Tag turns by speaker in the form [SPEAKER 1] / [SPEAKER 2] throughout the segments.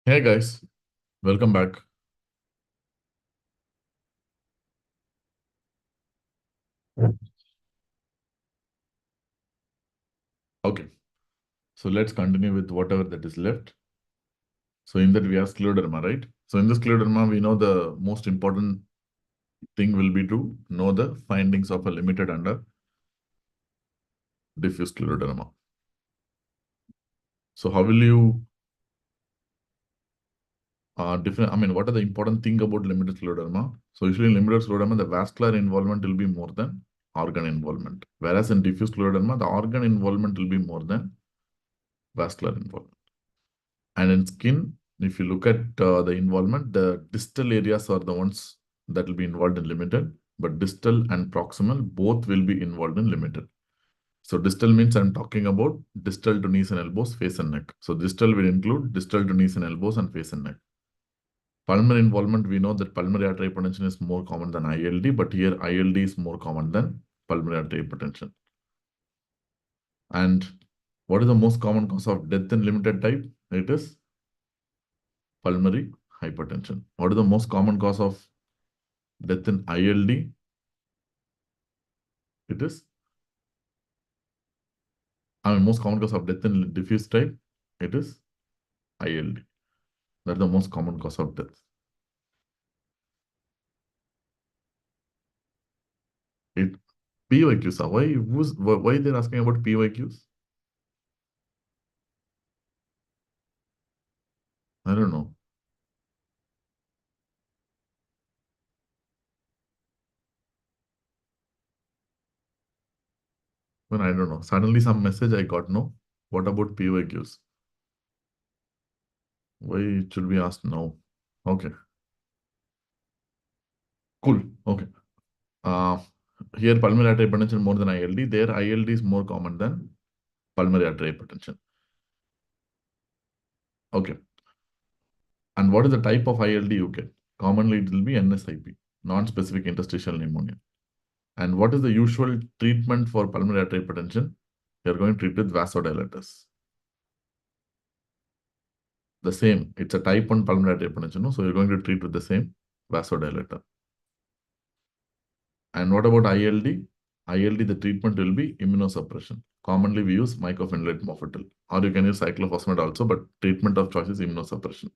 [SPEAKER 1] Hey guys, welcome back. Okay, so let's continue with whatever that is left. So in that we have scleroderma, right? So in the scleroderma, we know the most important thing will be to know the findings of a limited under diffuse scleroderma. So how will you different? I mean, what are the important thing about limited scleroderma? So usually in limited scleroderma, the vascular involvement will be more than organ involvement, whereas in diffuse scleroderma, the organ involvement will be more than vascular involvement. And in skin, if you look at the involvement, the distal areas are the ones that will be involved in limited, but distal and proximal both will be involved in limited. So distal means I'm talking about distal to knees and elbows, face and neck. So distal will include distal to knees and elbows and face and neck. Pulmonary involvement, we know that pulmonary artery hypertension is more common than ILD, but here ILD is more common than pulmonary artery hypertension. And what is the most common cause of death in limited type? It is pulmonary hypertension. What is the most common cause of death in ILD? It is, most common cause of death in diffuse type, it is ILD. That's the most common cause of death. It PYQs. Why they're asking about PYQs? I don't know. Well, I don't know. Suddenly some message I got, no. What about PYQs? Why it should be asked now? Okay, cool. Okay. Uh, Here pulmonary artery hypertension more than ILD. There ILD is more common than pulmonary artery hypertension. Okay. And what is the type of ILD you get? Commonly, it will be NSIP, non-specific interstitial pneumonia. And what is the usual treatment for pulmonary artery hypertension? You're going to treat with vasodilators. The same, it's a type 1 pulmonary artery hypertension, no? So you're going to treat with the same vasodilator. And what about ILD? ILD, the treatment will be immunosuppression. Commonly, we use mycophenolate mofetil, or you can use cyclophosphamide also, but treatment of choice is immunosuppression.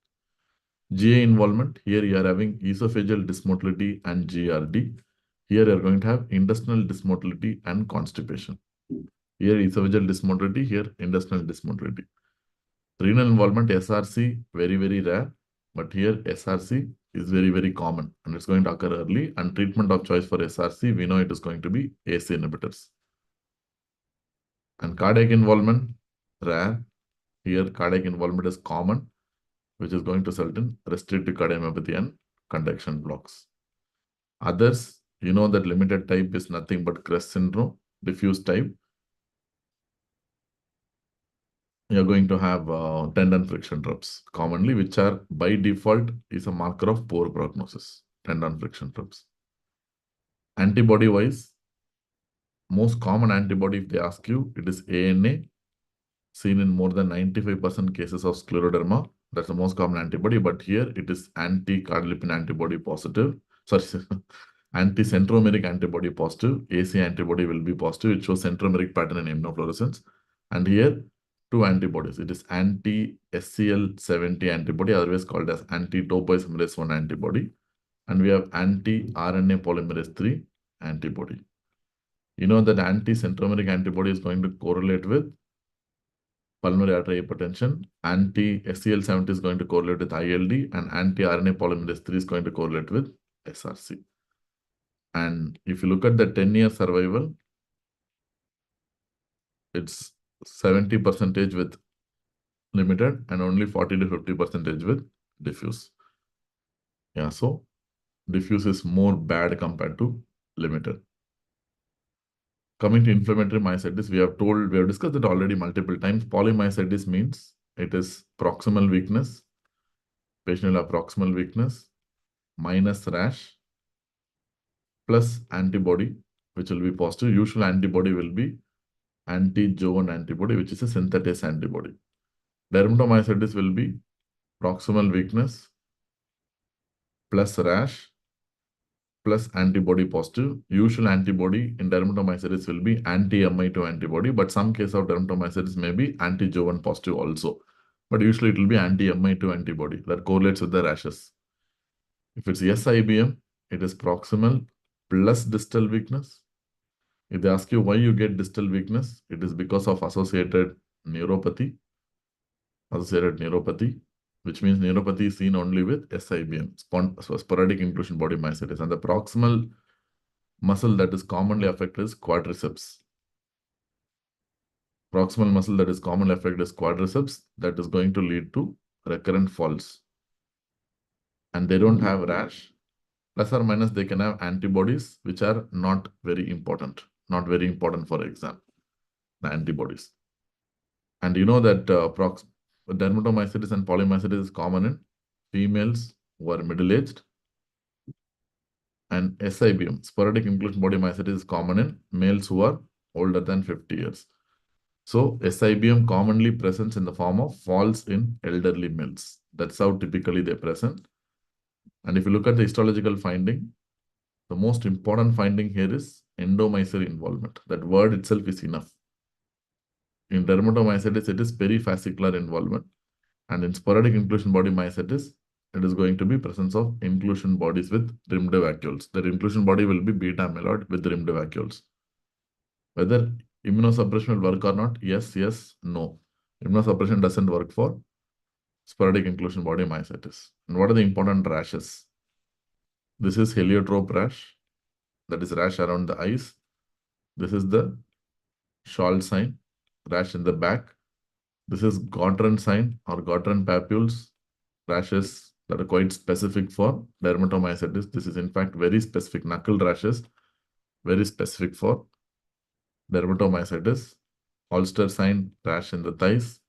[SPEAKER 1] GA involvement, here you are having esophageal dysmotility and GRD. Here you are going to have intestinal dysmotility and constipation. Here esophageal dysmotility, here intestinal dysmotility. Renal involvement, SRC, very, very rare. But here SRC is very, very common and it's going to occur early. And treatment of choice for SRC, we know it is going to be ACE inhibitors. And cardiac involvement, rare. Here cardiac involvement is common, which is going to result in restrictive cardiomyopathy and conduction blocks. Others, you know that limited type is nothing but CREST syndrome, diffuse type. You're going to have tendon friction ruptures commonly, which are by default is a marker of poor prognosis, tendon friction ruptures. Antibody wise, most common antibody, if they ask you, it is ANA, seen in more than 95% cases of scleroderma. That's the most common antibody, but here it is anti-cardilipin antibody positive. Sorry, anti-centromeric antibody positive. AC antibody will be positive. It shows centromeric pattern in immunofluorescence. And here, two antibodies. It is anti-SCL70 antibody, otherwise called as anti-topoisomerase 1 antibody. And we have anti-RNA polymerase 3 antibody. You know that anti-centromeric antibody is going to correlate with pulmonary artery hypertension, anti-SCL70 is going to correlate with ILD, and anti-RNA polymerase 3 is going to correlate with SRC. And if you look at the 10-year survival, it's 70% with limited and only 40 to 50% with diffuse. Yeah, so diffuse is more bad compared to limited. Coming to inflammatory myositis, we have discussed it already multiple times. Polymyositis means it is proximal weakness. Patient will have proximal weakness minus rash plus antibody, which will be positive. Usual antibody will be anti-Jovan antibody, which is a synthetase antibody. Dermatomyositis will be proximal weakness plus rash plus antibody positive. Usual antibody in dermatomyositis will be anti-MI2 antibody, but some case of dermatomyositis may be anti-Jovan positive also. But usually it will be anti-MI2 antibody that correlates with the rashes. If it's SIBM, it is proximal plus distal weakness. If they ask you why you get distal weakness, it is because of associated neuropathy, which means neuropathy is seen only with SIBM, sporadic inclusion body myositis. And the proximal muscle that is commonly affected is quadriceps. Proximal muscle that is commonly affected is quadriceps. That is going to lead to recurrent falls. And they don't have rash. Plus or minus, they can have antibodies, which are not very important. Not very important for exam, the antibodies. And you know that dermatomyositis and polymyositis is common in females who are middle-aged. And SIBM, sporadic inclusion body myositis, is common in males who are older than 50 years. So SIBM commonly presents in the form of falls in elderly males. That's how typically they present. And if you look at the histological finding, the most important finding here is endomycete involvement. That word itself is enough. In dermatomyositis, it is perifascicular involvement. And in sporadic inclusion body myositis, it is going to be presence of inclusion bodies with rimmed vacuoles. That inclusion body will be beta amyloid with rimmed vacuoles. Whether immunosuppression will work or not, yes, no. Immunosuppression doesn't work for sporadic inclusion body myositis. And what are the important rashes? This is heliotrope rash, that is rash around the eyes. This is the shawl sign, rash in the back. This is Gottran sign or Gottran papules, rashes that are quite specific for dermatomyositis. This is in fact very specific, knuckle rashes, very specific for dermatomyositis. Ulster sign, rash in the thighs.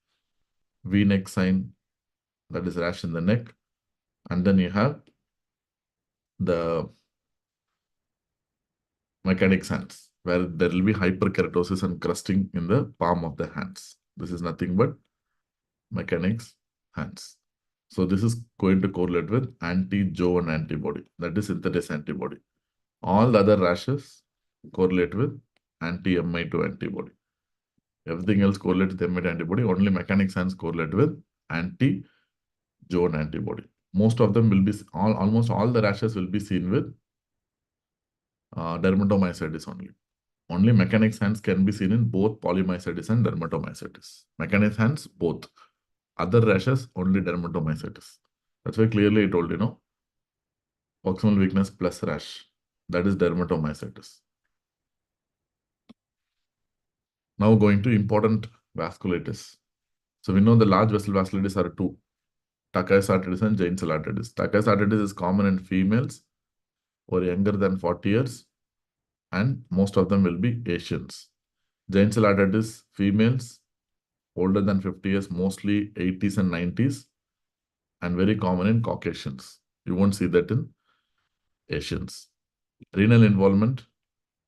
[SPEAKER 1] V-neck sign, that is rash in the neck. And then you have the mechanic hands, where there will be hyperkeratosis and crusting in the palm of the hands. This is nothing but mechanics hands. So this is going to correlate with anti-Jovan antibody, that is synthetase antibody. All the other rashes correlate with anti-MI2 antibody. Everything else correlates with MI2 antibody. Only mechanics hands correlate with anti-Jovan antibody. Most of them will be, almost all the rashes will be seen with dermatomyositis only. Only mechanics hands can be seen in both polymyositis and dermatomyositis. Mechanics hands, both. Other rashes, only dermatomyositis. That's why clearly I told you, know, proximal weakness plus rash. That is dermatomyositis. Now going to important vasculitis. So we know the large vessel vasculitis are two, Takay's arteritis and Jane's arteritis. Takay's arteritis is common in females who are younger than 40 years, and most of them will be Asians. Jane's arteritis, females older than 50 years, mostly 80s and 90s, and very common in Caucasians. You won't see that in Asians. Renal involvement.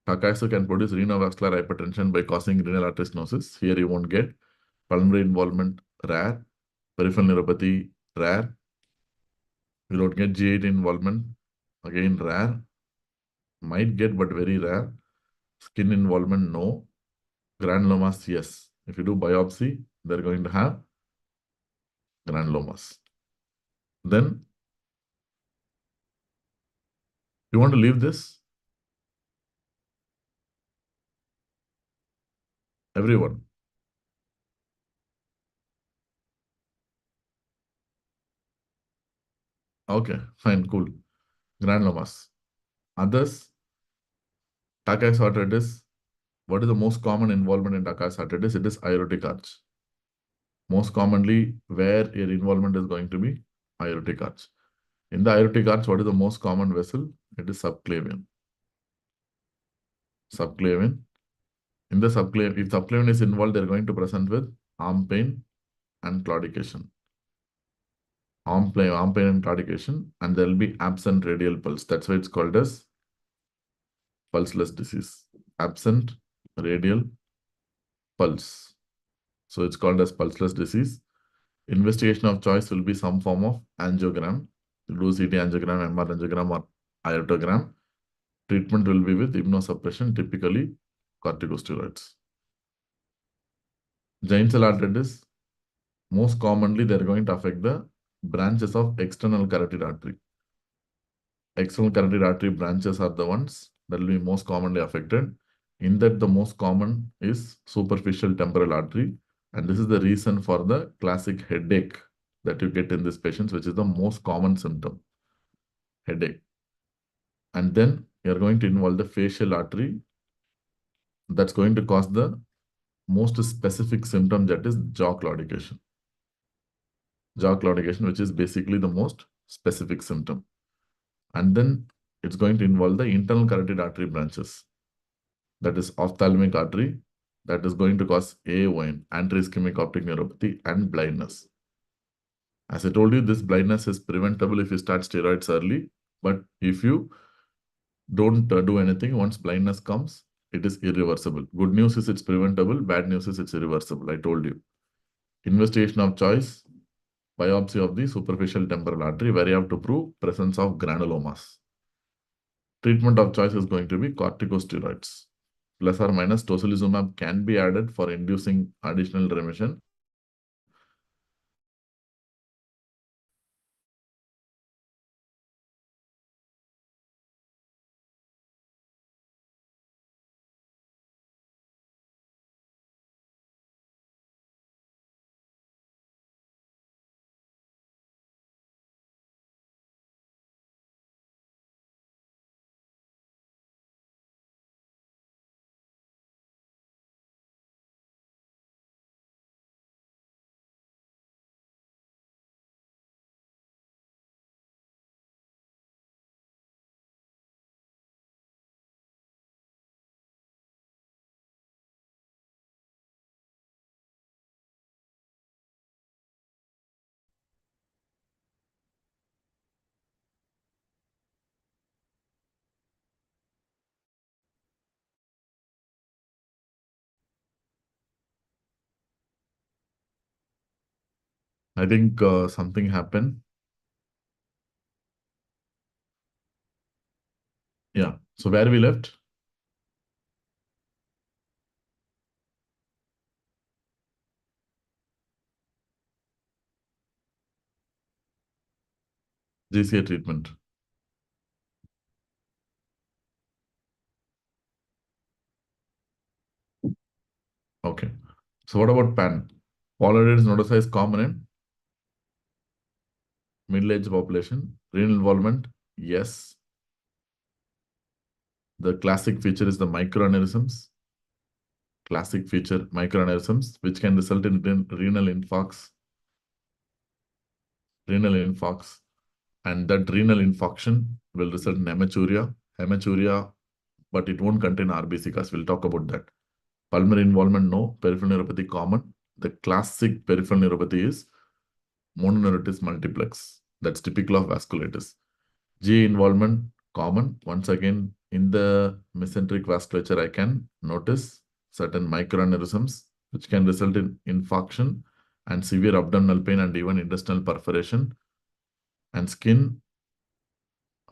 [SPEAKER 1] Takaisu can produce renovascular hypertension by causing renal artery stenosis. Here you won't get. Pulmonary involvement, rare. Peripheral neuropathy, rare. You don't get G8 involvement, again rare. Might get, but very rare. Skin involvement, no. Granulomas, yes. If you do biopsy, they're going to have granulomas. Then, you want to leave this? Everyone. Okay, fine, cool. Granulomas. Others, Takai's arteritis. What is the most common involvement in Takai's arteritis? It is aortic arch. Most commonly, where your involvement is going to be aortic arch. In the aortic arch, what is the most common vessel? It is subclavian. Subclavian. In the subclavian, if subclavian is involved, they're going to present with arm pain and claudication. Arm pain and claudication, and there will be absent radial pulse. That's why it's called as pulseless disease. Absent radial pulse. So it's called as pulseless disease. Investigation of choice will be some form of angiogram. You do CT angiogram, MR angiogram, or iotogram. Treatment will be with immunosuppression, typically corticosteroids. Giant cell arteritis, most commonly they are going to affect the branches of external carotid artery. External carotid artery branches are the ones that will be most commonly affected. In that, the most common is superficial temporal artery. And this is the reason for the classic headache that you get in these patients, which is the most common symptom, headache. And then you're going to involve the facial artery. That's going to cause the most specific symptom, that is jaw claudication. Jaw claudication, which is basically the most specific symptom. And then it's going to involve the internal carotid artery branches. That is ophthalmic artery, that is going to cause AON, anterior ischemic optic neuropathy, and blindness. As I told you, this blindness is preventable if you start steroids early, but if you don't do anything, once blindness comes, it is irreversible. Good news is it's preventable, bad news is it's irreversible. I told you. Investigation of choice, biopsy of the superficial temporal artery, where you have to prove presence of granulomas. Treatment of choice is going to be corticosteroids. Plus or minus tocilizumab can be added for inducing additional remission. I think something happened. Yeah. So where we left? GCA treatment. Okay. So what about PAN? Polarized nodosa is common in middle-aged population. Renal involvement, yes. The classic feature is the microaneurysms. Classic feature, microaneurysms, which can result in renal infarcts. Renal infarcts. And that renal infarction will result in hematuria. Hematuria, but it won't contain RBC, because we'll talk about that. Pulmonary involvement, no. Peripheral neuropathy, common. The classic peripheral neuropathy is mononeuritis multiplex. That's typical of vasculitis. GA involvement, common. Once again, in the mesenteric vasculature, I can notice certain microaneurysms, which can result in infarction and severe abdominal pain and even intestinal perforation. And skin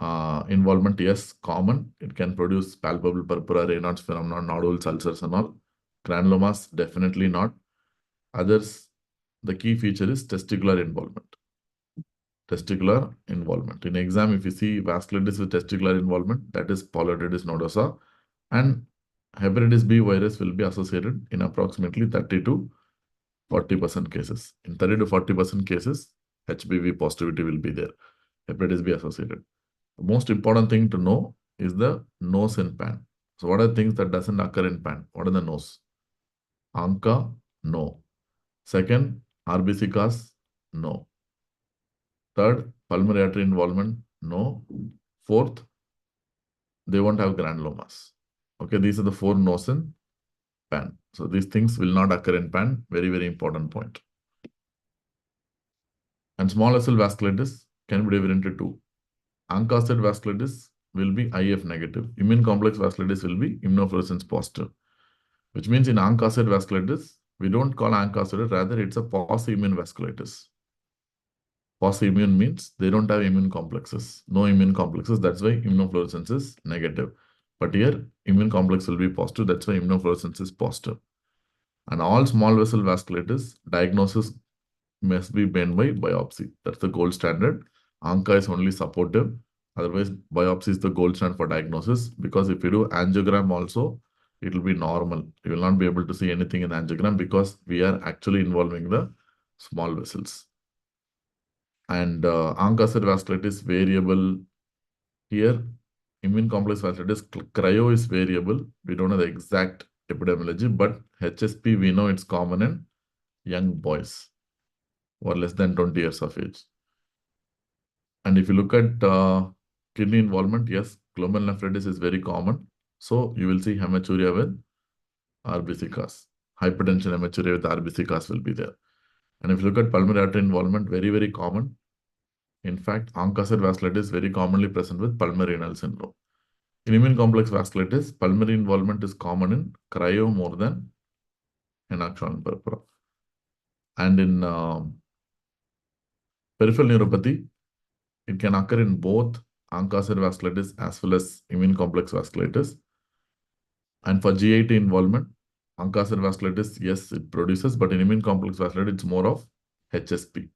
[SPEAKER 1] involvement, yes, common. It can produce palpable purpura, Raynaud's phenomenon, nodules, ulcers, and all. Granulomas, definitely not. Others, the key feature is testicular involvement. Testicular involvement. In exam, if you see vasculitis with testicular involvement, that is polyarteritis nodosa, and hepatitis B virus will be associated in approximately 30 to 40% cases. In 30 to 40% cases, HBV positivity will be there. Hepatitis B associated. The most important thing to know is the nose in PAN. So what are things that doesn't occur in PAN? What are the nose? ANCA, no. Second, RBC cause, no. Third, pulmonary artery involvement, no. Fourth, they won't have granulomas. Okay, these are the four no's in PAN. So these things will not occur in PAN. Very, very important point. And small vessel vasculitis can be divided into two. ANCA-associated vasculitis will be IF negative. Immune complex vasculitis will be immunofluorescence positive. Which means in ANCA-associated vasculitis, we don't call ANCA-associated, rather it's a pause-immune vasculitis. Pause-immune means they don't have immune complexes. No immune complexes, that's why immunofluorescence is negative. But here, immune complex will be positive, that's why immunofluorescence is positive. And all small vessel vasculitis, diagnosis must be made by biopsy. That's the gold standard. ANCA is only supportive. Otherwise, biopsy is the gold standard for diagnosis, because if you do angiogram also, it will be normal. You will not be able to see anything in angiogram because we are actually involving the small vessels. And ANCA-associated vasculitis variable. Here, immune complex vasculitis, cryo is variable. We don't know the exact epidemiology, but HSP, we know it's common in young boys or less than 20 years of age. And if you look at kidney involvement, yes, glomerulonephritis is very common. So you will see hematuria with RBC cause. Hypertension hematuria with RBC cause will be there. And if you look at pulmonary artery involvement, very, very common. In fact, ANCA-associated vasculitis is very commonly present with pulmonary renal syndrome. In immune complex vasculitis, pulmonary involvement is common in cryo more than anaxion purpura. And in peripheral neuropathy, it can occur in both ANCA-associated vasculitis as well as immune complex vasculitis. And for GIT involvement, ANCA-associated vasculitis, yes, it produces, but in immune complex vasculitis, it's more of HSP.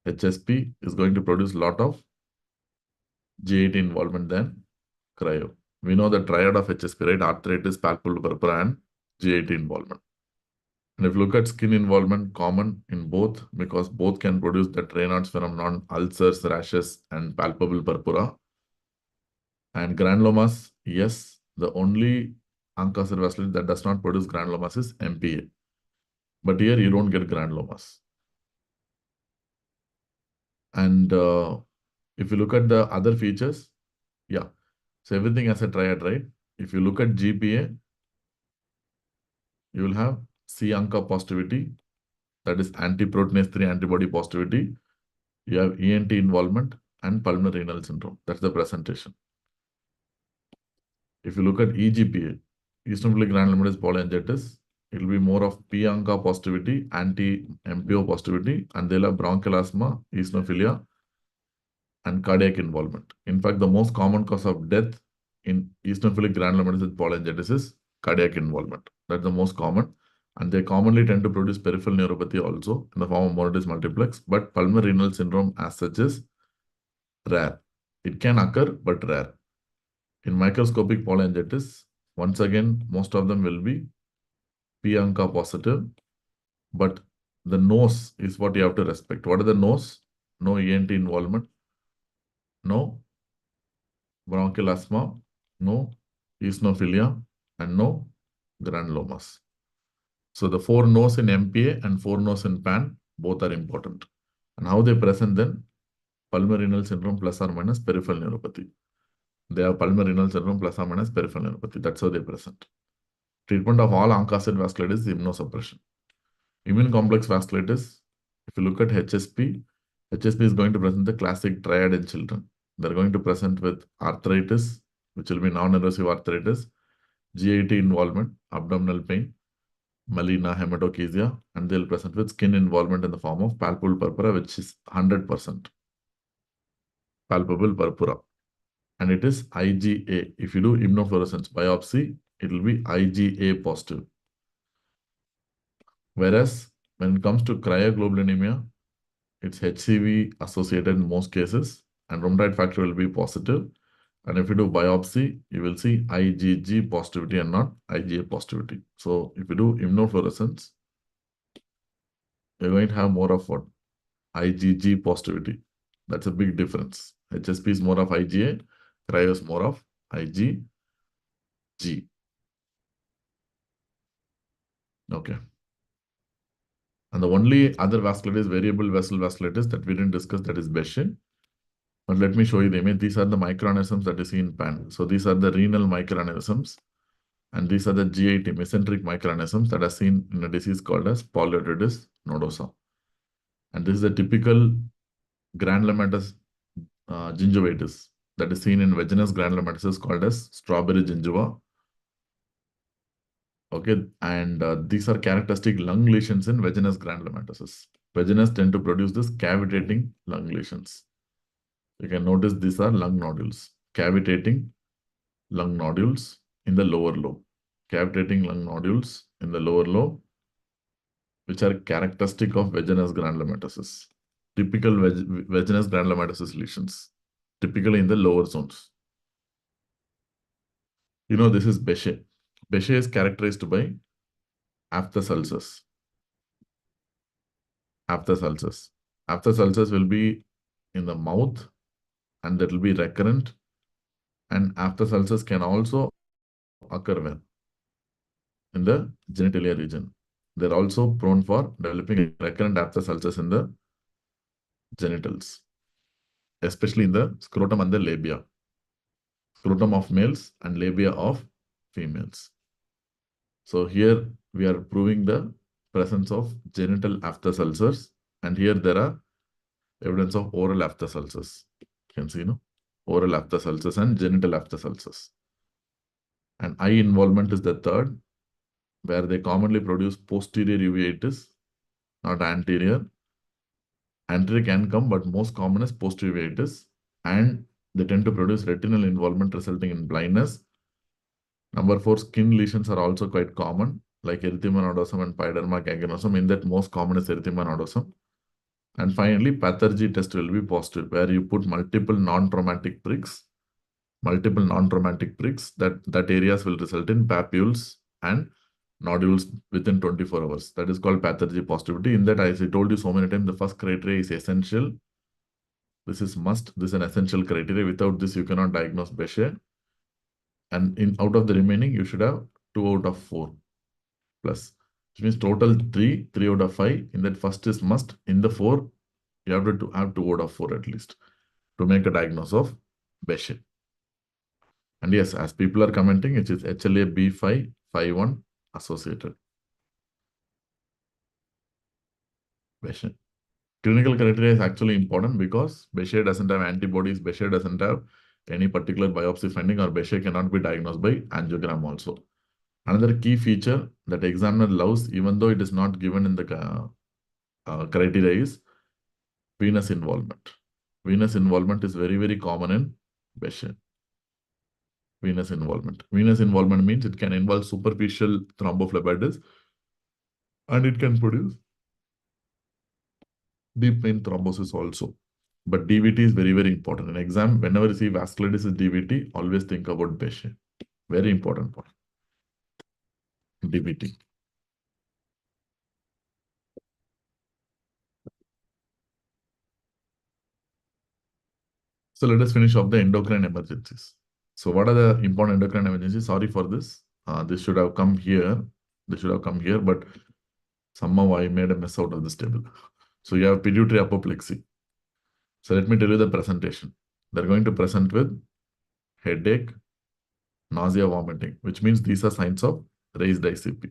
[SPEAKER 1] HSP is going to produce a lot of GIT involvement than cryo. We know the triad of HSP, right? Arthritis, palpable purpura, and GIT involvement. And if you look at skin involvement, common in both, because both can produce the Raynaud's phenomenon, ulcers, rashes, and palpable purpura. And granulomas, yes, the only ANCA-associated vasculitis that does not produce granulomas is MPA. But here you don't get granulomas. And if you look at the other features, yeah, so everything has a triad, right? If you look at GPA, you will have C-ANCA positivity, that is anti-proteinase 3 antibody positivity. You have ENT involvement and pulmonary renal syndrome. That's the presentation. If you look at eGPA, eosinophilic granulomatous polyangiitis, it will be more of P-ANCA positivity, anti-MPO positivity, and they'll have bronchial asthma, eosinophilia, and cardiac involvement. In fact, the most common cause of death in eosinophilic granulomatous polyangiitis is cardiac involvement. That's the most common. And they commonly tend to produce peripheral neuropathy also in the form of monotis multiplex, but pulmonary renal syndrome as such is rare. It can occur, but rare. In microscopic polyangiitis, once again, most of them will be P-ANCA positive, but the nose is what you have to respect. What are the nose? No ENT involvement, no bronchial asthma, no eosinophilia, and no granulomas. So the 4 no's in MPA and 4 no's in PAN, both are important. And how they present then? Pulmonary renal syndrome plus or minus peripheral neuropathy. They have pulmonary renal syndrome plus or minus peripheral neuropathy. That's how they present. Treatment of all ANCA-associated vasculitis is immunosuppression. Immune complex vasculitis, if you look at HSP, HSP is going to present the classic triad in children. They're going to present with arthritis, which will be non-erosive arthritis, GIT involvement, abdominal pain, melena, hematochezia, and they'll present with skin involvement in the form of palpable purpura, which is 100% palpable purpura. And it is IgA. If you do immunofluorescence biopsy, it will be IgA positive. Whereas when it comes to cryoglobulinemia, it's HCV associated in most cases, and rheumatoid factor will be positive. And if you do biopsy, you will see IgG positivity and not IgA positivity. So if you do immunofluorescence, you're going to have more of what? IgG positivity. That's a big difference. HSP is more of IgA, cryo is more of IgG. Okay. And the only other vasculitis, variable vessel vasculitis that we didn't discuss, that is Behçet. But let me show you the image. These are the microaneurysms that you see in PAN. So these are the renal microaneurysms. And these are the GIT, mesenteric microaneurysms that are seen in a disease called as polyarteritis nodosa. And this is a typical granulomatous gingivitis that is seen in vaginous granulomatosis called as strawberry gingiva. Okay, and these are characteristic lung lesions in vaginous granulomatosis. Vaginas tend to produce this cavitating lung lesions. You can notice these are lung nodules, cavitating lung nodules in the lower lobe, cavitating lung nodules in the lower lobe, which are characteristic of vaginous granulomatosis. Typical vaginous granulomatosis lesions, typically in the lower zones. You know, this is Behçet. Behçet is characterized by aphthous ulcers. Aphthous ulcers. Aphthous ulcers will be in the mouth and that will be recurrent. And aphthous ulcers can also occur when? In the genitalia region. They're also prone for developing recurrent aphthous ulcers in the genitals, especially in the scrotum and the labia. Scrotum of males and labia of females. So here we are proving the presence of genital aphthous ulcers, and here there are evidence of oral aphthous ulcers. You can see, no? Oral aphthous ulcers and genital aphthous ulcers. And eye involvement is the third, where they commonly produce posterior uveitis, not anterior. Anterior can come, but most common is posterior uveitis, and they tend to produce retinal involvement resulting in blindness. Number 4, skin lesions are also quite common, like erythema nodosum and pyoderma gangrenosum. In that, most common is erythema nodosum. And finally, pathology test will be positive, where you put multiple non-traumatic pricks, that areas will result in papules and nodules within 24 hours. That is called pathology positivity. In that, as I told you so many times, the first criteria is essential. This is must. This is an essential criteria. Without this, you cannot diagnose Behçet. And out of the remaining, you should have 2 out of 4 plus, which means total 3 out of 5. In that, first is must. In the 4, you have to have 2 out of 4 at least to make a diagnosis of Behçet. And yes, as people are commenting, it is HLA B551 associated. Behçet. Clinical criteria is actually important because Behçet doesn't have antibodies, Behçet doesn't have any particular biopsy finding, or Behçet cannot be diagnosed by angiogram also. Another key feature that examiner loves, even though it is not given in the criteria, is venous involvement. Venous involvement is very, very common in Behçet. Venous involvement. Venous involvement means it can involve superficial thrombophlebitis and it can produce deep vein thrombosis also. But DVT is very, very important. In exam, whenever you see vasculitis is DVT, always think about Behçet. Very important point. DVT. So let us finish off the endocrine emergencies. So what are the important endocrine emergencies? Sorry for this. This should have come here. This should have come here, but somehow I made a mess out of this table. So you have pituitary apoplexy. So let me tell you the presentation. They're going to present with headache, nausea, vomiting, which means these are signs of raised ICP.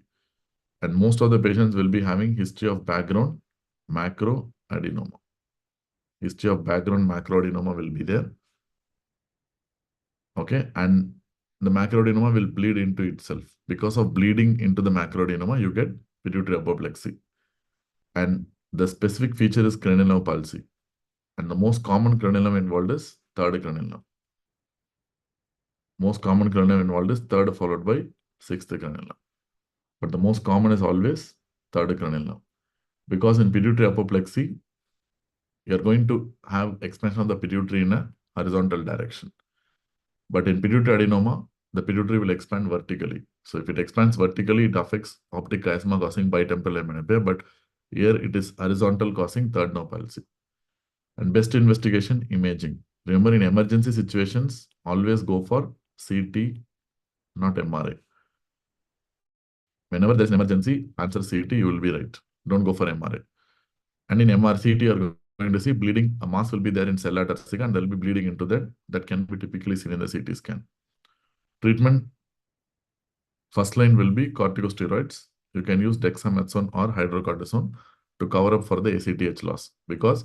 [SPEAKER 1] And most of the patients will be having history of background macroadenoma. History of background macroadenoma will be there. Okay, and the macroadenoma will bleed into itself. Because of bleeding into the macroadenoma, you get pituitary apoplexy. And the specific feature is cranial nerve palsy. And the most common cranial nerve involved is third cranial nerve. Most common cranial nerve involved is third followed by sixth cranial nerve. But the most common is always third cranial nerve. Because in pituitary apoplexy, you are going to have expansion of the pituitary in a horizontal direction. But in pituitary adenoma, the pituitary will expand vertically. So if it expands vertically, it affects optic chiasma causing bitemporal hemianopia. But here it is horizontal causing third nerve palsy. And best investigation, imaging. Remember, in emergency situations, always go for CT, not MRI. Whenever there's an emergency, answer CT, you will be right. Don't go for MRI. And in MRCT, you are going to see bleeding. A mass will be there in sella turcica and there will be bleeding into that. That can be typically seen in the CT scan. Treatment, first line will be corticosteroids. You can use dexamethasone or hydrocortisone to cover up for the ACTH loss because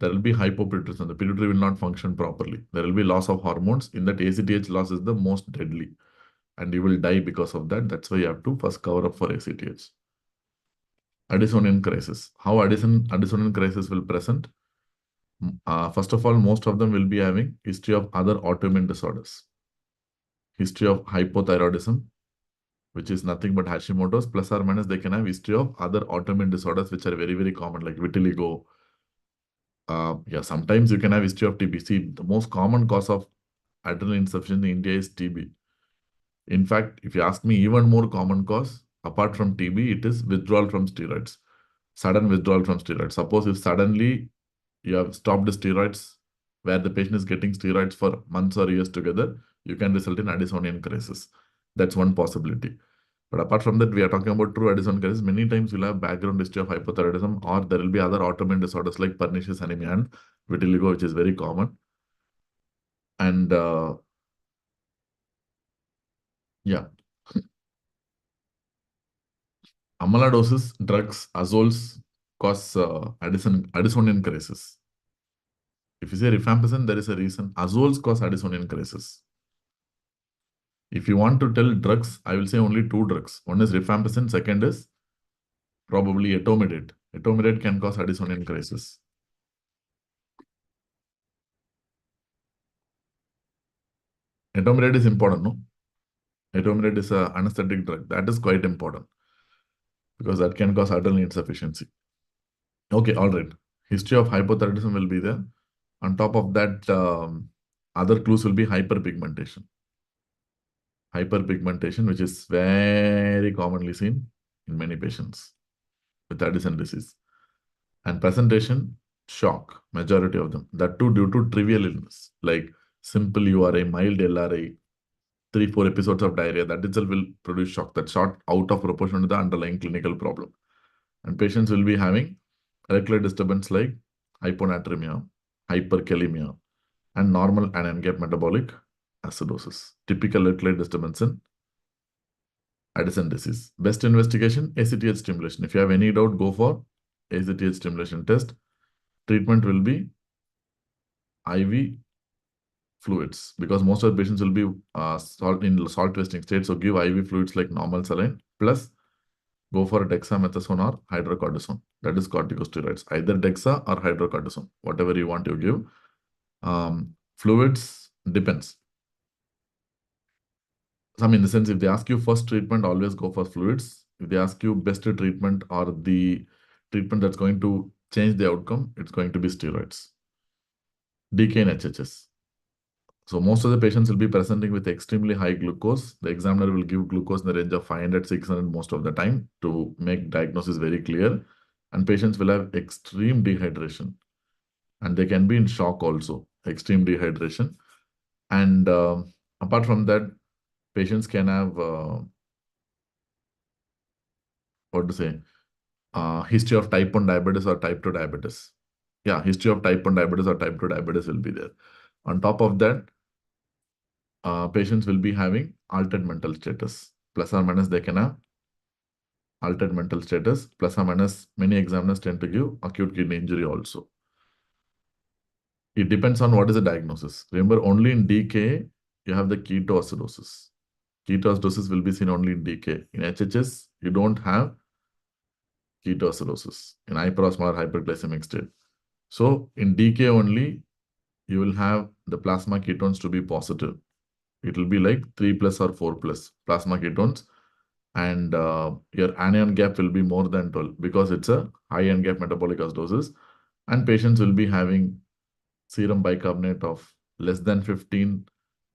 [SPEAKER 1] there will be hypopituitarism. The pituitary will not function properly. There will be loss of hormones. In that, ACTH loss is the most deadly. and you will die because of that. That's why you have to first cover up for ACTH. Addisonian crisis. How Addisonian crisis will present? First of all, most of them will be having history of other autoimmune disorders, history of hypothyroidism, which is nothing but Hashimoto's, plus or minus they can have history of other autoimmune disorders which are very, very common, like vitiligo. Yeah, sometimes you can have history of TB. See, the most common cause of adrenal insufficiency in India is TB. In fact, if you ask me, even more common cause, apart from TB, it is withdrawal from steroids, sudden withdrawal from steroids. Suppose if suddenly you have stopped the steroids, where the patient is getting steroids for months or years together, you can result in Addisonian crisis. That's one possibility. But apart from that, we are talking about true Addison crisis. Many times you'll have background history of hypothyroidism, or there will be other autoimmune disorders like pernicious anemia and vitiligo, which is very common. And yeah, amyloidosis, drugs, azoles cause Addisonian crisis. If you say rifampicin, there is a reason. Azoles cause Addisonian crisis. If you want to tell drugs, I will say only two drugs. One is rifampicin, second is probably etomidate. Etomidate can cause Addisonian crisis. Etomidate is important, no? Etomidate is an anesthetic drug. That is quite important because that can cause adrenal insufficiency. Okay, all right. History of hypothyroidism will be there. On top of that, other clues will be hyperpigmentation. Hyperpigmentation, which is very commonly seen in many patients with Addison disease. And presentation, shock, majority of them. That too due to trivial illness, like simple URI, mild LRI, 3-4 episodes of diarrhea. That itself will produce shock. That's shot out of proportion to the underlying clinical problem. And patients will be having electrolyte disturbance like hyponatremia, hyperkalemia, and normal anion gap metabolic acidosis. Typical electrolyte disturbance in Addison disease. Best investigation, ACTH stimulation. If you have any doubt, go for ACTH stimulation test. Treatment will be IV fluids because most of the patients will be salt wasting state. So give IV fluids like normal saline plus go for dexamethasone or hydrocortisone. That is corticosteroids. Either dexa or hydrocortisone. Whatever you want, you give. Fluids depends. I mean, in the sense, if they ask you first treatment, always go for fluids. If they ask you best treatment or the treatment that's going to change the outcome, it's going to be steroids. DK and HHS. So most of the patients will be presenting with extremely high glucose. The examiner will give glucose in the range of 500, 600 most of the time to make diagnosis very clear. And patients will have extreme dehydration. And they can be in shock also, extreme dehydration. And apart from that, patients can have, history of type 1 diabetes or type 2 diabetes. Yeah, history of type 1 diabetes or type 2 diabetes will be there. On top of that, patients will be having altered mental status. Plus or minus they can have altered mental status. Plus or minus many examiners tend to give acute kidney injury also. It depends on what is the diagnosis. Remember, only in DK, you have the ketoacidosis. Ketoacidosis will be seen only in DK. In HHS, you don't have ketoacidosis in hyperosmolar hyperglycemic state. So in DK only, you will have the plasma ketones to be positive. It will be like 3 plus or 4 plus plasma ketones. And your anion gap will be more than 12 because it's a high anion gap metabolic acidosis. And patients will be having serum bicarbonate of less than 15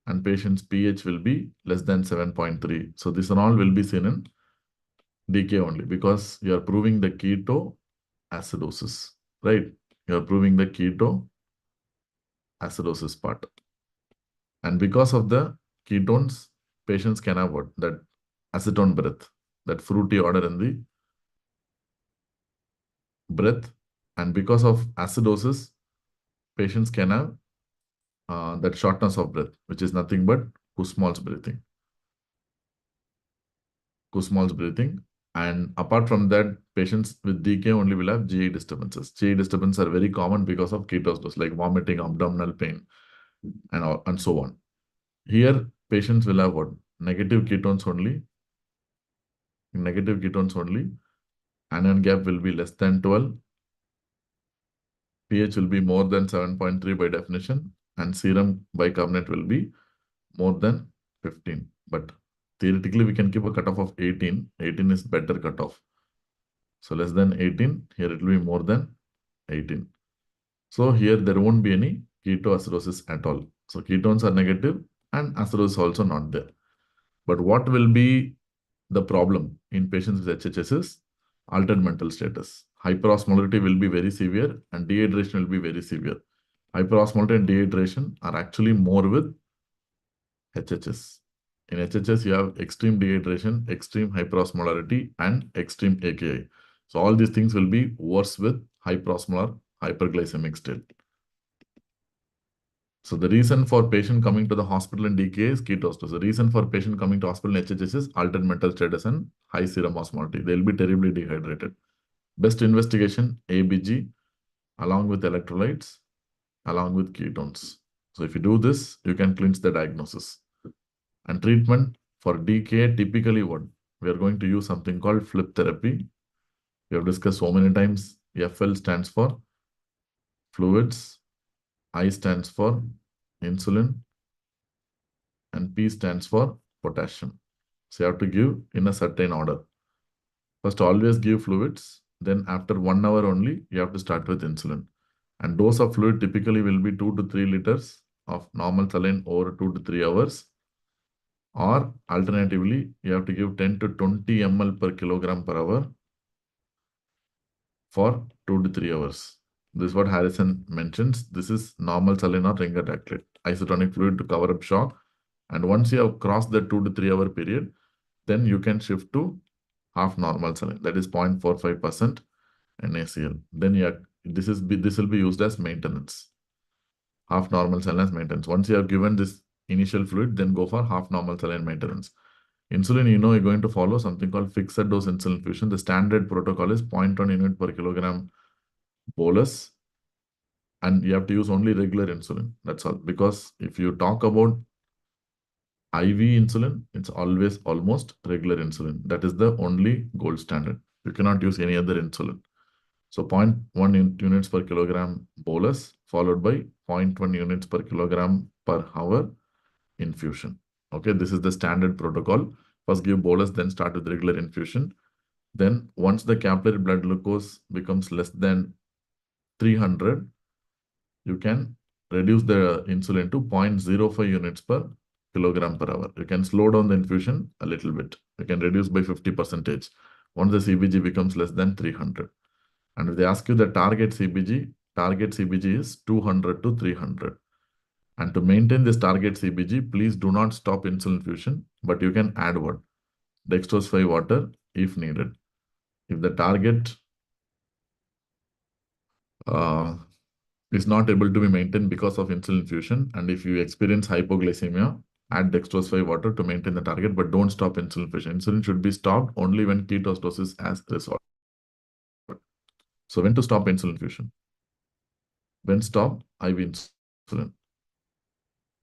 [SPEAKER 1] and patient's pH will be less than 7.3. So this and all will be seen in DK only because you are proving the keto acidosis, right? You are proving the keto acidosis part. And because of the ketones, patients can have what? That acetone breath, that fruity odor in the breath. And because of acidosis, patients can have that shortness of breath, which is nothing but Kussmaul's breathing. Kussmaul's breathing. And apart from that, patients with DK only will have GI disturbances. GI disturbances are very common because of ketoacidosis, like vomiting, abdominal pain, and so on. Here, patients will have what? negative ketones only, anion gap will be less than 12, pH will be more than 7.3 by definition, and serum bicarbonate will be more than 15. But theoretically, we can keep a cutoff of 18. 18 is better cutoff. So less than 18, here it will be more than 18. So here there won't be any ketoacidosis at all. So ketones are negative and acidosis also not there. But what will be the problem in patients with HHS is altered mental status. Hyperosmolarity will be very severe and dehydration will be very severe. Hyperosmolarity and dehydration are actually more with HHS. In HHS, you have extreme dehydration, extreme hyperosmolarity, and extreme AKI. So all these things will be worse with hyperosmolar, hyperglycemic state. So the reason for patient coming to the hospital in DKA is ketosis. The reason for patient coming to hospital in HHS is altered mental status and high serum osmolarity. They'll be terribly dehydrated. Best investigation, ABG, along with electrolytes, along with ketones. So if you do this, you can clinch the diagnosis. And treatment for DKA, typically what? We are going to use something called flip therapy. We have discussed so many times. FL stands for fluids, I stands for insulin, and P stands for potassium. So you have to give in a certain order. First, always give fluids. Then after 1 hour only, you have to start with insulin. And dose of fluid typically will be 2 to 3 liters of normal saline over 2 to 3 hours. Or alternatively, you have to give 10 to 20 ml per kilogram per hour for 2 to 3 hours. This is what Harrison mentions. This is normal saline or ringer dactylate, isotonic fluid to cover up shock. And once you have crossed the 2 to 3 hour period, then you can shift to half normal saline, that is 0.45% NaCl. Then this will be used as maintenance. Half normal saline as maintenance. Once you have given this initial fluid, then go for half normal saline maintenance. Insulin, you're going to follow something called fixed dose insulin infusion. The standard protocol is 0.1 unit per kilogram bolus, and you have to use only regular insulin. That's all. Because if you talk about IV insulin, it's always almost regular insulin. That is the only gold standard. You cannot use any other insulin. So 0.1 units per kilogram bolus followed by 0.1 units per kilogram per hour infusion. Okay, this is the standard protocol. First give bolus, then start with regular infusion. Then once the capillary blood glucose becomes less than 300, you can reduce the insulin to 0.05 units per kilogram per hour. You can slow down the infusion a little bit. You can reduce by 50% once the CBG becomes less than 300. And if they ask you the target CBG is 200 to 300. And to maintain this target CBG, please do not stop insulin infusion, but you can add what? Dextrose 5 water if needed. If the target is not able to be maintained because of insulin infusion, and if you experience hypoglycemia, add dextrose 5 water to maintain the target, but don't stop insulin infusion. Insulin should be stopped only when ketoacidosis has resolved. So when to stop insulin infusion? When stop IV insulin?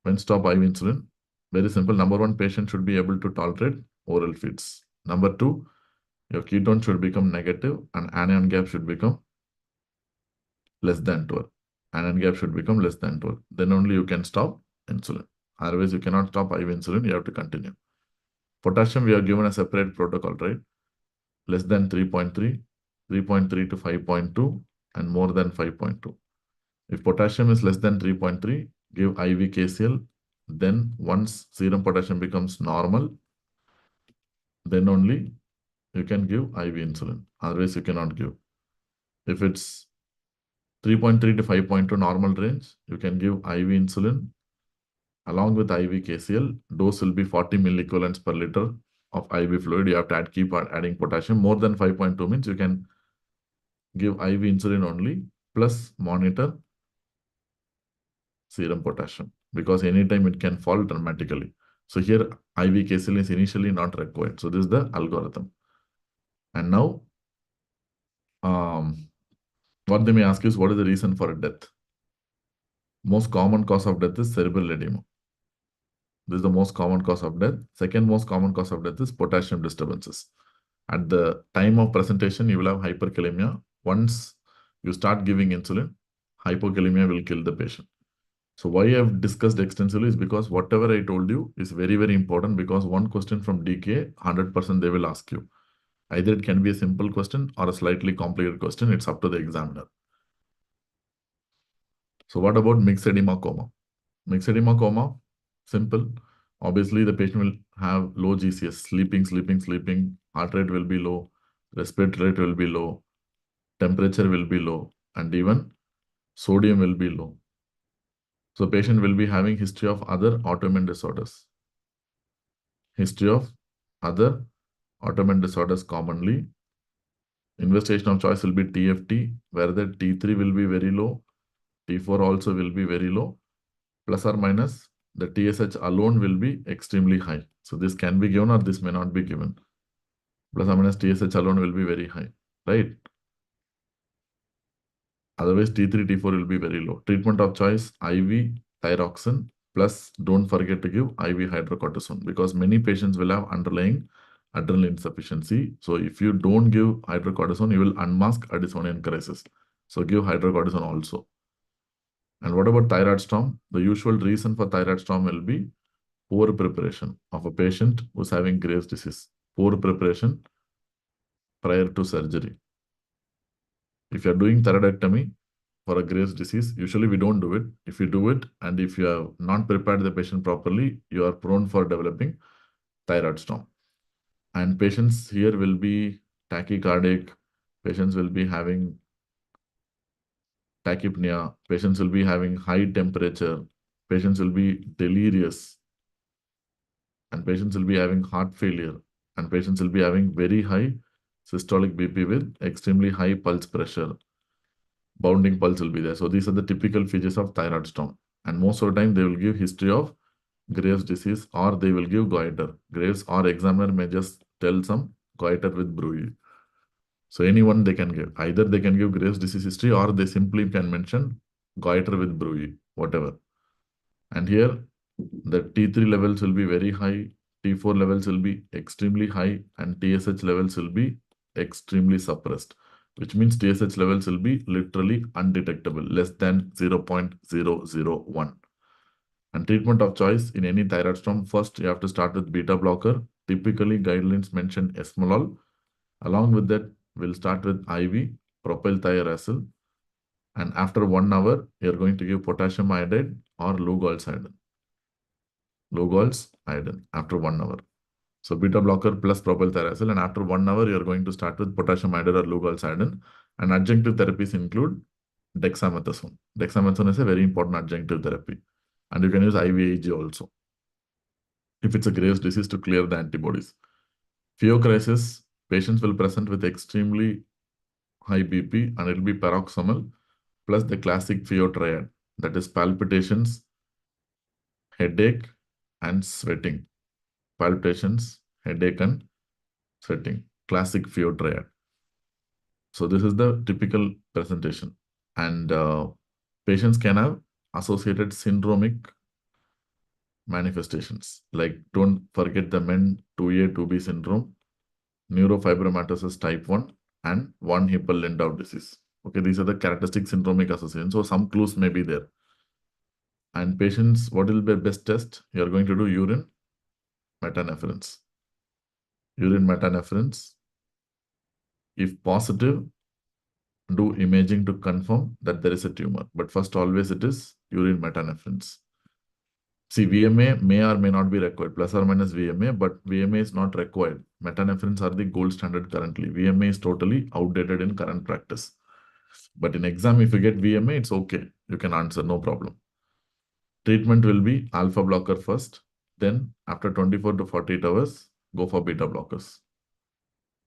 [SPEAKER 1] When stop IV insulin? Very simple. Number one, patient should be able to tolerate oral feeds. Number two, your ketone should become negative and anion gap should become less than 12. Anion gap should become less than 12. Then only you can stop insulin. Otherwise, you cannot stop IV insulin. You have to continue. Potassium, we are given a separate protocol, right? Less than 3.3, 3.3 to 5.2, and more than 5.2. If potassium is less than 3.3, give IV KCl. Then once serum potassium becomes normal, then only you can give IV insulin. Otherwise, you cannot give. If it's 3.3 to 5.2 normal range, you can give IV insulin along with IV KCl. Dose will be 40 milliequivalents per liter of IV fluid. You have to keep adding potassium. More than 5.2 means you can give IV insulin only plus monitor serum potassium, because anytime it can fall dramatically. So here IV KCl is initially not required. So this is the algorithm. And now what they may ask is, what is the reason for death? Most common cause of death is cerebral edema. This is the most common cause of death. Second most common cause of death is potassium disturbances. At the time of presentation, you will have hyperkalemia. Once you start giving insulin, hypokalemia will kill the patient. So why I have discussed extensively is because whatever I told you is very, very important, because one question from DK, 100% they will ask you. Either it can be a simple question or a slightly complicated question. It's up to the examiner. So what about mixed edema coma? Mixed edema coma, simple. Obviously, the patient will have low GCS, sleeping. Heart rate will be low. Respiratory rate will be low. Temperature will be low. And even sodium will be low. So patient will be having history of other autoimmune disorders. History of other autoimmune disorders commonly. Investigation of choice will be TFT, where the T3 will be very low. T4 also will be very low. Plus or minus, the TSH alone will be extremely high. So this can be given or this may not be given. Plus or minus TSH alone will be very high, right? Otherwise, T3, T4 will be very low. Treatment of choice, IV, thyroxine, plus don't forget to give IV hydrocortisone, because many patients will have underlying adrenal insufficiency. So if you don't give hydrocortisone, you will unmask Addisonian crisis. So give hydrocortisone also. And what about thyroid storm? The usual reason for thyroid storm will be poor preparation of a patient who's having Graves' disease. Poor preparation prior to surgery. If you're doing thyroidectomy for a Graves' disease, usually we don't do it. If you do it, and if you have not prepared the patient properly, you are prone for developing thyroid storm. And patients here will be tachycardic, patients will be having tachypnea, patients will be having high temperature, patients will be delirious, and patients will be having heart failure, and patients will be having very high systolic BP with extremely high pulse pressure. Bounding pulse will be there. So these are the typical features of thyroid storm. And most of the time they will give history of Graves' disease, or they will give goiter. Graves or examiner may just tell some goiter with bruit. So anyone they can give. Either they can give Graves' disease history, or they simply can mention goiter with bruit, whatever. And here the T3 levels will be very high, T4 levels will be extremely high, and TSH levels will be extremely suppressed, which means TSH levels will be literally undetectable, less than 0.001. And treatment of choice in any thyroid storm, first you have to start with beta blocker. Typically guidelines mention esmolol. Along with that, we'll start with IV, propylthiouracil. And after 1 hour, you're going to give potassium iodide or Lugol's iodine. Lugol's iodine after 1 hour. So beta blocker plus propylthiouracil, and after 1 hour, you're going to start with potassium iodide or Lugol's iodine. And adjunctive therapies include dexamethasone. Dexamethasone is a very important adjunctive therapy. And you can use IVIG also, if it's a Graves' disease, to clear the antibodies. Fever crisis, patients will present with extremely high BP, and it will be paroxysmal, plus the classic fever triad, that is palpitations, headache, and sweating. Palpitations, headache, and sweating. Classic fever triad. So this is the typical presentation. And patients can have associated syndromic manifestations, like don't forget the MEN 2A, 2B syndrome, neurofibromatosis type 1, and von Hippel-Lindau disease. Okay, these are the characteristic syndromic associations. So some clues may be there. And patients, what will be the best test? You are going to do urine metanephritis. Urine metanephritis. If positive, do imaging to confirm that there is a tumor. But first, always it is urine metanephritis. See, VMA may or may not be required, plus or minus VMA, but VMA is not required. Metanephritis are the gold standard currently. VMA is totally outdated in current practice. But in exam, if you get VMA, it's okay. You can answer, no problem. Treatment will be alpha blocker first. Then after 24 to 48 hours, go for beta blockers.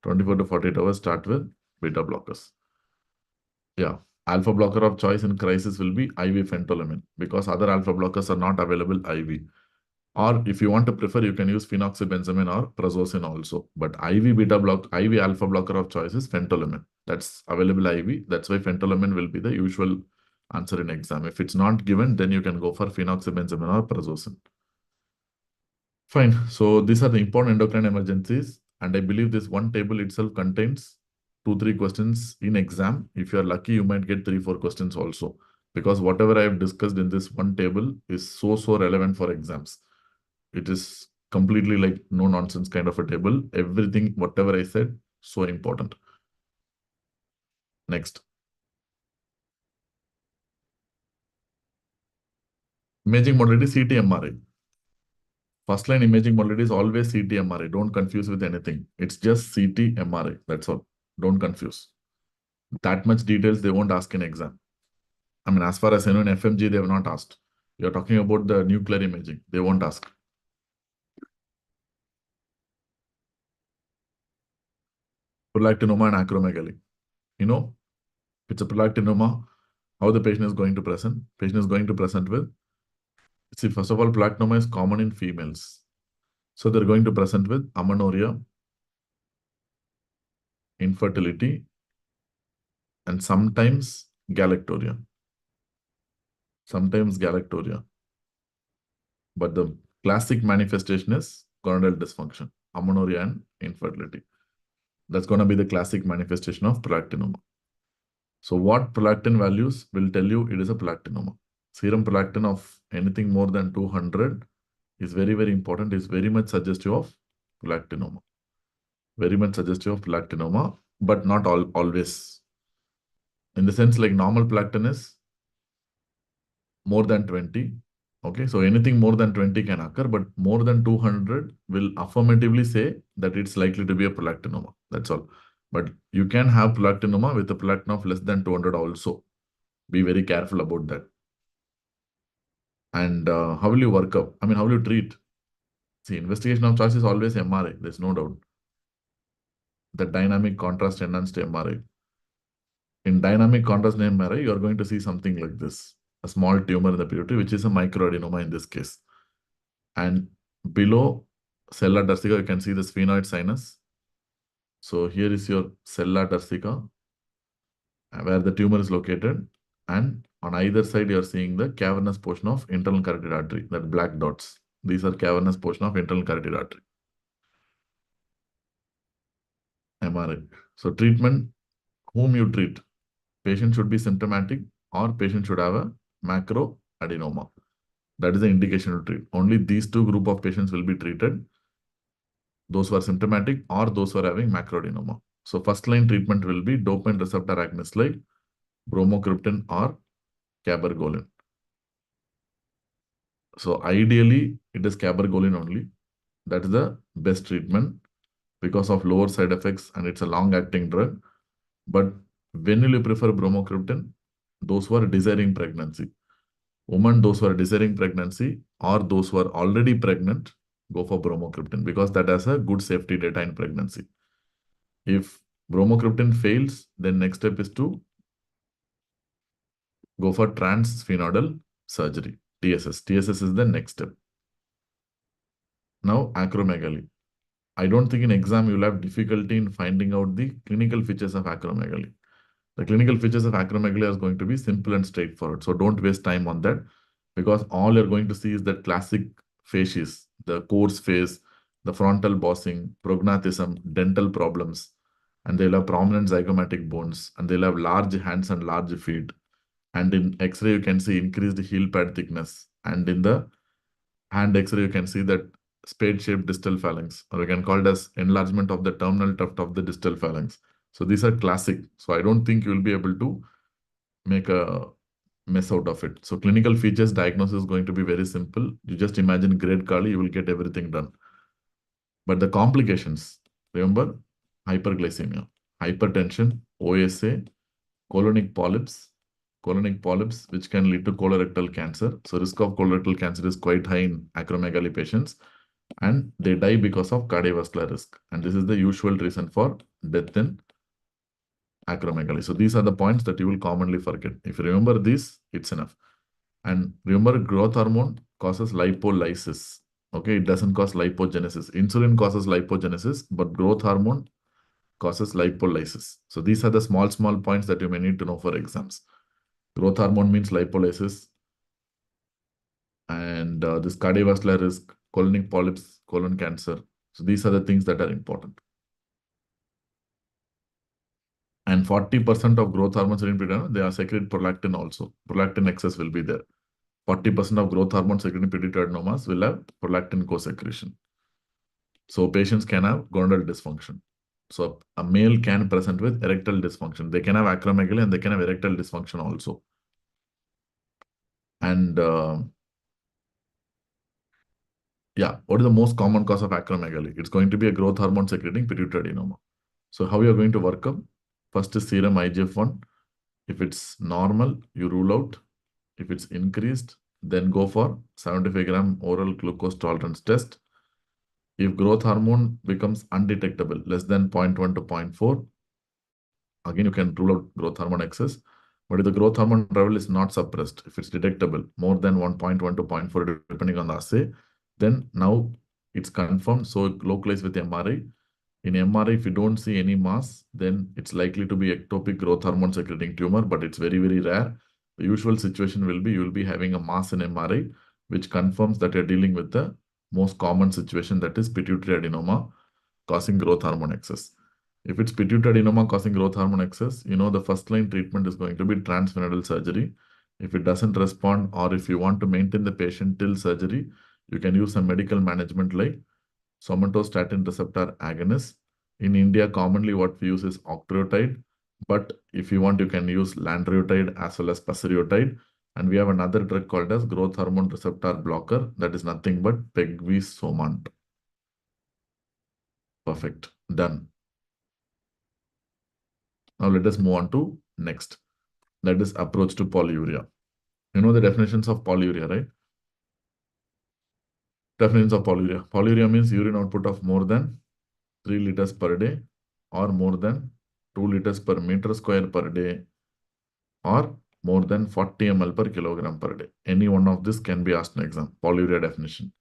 [SPEAKER 1] 24 to 48 hours, start with beta blockers. Yeah. Alpha blocker of choice in crisis will be IV phentolamine, because other alpha blockers are not available IV. Or if you want to prefer, you can use phenoxybenzamine or prazosin also. But IV alpha blocker of choice is phentolamine. That's available IV. That's why phentolamine will be the usual answer in exam. If it's not given, then you can go for phenoxybenzamine or prazosin. Fine. So these are the important endocrine emergencies. And I believe this one table itself contains 2, 3 questions in exam. If you are lucky, you might get 3, 4 questions also. Because whatever I have discussed in this one table is so relevant for exams. It is completely like no nonsense kind of a table. Everything, whatever I said, so important. Next. Imaging modality CT MRI. First line imaging modality is always CT MRI. Don't confuse with anything. It's just CT MRI. That's all. Don't confuse. That much details they won't ask in exam. I mean, as far as I know, in FMG, they have not asked. You're talking about the nuclear imaging. They won't ask. Prolactinoma and acromegaly. You know, it's a prolactinoma. How the patient is going to present? Patient is going to present with, see, first of all, prolactinoma is common in females. So they're going to present with amenorrhea, infertility, and sometimes galactorrhea. Sometimes galactorrhea. But the classic manifestation is gonadal dysfunction, amenorrhea, and infertility. That's going to be the classic manifestation of prolactinoma. So what prolactin values will tell you it is a prolactinoma. Serum prolactin of anything more than 200 is very important. Is very much suggestive of prolactinoma. Very much suggestive of prolactinoma, but not always. In the sense, like normal prolactin is more than 20. Okay, so anything more than 20 can occur, but more than 200 will affirmatively say that it's likely to be a prolactinoma. That's all. But you can have prolactinoma with a prolactin of less than 200 also. Be very careful about that. And how will you work up? I mean, how will you treat? See, investigation of choice is always MRI. There's no doubt. The dynamic contrast enhanced MRI. In dynamic contrast MRI, you are going to see something like this. A small tumor in the pituitary, which is a microadenoma in this case. And below sella turcica, you can see the sphenoid sinus. So here is your sella turcica, where the tumor is located. And on either side, you are seeing the cavernous portion of internal carotid artery, that black dots. These are cavernous portion of internal carotid artery. MRI. So treatment, whom you treat? Patient should be symptomatic or patient should have a macroadenoma. That is the indication to treat. Only these two group of patients will be treated. Those who are symptomatic or those who are having macroadenoma. So first line treatment will be dopamine receptor agonists like bromocriptine or cabergoline. So ideally, it is cabergoline only. That is the best treatment because of lower side effects and it's a long-acting drug. But when will you prefer bromocriptine? Those who are desiring pregnancy. Women, those who are desiring pregnancy or those who are already pregnant, go for bromocriptine because that has a good safety data in pregnancy. If bromocriptine fails, then next step is to go for transsphenoidal surgery, TSS. TSS is the next step. Now, acromegaly. I don't think in exam you'll have difficulty in finding out the clinical features of acromegaly. The clinical features of acromegaly are going to be simple and straightforward. So don't waste time on that because all you're going to see is that classic facies, the coarse face, the frontal bossing, prognathism, dental problems, and they'll have prominent zygomatic bones, and they'll have large hands and large feet. And in X-ray, you can see increased heel pad thickness. And in the hand X-ray, you can see that spade-shaped distal phalanx, or we can call it as enlargement of the terminal tuft of the distal phalanx. So these are classic. So I don't think you will be able to make a mess out of it. So clinical features diagnosis is going to be very simple. You just imagine grade Kali, you will get everything done. But the complications, remember, hyperglycemia, hypertension, OSA, colonic polyps, which can lead to colorectal cancer. So risk of colorectal cancer is quite high in acromegaly patients, and they die because of cardiovascular risk. And this is the usual reason for death in acromegaly. So these are the points that you will commonly forget. If you remember this, it's enough. And remember, growth hormone causes lipolysis. Okay, it doesn't cause lipogenesis. Insulin causes lipogenesis, but growth hormone causes lipolysis. So these are the small points that you may need to know for exams. Growth hormone means lipolysis, and this cardiovascular risk colonic polyps, colon cancer. So these are the things that are important. And 40% of growth hormones in pituitary, they are secrete prolactin also. Prolactin excess will be there. 40% of growth hormone secreting pituitary adenomas will have prolactin co-secretion. So patients can have gonadal dysfunction. So a male can present with erectile dysfunction. They can have acromegaly and they can have erectile dysfunction also. And yeah, what is the most common cause of acromegaly? It's going to be a growth hormone secreting pituitary adenoma. So how you are going to work up? First is serum IGF-1. If it's normal, you rule out. If it's increased, then go for 75 gram oral glucose tolerance test. If growth hormone becomes undetectable, less than 0.1 to 0.4, again, you can rule out growth hormone excess. But if the growth hormone level is not suppressed, if it's detectable, more than 1.1 to 0.4, depending on the assay, then now it's confirmed. So localize with MRI. In MRI, if you don't see any mass, then it's likely to be ectopic growth hormone secreting tumor, but it's very, very rare. The usual situation will be you will be having a mass in MRI, which confirms that you're dealing with the most common situation, that is pituitary adenoma causing growth hormone excess. If it's pituitary adenoma causing growth hormone excess, the first line treatment is going to be transfemoral surgery. If it doesn't respond, or if you want to maintain the patient till surgery, you can use some medical management like somatostatin receptor agonist. In India, commonly what we use is octreotide, but if you want, you can use lanreotide as well as pasireotide. And we have another drug called as growth hormone receptor blocker, that is nothing but pegvisomant. Perfect. Done. Now let us move on to next. That is approach to polyuria. You know the definitions of polyuria, right? Definitions of polyuria. Polyuria means urine output of more than 3 liters per day or more than 2 liters per meter square per day or more than 40 ml per kilogram per day. Any one of this can be asked in exam. Polyuria definition.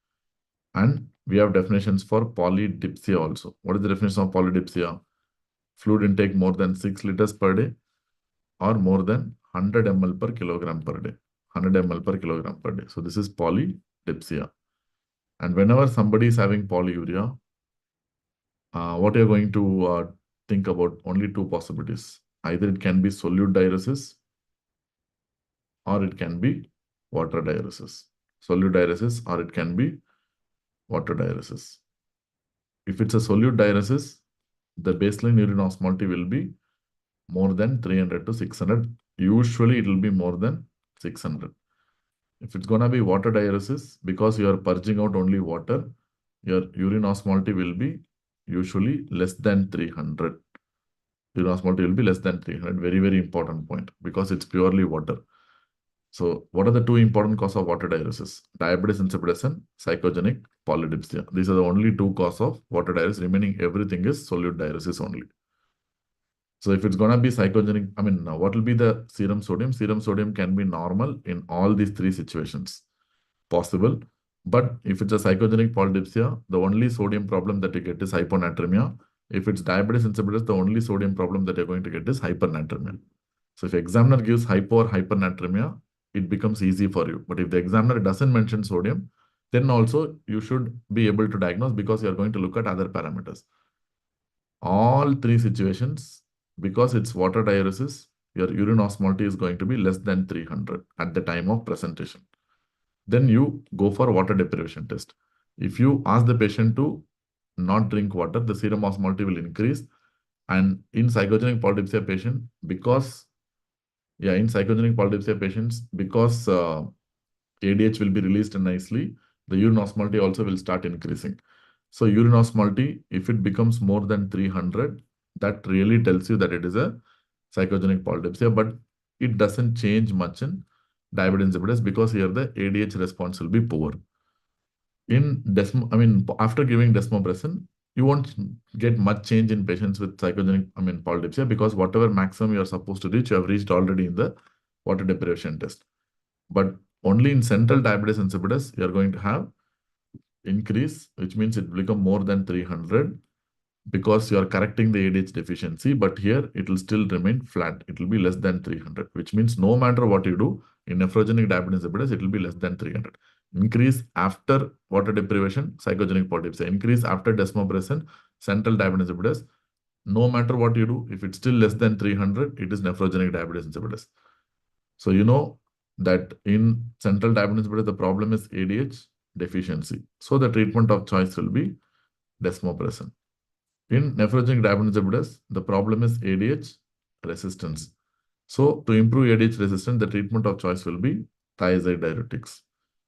[SPEAKER 1] And we have definitions for polydipsia also. What is the definition of polydipsia? Fluid intake more than 6 liters per day or more than 100 ml per kilogram per day. 100 ml per kilogram per day. So this is polydipsia. And whenever somebody is having polyuria, what you're going to think about, only two possibilities. Either it can be solute diuresis or it can be water diuresis. Solute diuresis or it can be water diuresis. If it's a solute diuresis, the baseline urine osmolality will be more than 300 to 600. Usually it will be more than 600. If it's going to be water diuresis, because you are purging out only water, your urine osmolality will be usually less than 300. Urine osmolality will be less than 300. Very, very important point, because it's purely water. So what are the two important causes of water diuresis? Diabetes insipidus and psychogenic polydipsia. These are the only two causes of water diuresis. Remaining everything is solute diuresis only. So if it's going to be psychogenic, what will be the serum sodium? Serum sodium can be normal in all these three situations. Possible. But if it's a psychogenic polydipsia, the only sodium problem that you get is hyponatremia. If it's diabetes insipidus, the only sodium problem that you're going to get is hypernatremia. So if examiner gives hypo or hypernatremia, it becomes easy for you. But if the examiner doesn't mention sodium, then also you should be able to diagnose, because you are going to look at other parameters. All three situations, because it's water diuresis, your urine osmolality is going to be less than 300 at the time of presentation. Then you go for water deprivation test. If you ask the patient to not drink water, the serum osmolality will increase. And in psychogenic polydipsia patient, because ADH will be released nicely, the urine osmolality also will start increasing. So urine osmolality, if it becomes more than 300, that really tells you that it is a psychogenic polydipsia, but it doesn't change much in diabetes insipidus, because here the ADH response will be poor. After giving desmopressin, you won't get much change in patients with psychogenic polydipsia, because whatever maximum you are supposed to reach, you have reached already in the water deprivation test. But only in central diabetes insipidus, you are going to have increase, which means it will become more than 300, because you are correcting the ADH deficiency. But here it will still remain flat. It will be less than 300, which means no matter what you do in nephrogenic diabetes insipidus, it will be less than 300. Increase after water deprivation, psychogenic polyps. Increase after desmopressin, central diabetes insipidus. No matter what you do, if it's still less than 300, it is nephrogenic diabetes insipidus. So you know that in central diabetes insipidus, the problem is ADH deficiency. So the treatment of choice will be desmopressin. In nephrogenic diabetes insipidus, the problem is ADH resistance. So to improve ADH resistance, the treatment of choice will be thiazide diuretics.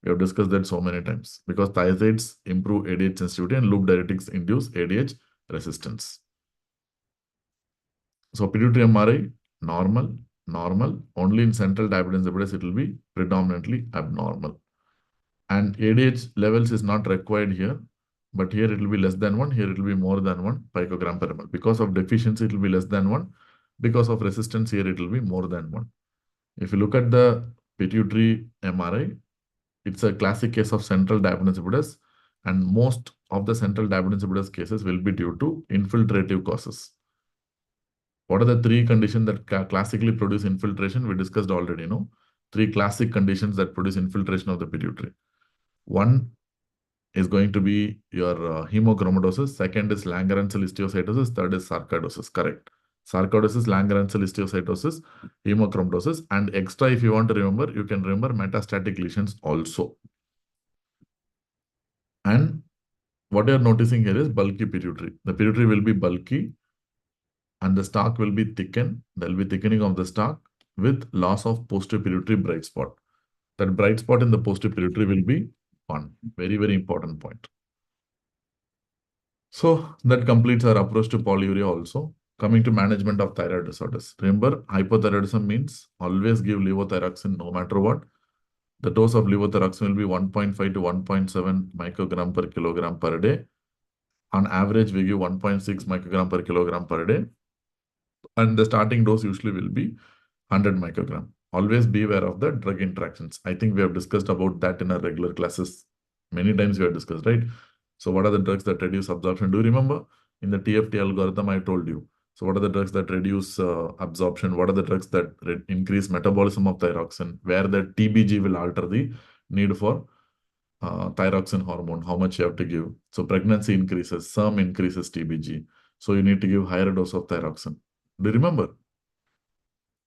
[SPEAKER 1] We have discussed that so many times because thiazides improve ADH sensitivity and loop diuretics induce ADH resistance. So pituitary MRI, normal, normal. Only in central diabetes insipidus, it will be predominantly abnormal. And ADH levels is not required here, but here it will be less than 1, here it will be more than 1 picogram per ml. Because of deficiency, it will be less than 1. Because of resistance, here it will be more than 1. If you look at the pituitary MRI, it's a classic case of central diabetes insipidus, and most of the central diabetes insipidus cases will be due to infiltrative causes. What are the 3 conditions that classically produce infiltration? We discussed already, 3 classic conditions that produce infiltration of the pituitary. One is going to be your hemochromatosis. Second is Langerhans histiocytosis. Third is sarcoidosis. Correct. Sarcoidosis, Langerhans histiocytosis, hemochromatosis. And extra, if you want to remember, you can remember metastatic lesions also. And what you are noticing here is bulky pituitary. The pituitary will be bulky and the stalk will be thickened. There will be thickening of the stalk with loss of posterior pituitary bright spot. That bright spot in the posterior pituitary will be 1. Very, very important point. So that completes our approach to polyuria also. Coming to management of thyroid disorders. Remember, hypothyroidism means always give levothyroxine no matter what. The dose of levothyroxine will be 1.5 to 1.7 microgram per kilogram per day. On average, we give 1.6 microgram per kilogram per day. And the starting dose usually will be 100 microgram. Always be aware of the drug interactions. I think we have discussed about that in our regular classes. Many times we have discussed, right? So what are the drugs that reduce absorption? Do you remember? In the TFT algorithm, I told you. So what are the drugs that reduce absorption? What are the drugs that increase metabolism of thyroxine? Where the TBG will alter the need for thyroxine hormone, how much you have to give. So pregnancy increases, some increases TBG. So you need to give higher dose of thyroxine. Do you remember?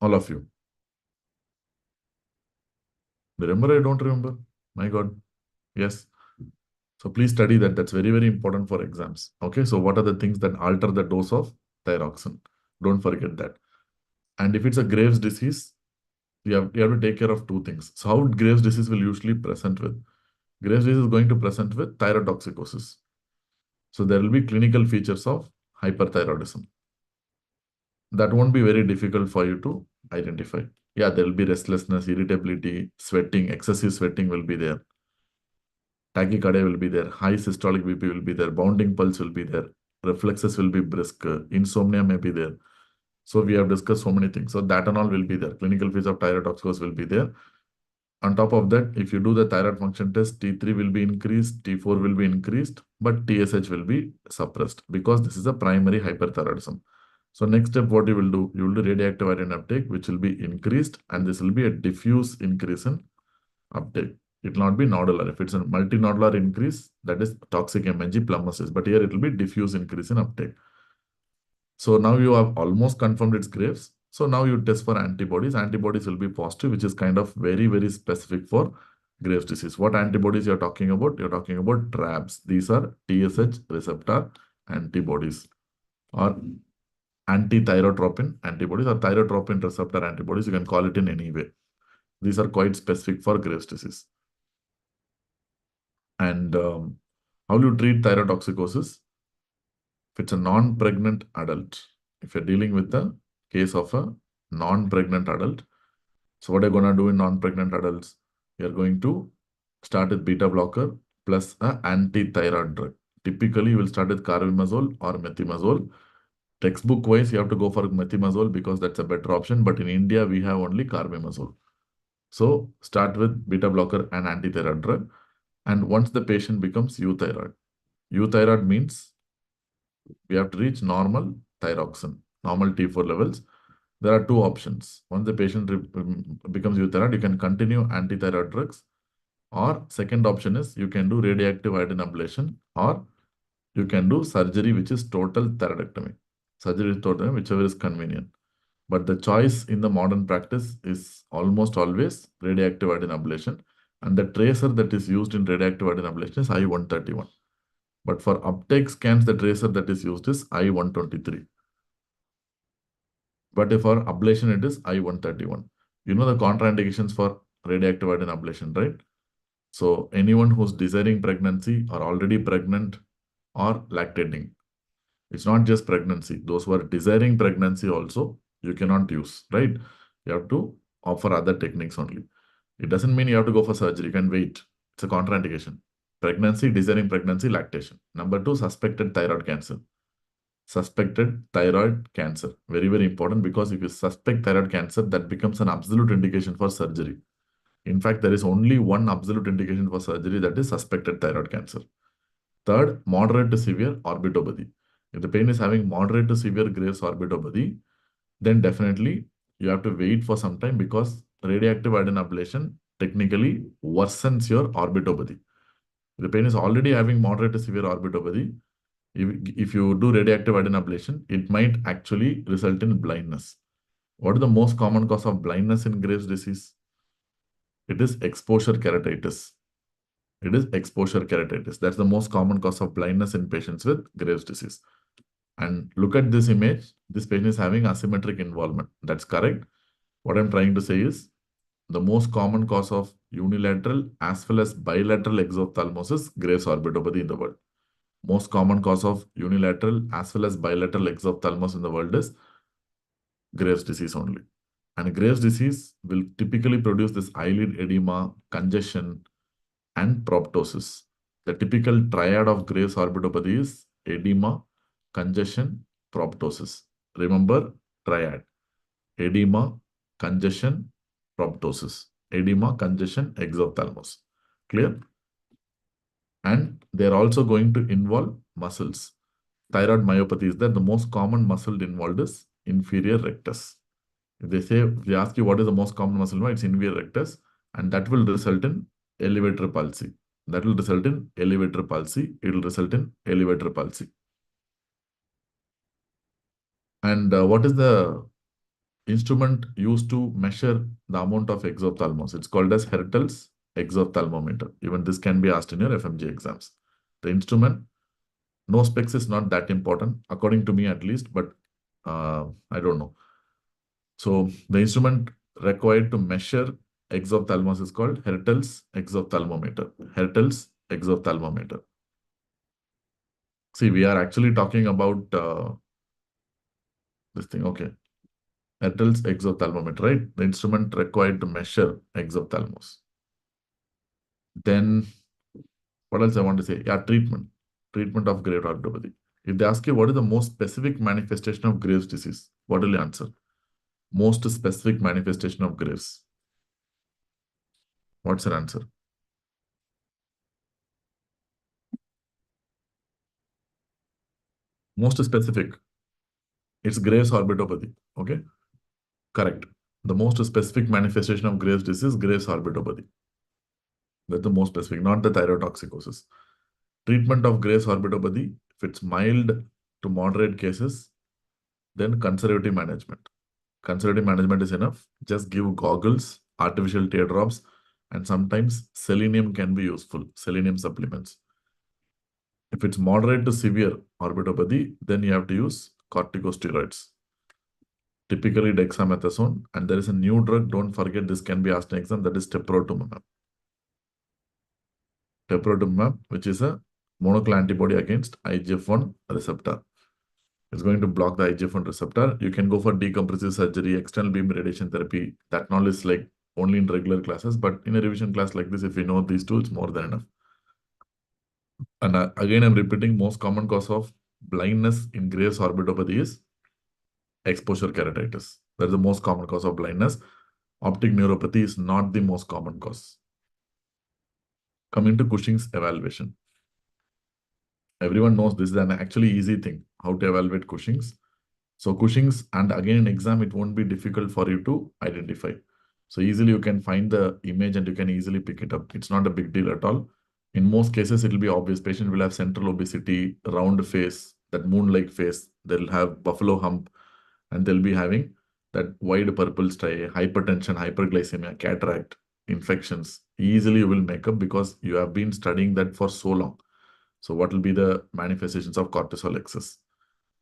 [SPEAKER 1] All of you. Do you remember? I don't remember. My God. Yes. So please study that. That's very, very important for exams. Okay. So what are the things that alter the dose of thyroxine? Don't forget that. And if it's a Graves' disease, you have to take care of 2 things. So how Graves' disease will usually present with? Graves' disease is going to present with thyrotoxicosis. So there will be clinical features of hyperthyroidism. That won't be very difficult for you to identify. Yeah, there will be restlessness, irritability, sweating, excessive sweating will be there. Tachycardia will be there, high systolic BP will be there, bounding pulse will be there, reflexes will be brisk, insomnia may be there. So we have discussed so many things. So that and all will be there. Clinical phase of thyrotoxicosis will be there. On top of that, if you do the thyroid function test, T3 will be increased, T4 will be increased, but TSH will be suppressed because this is a primary hyperthyroidism. So next step, what you will do? You will do radioactive iron uptake, which will be increased, and this will be a diffuse increase in uptake. It will not be nodular. If it's a multinodular increase, that is toxic MNG plumosis. But here it will be diffuse increase in uptake. So now you have almost confirmed it's Graves. So now you test for antibodies. Antibodies will be positive, which is kind of very, very specific for Graves' disease. What antibodies you're talking about? You're talking about TRAbs. These are TSH receptor antibodies or anti-thyrotropin antibodies or thyrotropin receptor antibodies. You can call it in any way. These are quite specific for Graves' disease. And how do you treat thyrotoxicosis? If it's a non-pregnant adult, if you're dealing with the case of a non-pregnant adult, so what are you going to do in non-pregnant adults? You're going to start with beta blocker plus an anti-thyroid drug. Typically, you will start with carbimazole or methimazole. Textbook-wise, you have to go for methimazole because that's a better option. But in India, we have only carbimazole. So start with beta blocker and anti-thyroid drug. And once the patient becomes euthyroid, euthyroid means we have to reach normal thyroxine, normal T4 levels. There are 2 options. Once the patient becomes euthyroid, you can continue anti-thyroid drugs, Or second option is you can do radioactive iodine ablation, or you can do surgery, which is total thyroidectomy. Surgery is total, whichever is convenient. But the choice in the modern practice is almost always radioactive iodine ablation. And the tracer that is used in radioactive iodine ablation is I-131. But for uptake scans, the tracer that is used is I-123. But for ablation, it is I-131. You know the contraindications for radioactive iodine ablation, right? So anyone who's desiring pregnancy or already pregnant or lactating. It's not just pregnancy. Those who are desiring pregnancy also, you cannot use, right? You have to offer other techniques only. It doesn't mean you have to go for surgery. You can wait. It's a contraindication. Pregnancy, desiring pregnancy, lactation. Number two, suspected thyroid cancer. Suspected thyroid cancer. Very, very important, because if you suspect thyroid cancer, that becomes an absolute indication for surgery. In fact, there is only one absolute indication for surgery, that is suspected thyroid cancer. Third, moderate to severe orbitopathy. If the pain is having moderate to severe Graves' orbitopathy, then definitely you have to wait for some time, because radioactive iodine ablation technically worsens your orbitopathy. If the pain is already having moderate to severe orbitopathy, if you do radioactive iodine ablation, it might actually result in blindness. What is the most common cause of blindness in Graves' disease? It is exposure keratitis. It is exposure keratitis. That's the most common cause of blindness in patients with Graves' disease. And look at this image. This patient is having asymmetric involvement. That's correct. What I'm trying to say is the most common cause of unilateral as well as bilateral exophthalmosis, Graves' orbitopathy in the world. Most common cause of unilateral as well as bilateral exophthalmos in the world is Graves' disease only. And Graves' disease will typically produce this eyelid edema, congestion, and proptosis. The typical triad of Graves' orbitopathy is edema, congestion, proptosis. Remember, triad. Edema, congestion, proptosis. Edema, congestion, exophthalmos. Clear? And they're also going to involve muscles. Thyroid myopathy is that the most common muscle involved is inferior rectus. If they ask you what is the most common muscle involved, it's inferior rectus, and that will result in elevator palsy. That will result in elevator palsy. It will result in elevator palsy. And what is the instrument used to measure the amount of exophthalmos? It's called as Hertel's exophthalmometer. Even this can be asked in your FMGE exams. The instrument, no specs is not that important, according to me at least, but I don't know. So the instrument required to measure exophthalmos is called Hertel's exophthalmometer. Hertel's exophthalmometer. See, we are actually talking about this thing. Okay. Hertel's exophthalmometer, right? The instrument required to measure exophthalmos. Then, what else I want to say? Yeah, treatment. Treatment of Graves' orbitopathy. If they ask you what is the most specific manifestation of Graves' disease, what will you answer? Most specific manifestation of Graves. What's your answer? Most specific. It's Graves' orbitopathy. Okay? Correct. The most specific manifestation of Graves' disease, Graves' orbitopathy. That's the most specific, not the thyrotoxicosis. Treatment of Graves' orbitopathy, if it's mild to moderate cases, then conservative management. Conservative management is enough. Just give goggles, artificial teardrops, and sometimes selenium can be useful, selenium supplements. If it's moderate to severe orbitopathy, then you have to use corticosteroids. Typically dexamethasone, and there is a new drug, don't forget this can be asked in exam, that is teprotumumab. Teprotumumab, which is a monoclonal antibody against IGF-1 receptor. It's going to block the IGF-1 receptor. You can go for decompressive surgery, external beam radiation therapy. That knowledge is like only in regular classes, but in a revision class like this, if you know these two, it's more than enough. And again, I'm repeating, most common cause of blindness in Graves' orbitopathy is exposure keratitis. That's the most common cause of blindness. Optic neuropathy is not the most common cause. Coming to Cushing's evaluation. Everyone knows this is an actually easy thing, how to evaluate Cushing's. So Cushing's, and again in exam, it won't be difficult for you to identify. So easily you can find the image and you can easily pick it up. It's not a big deal at all. In most cases, it will be obvious. Patient will have central obesity, round face, that moon-like face. They'll have buffalo hump, and they'll be having that wide purple striae, hypertension, hyperglycemia, cataract, infections. Easily you will make up because you have been studying that for so long. So what will be the manifestations of cortisol excess,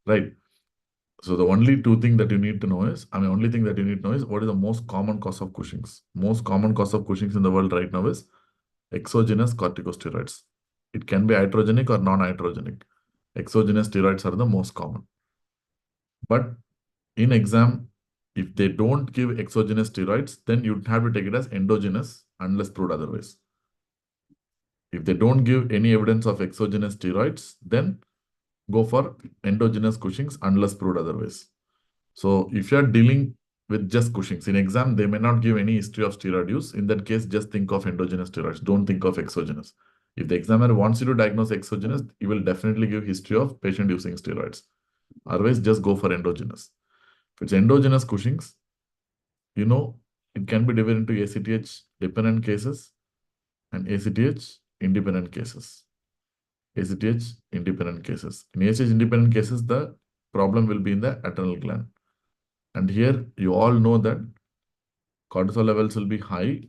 [SPEAKER 1] right? So the only two thing that you need to know is, only thing that you need to know is what is the most common cause of Cushing's. Most common cause of Cushing's in the world right now is exogenous corticosteroids. It can be iatrogenic or non-iatrogenic. Exogenous steroids are the most common. But in exam, if they don't give exogenous steroids, then you have to take it as endogenous unless proved otherwise. If they don't give any evidence of exogenous steroids, then go for endogenous Cushing's unless proved otherwise. So if you are dealing with just Cushing's, in exam, they may not give any history of steroid use. In that case, just think of endogenous steroids. Don't think of exogenous. If the examiner wants you to diagnose exogenous, he will definitely give history of patient using steroids. Otherwise, just go for endogenous. If it's endogenous Cushing's, it can be divided into ACTH dependent cases and ACTH independent cases. ACTH independent cases. In ACTH independent cases, the problem will be in the adrenal gland. And here you all know that cortisol levels will be high.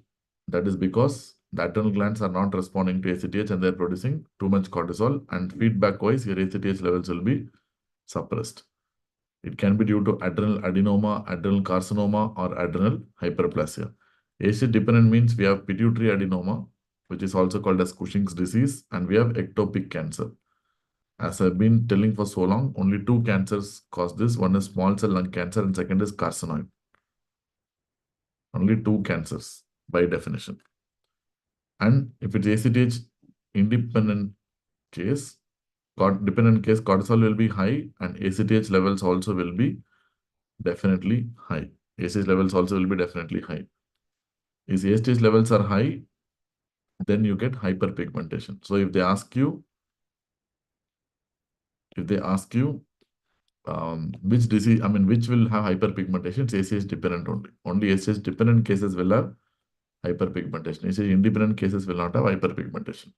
[SPEAKER 1] That is because the adrenal glands are not responding to ACTH and they're producing too much cortisol, and feedback wise your ACTH levels will be suppressed. It can be due to adrenal adenoma, adrenal carcinoma, or adrenal hyperplasia. ACTH dependent means we have pituitary adenoma, which is also called as Cushing's disease, and we have ectopic cancer. As I've been telling for so long, only two cancers cause this. One is small cell lung cancer and second is carcinoid. Only two cancers by definition. And if it's ACTH independent case, cortisol will be high and ACTH levels also will be definitely high. ACTH levels also will be definitely high. If ACTH levels are high, then you get hyperpigmentation. So if they ask you which disease, which will have hyperpigmentation, it's ACTH dependent only. Only ACTH dependent cases will have hyperpigmentation. ACTH independent cases will not have hyperpigmentation.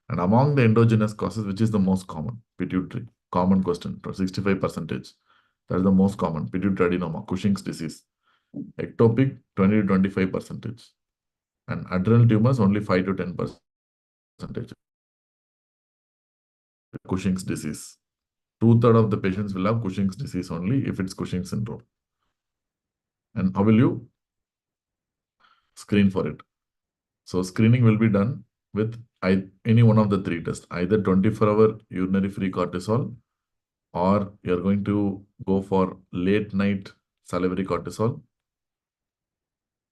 [SPEAKER 1] And among the endogenous causes, which is the most common? Pituitary. Common question, 65%. That is the most common. Pituitary adenoma, Cushing's disease. Ectopic, 20 to 25%. And adrenal tumors, only 5 to 10%. Cushing's disease. 2/3 of the patients will have Cushing's disease only if it's Cushing's syndrome. And how will you screen for it? So screening will be done with any one of the three tests, either 24-hour urinary free cortisol, or you're going to go for late night salivary cortisol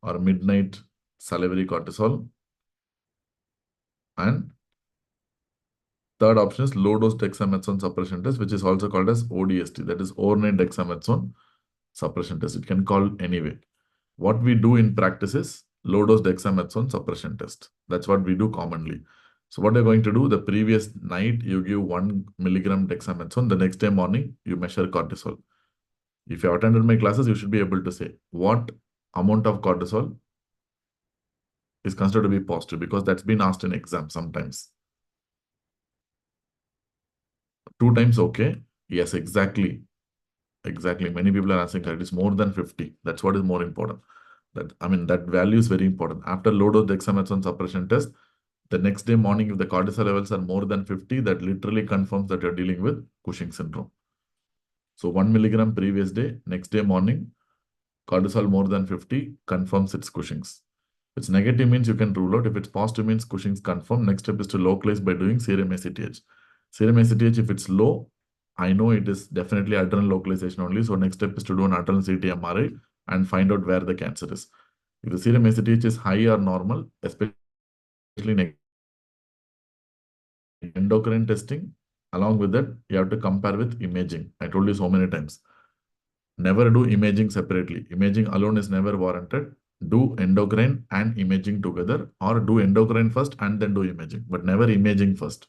[SPEAKER 1] or midnight salivary cortisol. And third option is low dose dexamethasone suppression test, which is also called as ODST, that is overnight dexamethasone suppression test. It can call anyway. What we do in practice is low dose dexamethasone suppression test. That's what we do commonly. So what you're going to do, the previous night you give 1 milligram dexamethasone, the next day morning you measure cortisol. If you attended my classes, you should be able to say what amount of cortisol is considered to be positive, because that's been asked in exam sometimes. 2 times, okay? Yes, exactly. Exactly. Many people are asking, it is more than 50. That's what is more important. That value is very important. After low dose dexamethasone suppression test, the next day morning, if the cortisol levels are more than 50, that literally confirms that you're dealing with Cushing syndrome. So 1 milligram previous day, next day morning, cortisol more than 50 confirms it's Cushing's. If it's negative means you can rule out. If it's positive means Cushing's confirmed. Next step is to localize by doing serum ACTH. Serum ACTH, if it's low, I know it is definitely adrenal localization only. So next step is to do an adrenal CT MRI and find out where the cancer is. If the serum ACTH is high or normal, especially in endocrine testing, along with that, you have to compare with imaging. I told you so many times. Never do imaging separately. Imaging alone is never warranted. Do endocrine and imaging together, or do endocrine first and then do imaging, but never imaging first.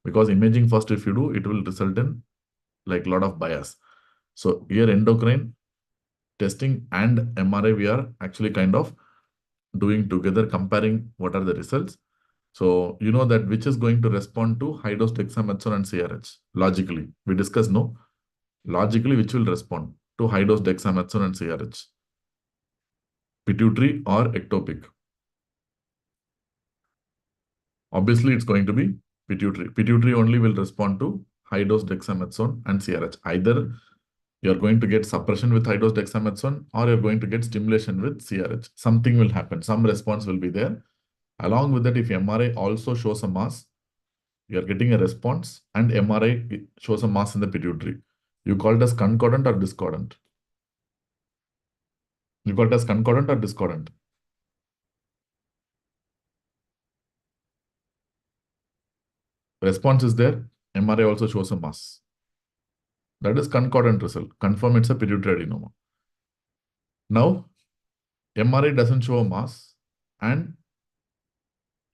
[SPEAKER 1] Because imaging first, if you do, it will result in like a lot of bias. So here endocrine testing and MRI, we are actually kind of doing together, comparing what are the results. So you know that which is going to respond to high dose dexamethasone and CRH. Logically, we discuss no. Logically, which will respond to high dose dexamethasone and CRH? Pituitary or ectopic? Obviously, it's going to be pituitary. Pituitary only will respond to high dose dexamethasone and CRH. Either you're going to get suppression with high dose dexamethasone or you're going to get stimulation with CRH. Something will happen. Some response will be there. Along with that, if MRI also shows a mass, you are getting a response, and MRI shows a mass in the pituitary. You call it as concordant or discordant? You call it as concordant or discordant? Response is there. MRI also shows a mass. That is concordant result. Confirm it's a pituitary adenoma. Now, MRI doesn't show a mass, and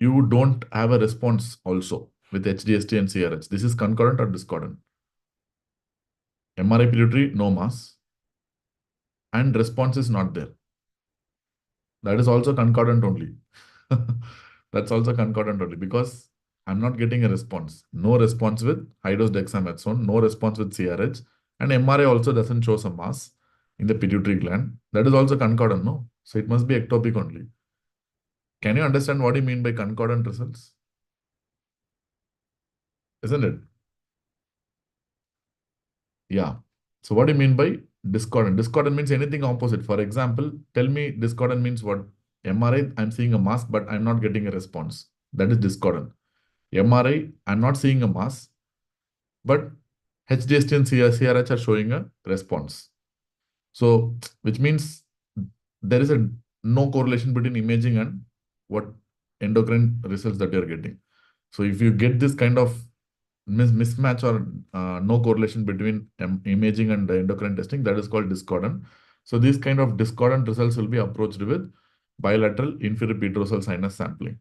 [SPEAKER 1] you don't have a response also with HDST and CRH. This is concordant or discordant? MRI pituitary, no mass, and response is not there. That is also concordant only. That's also concordant only because I'm not getting a response. No response with high dose dexamethasone, no response with CRH, and MRI also doesn't show some mass in the pituitary gland. That is also concordant, no? So it must be ectopic only. Can you understand what you mean by concordant results? Isn't it? Yeah. So what do you mean by discordant? Discordant means anything opposite. For example, tell me discordant means what? MRI, I'm seeing a mass, but I'm not getting a response. That is discordant. MRI, I'm not seeing a mass, but HDST and CRH are showing a response. So, which means there is a no correlation between imaging and what endocrine results that you're getting. So, if you get this kind of mismatch or no correlation between imaging and endocrine testing, that is called discordant. So, these kind of discordant results will be approached with bilateral inferior petrosal sinus sampling.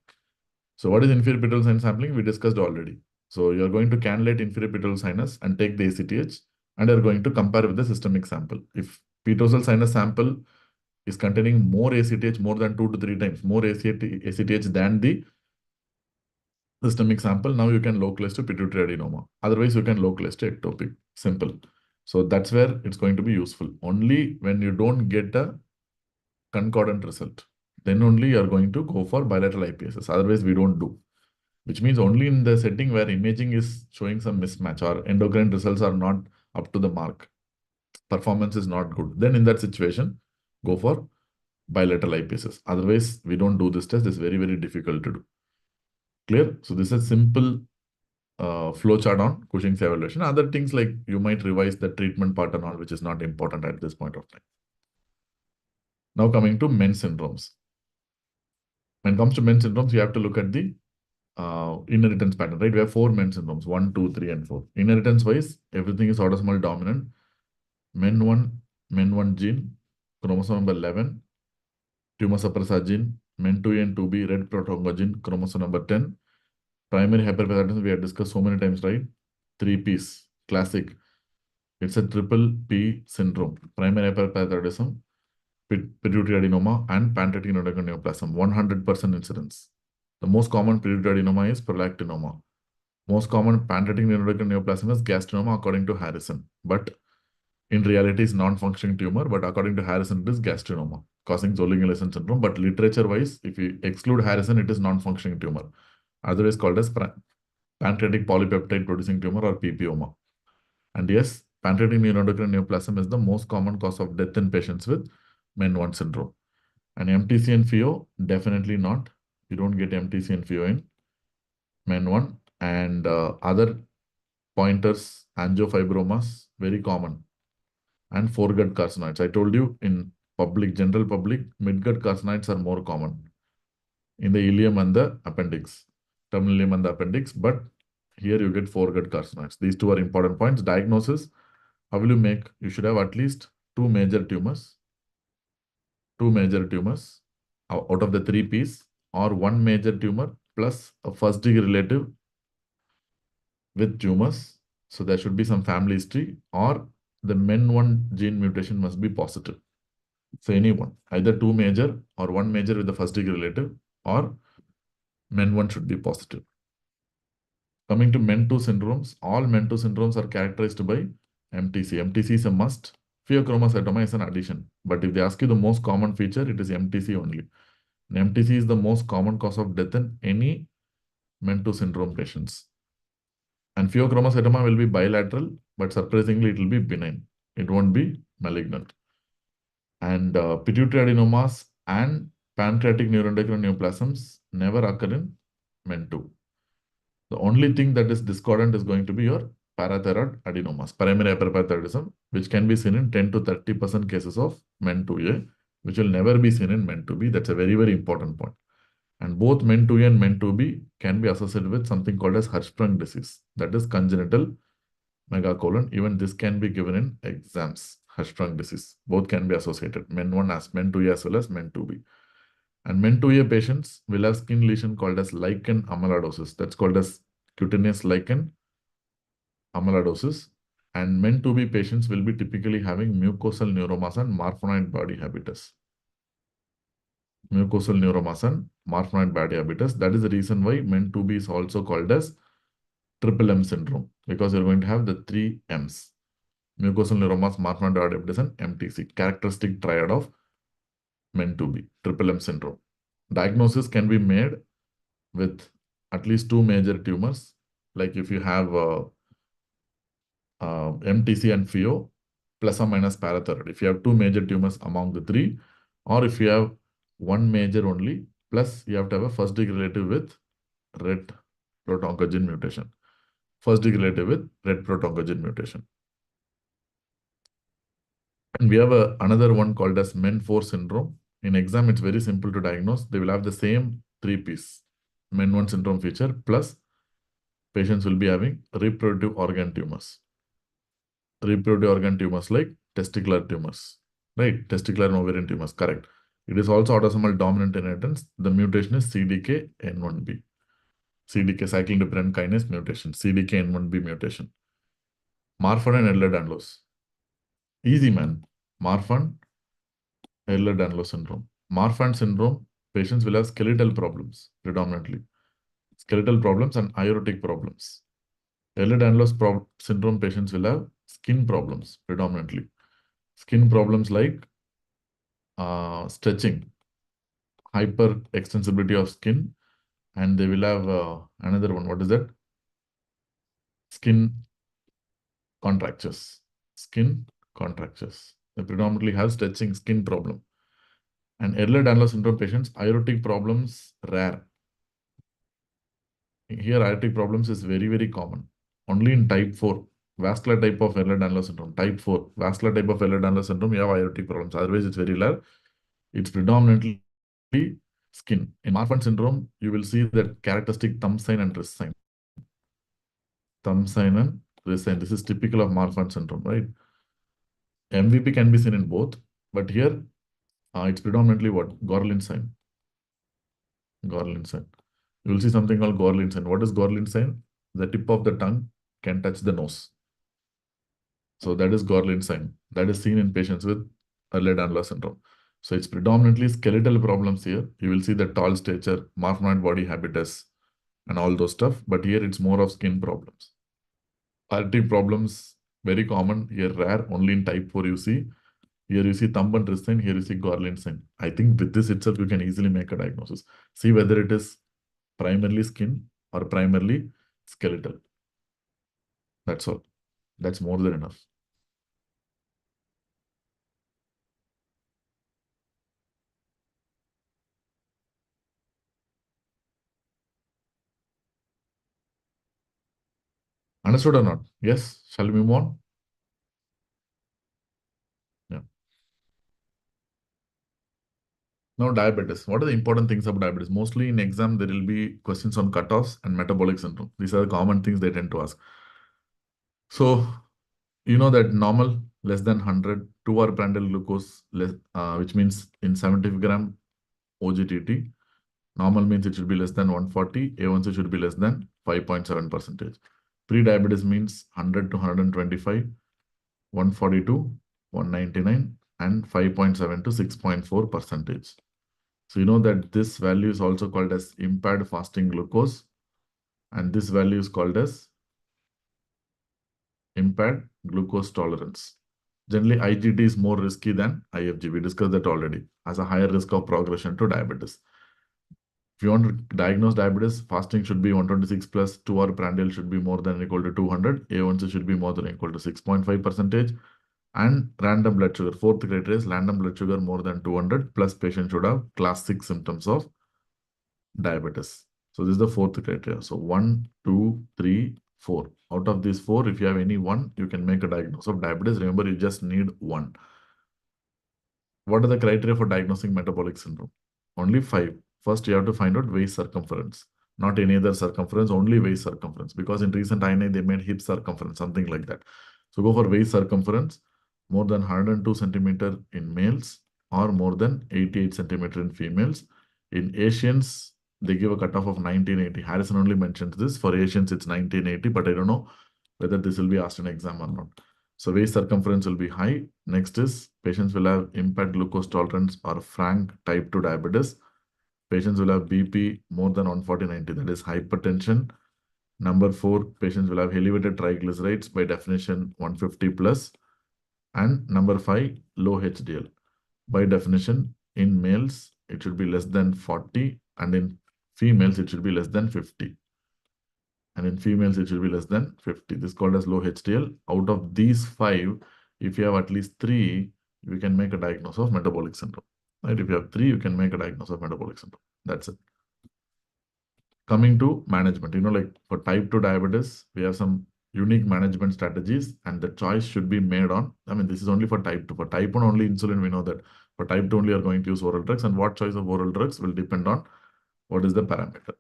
[SPEAKER 1] So what is inferior petrosal sinus sampling? We discussed already. So you're going to cannulate inferior petrosal sinus and take the ACTH, and you're going to compare with the systemic sample. If petrosal sinus sample is containing more ACTH, more than 2 to 3 times more ACTH than the systemic sample, now you can localize to pituitary adenoma. Otherwise, you can localize to ectopic. Simple. So that's where it's going to be useful. Only when you don't get a concordant result, then only you are going to go for bilateral IPSS. Otherwise, we don't do. Which means only in the setting where imaging is showing some mismatch or endocrine results are not up to the mark, performance is not good, then in that situation, go for bilateral IPSS. Otherwise, we don't do this test. It's very, very difficult to do. Clear? So this is simple flow chart on Cushing's evaluation. Other things like you might revise the treatment part and all, which is not important at this point of time. Now coming to men's syndromes. When it comes to men's syndromes, you have to look at the inheritance pattern, right? We have 4 men syndromes, 1, 2, 3, and 4. Inheritance wise, everything is autosomal dominant. Men1 gene, chromosome number 11, tumor suppressor gene, men2A and 2B, red protongo gene, chromosome number 10. Primary hyperparathyroidism, we have discussed so many times, right? 3 Ps, classic. It's a triple P syndrome. Primary hyperparathyroidism, pituitary adenoma, and pancreatic neoplasm. 100% incidence. The most common pituitary adenoma is prolactinoma. Most common pancreatic neoplasm is gastrinoma according to Harrison. But in reality, it's non-functioning tumor. But according to Harrison, it is gastrinoma, causing Zolling-Ellison syndrome. But literature-wise, if you exclude Harrison, it is non-functioning tumor. Otherwise called as pancreatic polypeptide producing tumor or PPOMA. And yes, pancreatic neuroendocrine neoplasm is the most common cause of death in patients with MEN1 syndrome. And MTC and FIO, definitely not. You don't get MTC and FIO in MEN1. And other pointers, angiofibromas, very common. And foregut carcinoids. I told you in general public, midgut carcinoids are more common in the ileum and the appendix, terminal ileum and the appendix. But here you get foregut carcinoids. These two are important points. Diagnosis, how will you make? You should have at least 2 major tumors. 2 major tumors out of the 3 Ps, or 1 major tumor plus a first degree relative with tumors. So there should be some family history, or the MEN1 gene mutation must be positive. So anyone, either two major or one major with the first degree relative, or MEN1 should be positive. Coming to MEN2 syndromes, all MEN2 syndromes are characterized by MTC. MTC is a must. Pheochromocytoma is an addition. But if they ask you the most common feature, it is MTC only. And MTC is the most common cause of death in any MEN2 syndrome patients. And pheochromocytoma will be bilateral, but surprisingly, it will be benign. It won't be malignant. And pituitary adenomas and pancreatic neuroendocrine neoplasms never occur in MEN2. The only thing that is discordant is going to be your parathyroid adenomas, primary hyperparathyroidism, which can be seen in 10 to 30% cases of MEN2A, which will never be seen in MEN2B. That's a very, very important point. And both MEN2A and MEN2B can be associated with something called as Hirschsprung disease, that is congenital megacolon. Even this can be given in exams. Hirschsprung disease. Both can be associated. MEN1 as MEN2A as well as MEN2B. And MEN2A patients will have skin lesion called as lichen amyloidosis. That's called as cutaneous lichen amyloidosis. And MEN2B patients will be typically having mucosal neuromas and marfanoid body habitus. Mucosal neuromas and marfanoid body habitus. That is the reason why MEN2B is also called as triple M syndrome, because you're going to have the three M's. Mucosal neuromas, marfanoid body habitus, and MTC. Characteristic triad of MEN2B, triple M syndrome. Diagnosis can be made with at least two major tumors. Like if you have MTC and PHEO, plus or minus parathyroid. If you have two major tumors among the three, or if you have one major only, plus you have to have a first degree relative with red proto-oncogene mutation. First degree relative with red proto-oncogene mutation. And we have another one called as MEN4 syndrome. In exam, it's very simple to diagnose. They will have the same three P's. MEN1 syndrome feature, plus patients will be having reproductive organ tumors. Reproductive organ tumors like testicular tumors, right? Testicular and ovarian tumors, correct. It is also autosomal dominant inheritance. The mutation is CDKN1B. CDK, cyclin dependent kinase mutation, CDKN1B mutation. Marfan and Ehlers-Danlos. Easy, man. Marfan, Ehlers-Danlos syndrome. Marfan syndrome, patients will have skeletal problems predominantly. Skeletal problems and aortic problems. Ehlers-Danlos syndrome patients will have skin problems predominantly. Skin problems like stretching, hyper extensibility of skin, and they will have another one. What is that? Skin contractures. Skin contractures. They predominantly have stretching skin problem. And Ehlers-Danlos syndrome patients, aortic problems rare. Here, aortic problems is very, very common. Only in type 4, vascular type of Ehlers-Danlos syndrome. Type 4, vascular type of Ehlers-Danlos syndrome, you have aortic problems. Otherwise, it's very rare. It's predominantly skin. In Marfan syndrome, you will see that characteristic thumb sign and wrist sign. Thumb sign and wrist sign. This is typical of Marfan syndrome, right? MVP can be seen in both, but here it's predominantly what? Gorlin sign. Gorlin sign. You will see something called Gorlin sign. What is Gorlin sign? The tip of the tongue can touch the nose. So that is Gorlin sign. That is seen in patients with Ehlers-Danlos syndrome. So it's predominantly skeletal problems here. You will see the tall stature, marfanoid body habitus, and all those stuff. But here it's more of skin problems. Aortic problems, very common. Here rare, only in type 4 you see. Here you see thumb and wrist sign. Here you see Gorlin sign. I think with this itself, you can easily make a diagnosis. See whether it is primarily skin or primarily skeletal. That's all. That's more than enough. Understood or not? Yes. Shall we move on? Yeah. Now, diabetes. What are the important things about diabetes? Mostly in exam, there will be questions on cutoffs and metabolic syndrome. These are the common things they tend to ask. So, you know that normal, less than 100, 2-hour prandial glucose, less, which means in 70 gram OGTT. Normal means it should be less than 140. A1C should be less than 5.7%. Pre-diabetes means 100 to 125, 142, 199, and 5.7 to 6.4%. So you know that this value is also called as impaired fasting glucose, and this value is called as impaired glucose tolerance. Generally, IGT is more risky than IFG. We discussed that already, as a higher risk of progression to diabetes. If you want to diagnose diabetes, fasting should be 126 plus 2-hour prandial should be more than or equal to 200. A1C should be more than or equal to 6.5%. And random blood sugar. Fourth criteria is random blood sugar more than 200 plus patient should have class 6 symptoms of diabetes. So this is the fourth criteria. So 1, 2, 3, 4. Out of these 4, if you have any one, you can make a diagnosis of diabetes. Remember, you just need one. What are the criteria for diagnosing metabolic syndrome? Only 5. First, you have to find out waist circumference. Not any other circumference, only waist circumference. Because in recent INA, they made hip circumference, something like that. So go for waist circumference, more than 102 centimeter in males or more than 88 centimeter in females. In Asians, they give a cutoff of 1980. Harrison only mentioned this. For Asians, it's 1980, but I don't know whether this will be asked in exam or not. So waist circumference will be high. Next is patients will have impaired glucose tolerance or frank type 2 diabetes. Patients will have BP more than 140/90, that is hypertension. Number 4, patients will have elevated triglycerides, by definition 150 plus. And number 5, low HDL. By definition, in males, it should be less than 40, and in females, it should be less than 50. And in females, it should be less than 50. This is called as low HDL. Out of these 5, if you have at least 3, you can make a diagnosis of metabolic syndrome. Right? If you have 3, you can make a diagnosis of metabolic syndrome. That's it. Coming to management, like for type 2 diabetes, we have some unique management strategies, and the choice should be made on, this is only for type 2. For type 1, only insulin, we know that. For type 2, only are going to use oral drugs, and what choice of oral drugs will depend on what is the parameter.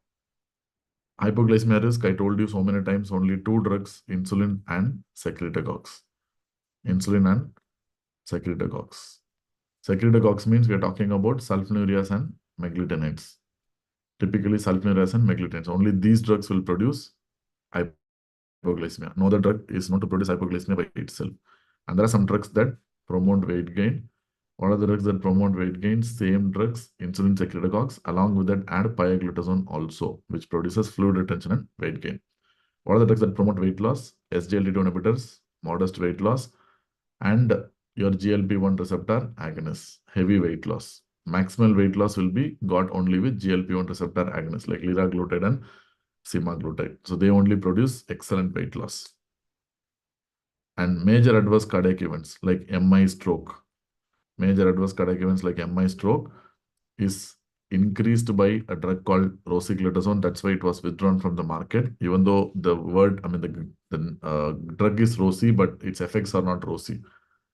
[SPEAKER 1] Hypoglycemia risk, I told you so many times, only 2 drugs, insulin and secretagogues. Insulin and secretagogues. Secretagogues means we are talking about sulfonylureas and meglitinides. Typically, sulfonylureas and meglitinides. Only these drugs will produce hypoglycemia. No other drug is known to produce hypoglycemia by itself. And there are some drugs that promote weight gain. What are the drugs that promote weight gain? Same drugs, insulin secretagogues. Along with that, add pioglitazone also, which produces fluid retention and weight gain. What are the drugs that promote weight loss? SGLT2 inhibitors, modest weight loss, and your GLP-1 receptor agonists, heavy weight loss. Maximal weight loss will be got only with GLP-1 receptor agonists like liraglutide and semaglutide. So they only produce excellent weight loss. And major adverse cardiac events like MI stroke. Major adverse cardiac events like MI stroke is increased by a drug called rosiglitazone. That's why it was withdrawn from the market, even though the word, the drug is Rosi, but its effects are not Rosi.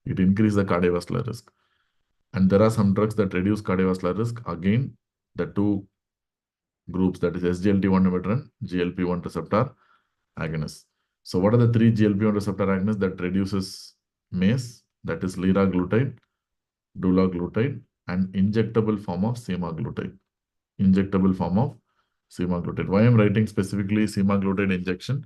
[SPEAKER 1] It increases the cardiovascular risk. And there are some drugs that reduce cardiovascular risk. Again, the 2 groups, that is SGLT1 inhibitor and GLP-1 receptor agonists. So what are the 3 GLP-1 receptor agonists that reduces MACE? That is liraglutide, dulaglutide, and injectable form of semaglutide. Injectable form of semaglutide. Why I'm writing specifically semaglutide injection?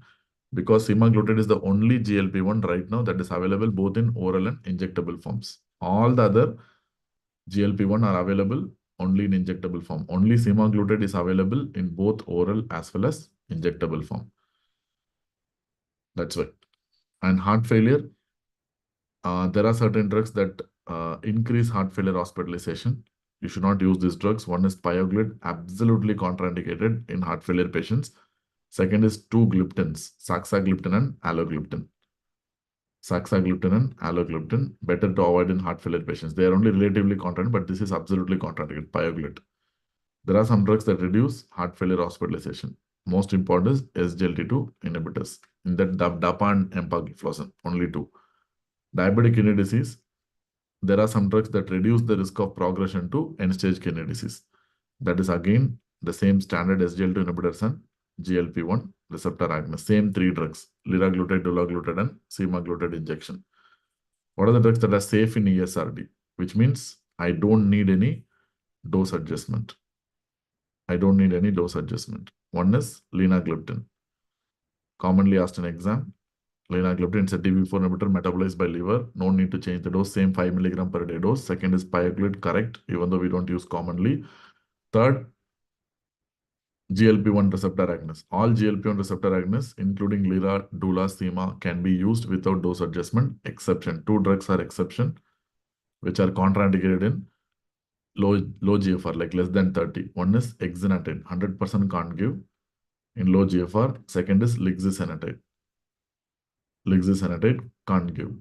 [SPEAKER 1] Because semaglutide is the only GLP-1 right now that is available both in oral and injectable forms. All the other GLP-1 are available only in injectable form. Only semaglutide is available in both oral as well as injectable form. That's why. And heart failure, there are certain drugs that increase heart failure hospitalization. You should not use these drugs. One is pioglitazone, absolutely contraindicated in heart failure patients. Second is 2 gliptins, saxagliptin and alogliptin. Saxagliptin and alogliptin, better to avoid in heart failure patients. They are only relatively contraindicated, but this is absolutely contraindicated, pioglitazone. There are some drugs that reduce heart failure hospitalization. Most important is SGLT2 inhibitors. In that, DAPA and empagliflozin, only 2. Diabetic kidney disease, there are some drugs that reduce the risk of progression to end-stage kidney disease. That is again the same standard SGLT2 inhibitors and GLP-1 receptor agonists. Same 3 drugs, liraglutide, dulaglutide, and semaglutide injection. What are the drugs that are safe in ESRD? Which means I don't need any dose adjustment. One is linagliptin. Commonly asked in exam. Linagliptin is a DB4 inhibitor metabolized by liver. No need to change the dose. Same 5 milligram per day dose. Second is pioglid, correct, even though we don't use commonly. Third, GLP-1 receptor agonists. All GLP-1 receptor agonists, including lira, dula, sema, can be used without dose adjustment. Exception. Two drugs are exception, which are contraindicated in low GFR, like less than 30. One is exenatide, 100% can't give in low GFR. Second is lixisenatide. Lixisenatide can't give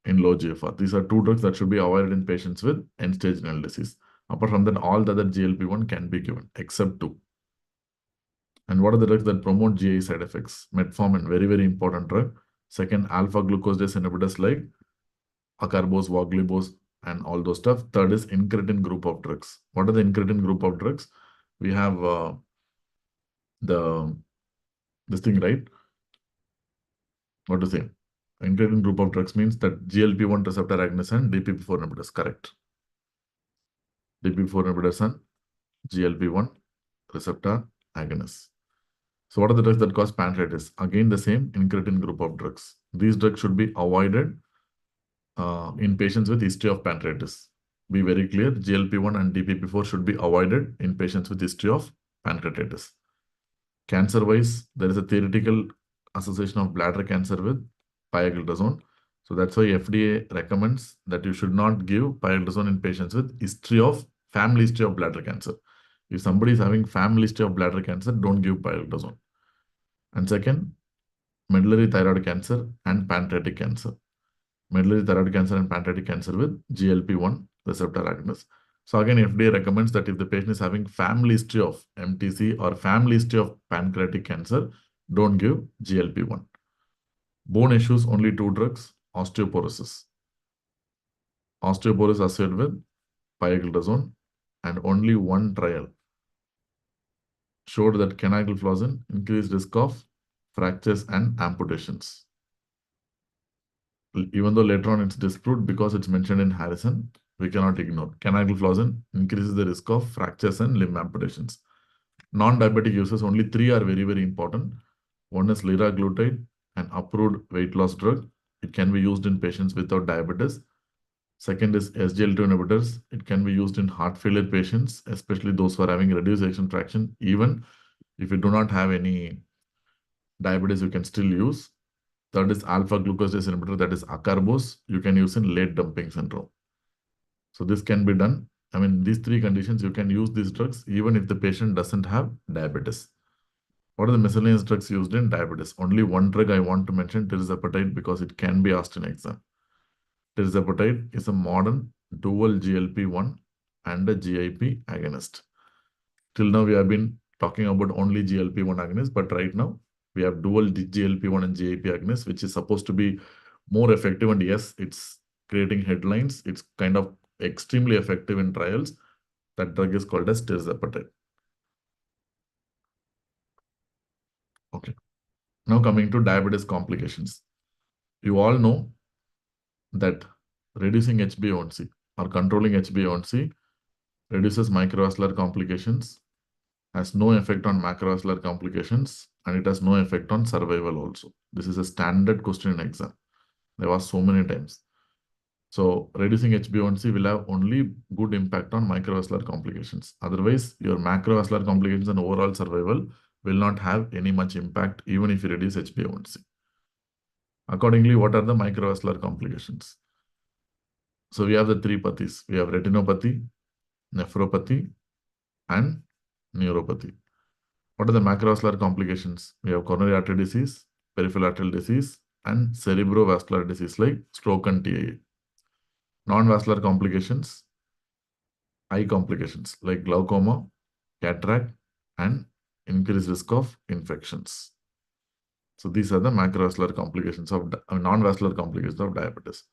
[SPEAKER 1] in low GFR. These are two drugs that should be avoided in patients with end-stage renal disease. Apart from that, all the other GLP-1 can be given, except two. And what are the drugs that promote GI side effects? Metformin, very, very important drug. Second, alpha glucosidase inhibitors like acarbose, voglibose, and all those stuff. Third is incretin group of drugs. What are the incretin group of drugs? We have this thing, right? What to say? Incretin group of drugs means that GLP-1 receptor agonists and DPP-4 inhibitors, correct? DPP-4 inhibitors and GLP-1 receptor agonists. So what are the drugs that cause pancreatitis? Again, the same incretin group of drugs. These drugs should be avoided in patients with history of pancreatitis. Be very clear, GLP-1 and DPP-4 should be avoided in patients with history of pancreatitis. Cancer-wise, there is a theoretical association of bladder cancer with pioglitazone. So that's why FDA recommends that you should not give pioglitazone in patients with family history of bladder cancer. If somebody is having family history of bladder cancer, don't give pioglitazone. And second, medullary thyroid cancer and pancreatic cancer. Medullary thyroid cancer and pancreatic cancer with GLP-1 receptor agonist. So again, FDA recommends that if the patient is having family history of MTC or family history of pancreatic cancer, don't give GLP-1. Bone issues, only two drugs, osteoporosis. Osteoporosis associated with pioglitazone, and only one trial showed that canagliflozin increased risk of fractures and amputations. Even though later on it's disproved because it's mentioned in Harrison, we cannot ignore. Canagliflozin increases the risk of fractures and limb amputations. Non-diabetic uses, only three are very, very important. One is liraglutide, an approved weight loss drug. It can be used in patients without diabetes. Second is SGLT2 inhibitors. It can be used in heart failure patients, especially those who are having reduced ejection fraction. Even if you do not have any diabetes, you can still use. Third is alpha glucosidase inhibitor, that is acarbose. You can use in late dumping syndrome. So this can be done. I mean, these three conditions, you can use these drugs even if the patient doesn't have diabetes. What are the miscellaneous drugs used in diabetes? Only one drug I want to mention, tirzepatide, because it can be asked in exam. Tirzepatide is a modern dual GLP-1 and a GIP agonist. Till now, we have been talking about only GLP-1 agonist, but right now, we have dual GLP-1 and GIP agonist, which is supposed to be more effective. And yes, it's creating headlines. It's kind of extremely effective in trials. That drug is called as tirzepatide. Okay. Now coming to diabetes complications. You all know that reducing HbA1c or controlling HbA1c reduces microvascular complications, has no effect on macrovascular complications, and it has no effect on survival also. This is a standard question in exam. There was so many times. So reducing HbA1c will have only good impact on microvascular complications. Otherwise, your macrovascular complications and overall survival will not have any much impact even if you reduce HbA1c. Accordingly, what are the microvascular complications? So we have the three pathies. We have retinopathy, nephropathy, and neuropathy. What are the macrovascular complications? We have coronary artery disease, peripheral arterial disease, and cerebrovascular disease like stroke and TIA. Non-vascular complications, eye complications like glaucoma, cataract, and increased risk of infections. So these are the macrovascular complications of non-vascular complications of diabetes.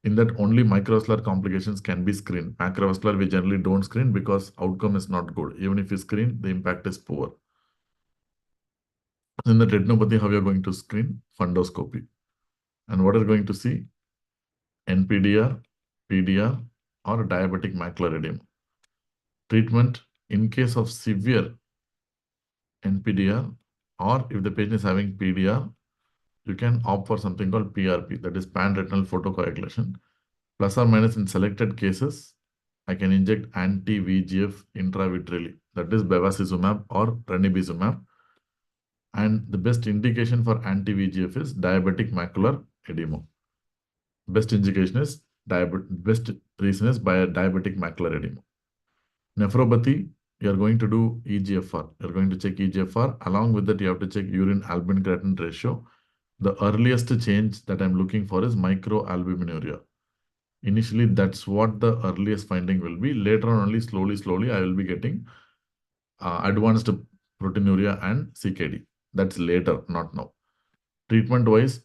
[SPEAKER 1] In that, only microvascular complications can be screened. Macrovascular, we generally don't screen because outcome is not good. Even if you screen, the impact is poor. In the retinopathy, how you're going to screen? Fundoscopy. And what are you going to see? NPDR, PDR, or diabetic macular edema. Treatment in case of severe NPDR, or if the patient is having PDR, you can opt for something called PRP, that is pan-retinal photocoagulation. Plus or minus in selected cases, I can inject anti-VEGF intravitreally, that is bevacizumab or ranibizumab. And the best indication for anti-VEGF is diabetic macular edema. Best indication is best reason is by diabetic macular edema. Nephropathy, you are going to do EGFR. You are going to check EGFR. Along with that, you have to check urine albumin creatinine ratio. The earliest change that I'm looking for is microalbuminuria. Initially, that's what the earliest finding will be. Later on, only slowly, I will be getting advanced proteinuria and CKD. That's later, not now. Treatment-wise,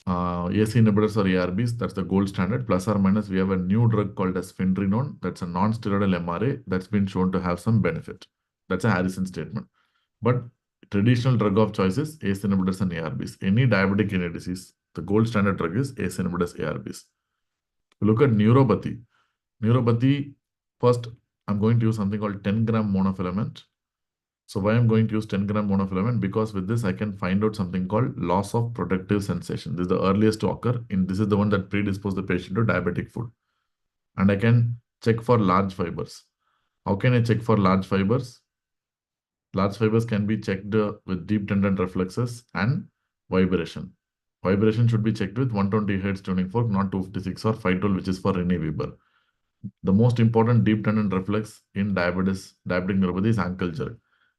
[SPEAKER 1] AC inhibitors or ARBs, that's the gold standard. Plus or minus, we have a new drug called as fendrinone. That's a non-steroidal MRA that's been shown to have some benefit. That's a Harrison statement. But traditional drug of choice is ACE inhibitors and ARBs. Any diabetic kidney disease, the gold standard drug is ACE inhibitors, ARBs. Look at neuropathy. Neuropathy, first, I'm going to use something called 10-gram monofilament. So why I'm going to use 10-gram monofilament? Because with this, I can find out something called loss of protective sensation. This is the earliest to occur. This is the one that predisposes the patient to diabetic food. And I can check for large fibers. How can I check for large fibers? Large fibers can be checked with deep tendon reflexes and vibration. Vibration should be checked with 120 Hz tuning fork, not 256 or 512, which is for Rene Weber. The most important deep tendon reflex in diabetic neuropathy is ankle jerk.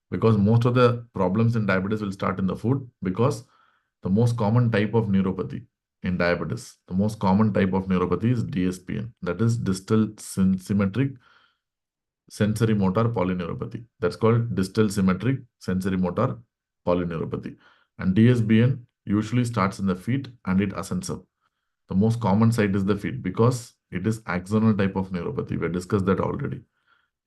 [SPEAKER 1] Because most of the problems in diabetes will start in the food, because the most common type of neuropathy in diabetes, the most common type of neuropathy is DSPN, that is distal symmetric sensory motor polyneuropathy. That's called distal symmetric sensory motor polyneuropathy. And DSBN usually starts in the feet and it ascends up. The most common site is the feet because it is axonal type of neuropathy. We discussed that already.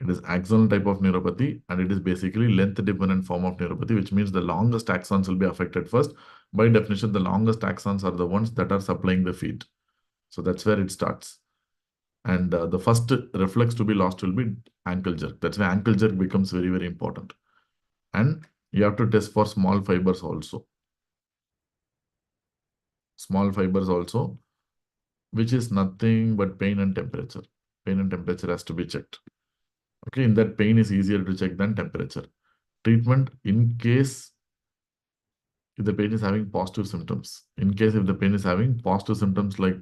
[SPEAKER 1] It is axonal type of neuropathy and it is basically length dependent form of neuropathy, which means the longest axons will be affected first. By definition, the longest axons are the ones that are supplying the feet. So that's where it starts. And the first reflex to be lost will be ankle jerk. That's why ankle jerk becomes very, very important. And you have to test for small fibers also. Small fibers also, which is nothing but pain and temperature. Pain and temperature has to be checked. Okay, in that pain is easier to check than temperature. Treatment in case if the pain is having positive symptoms. In case if the pain is having positive symptoms like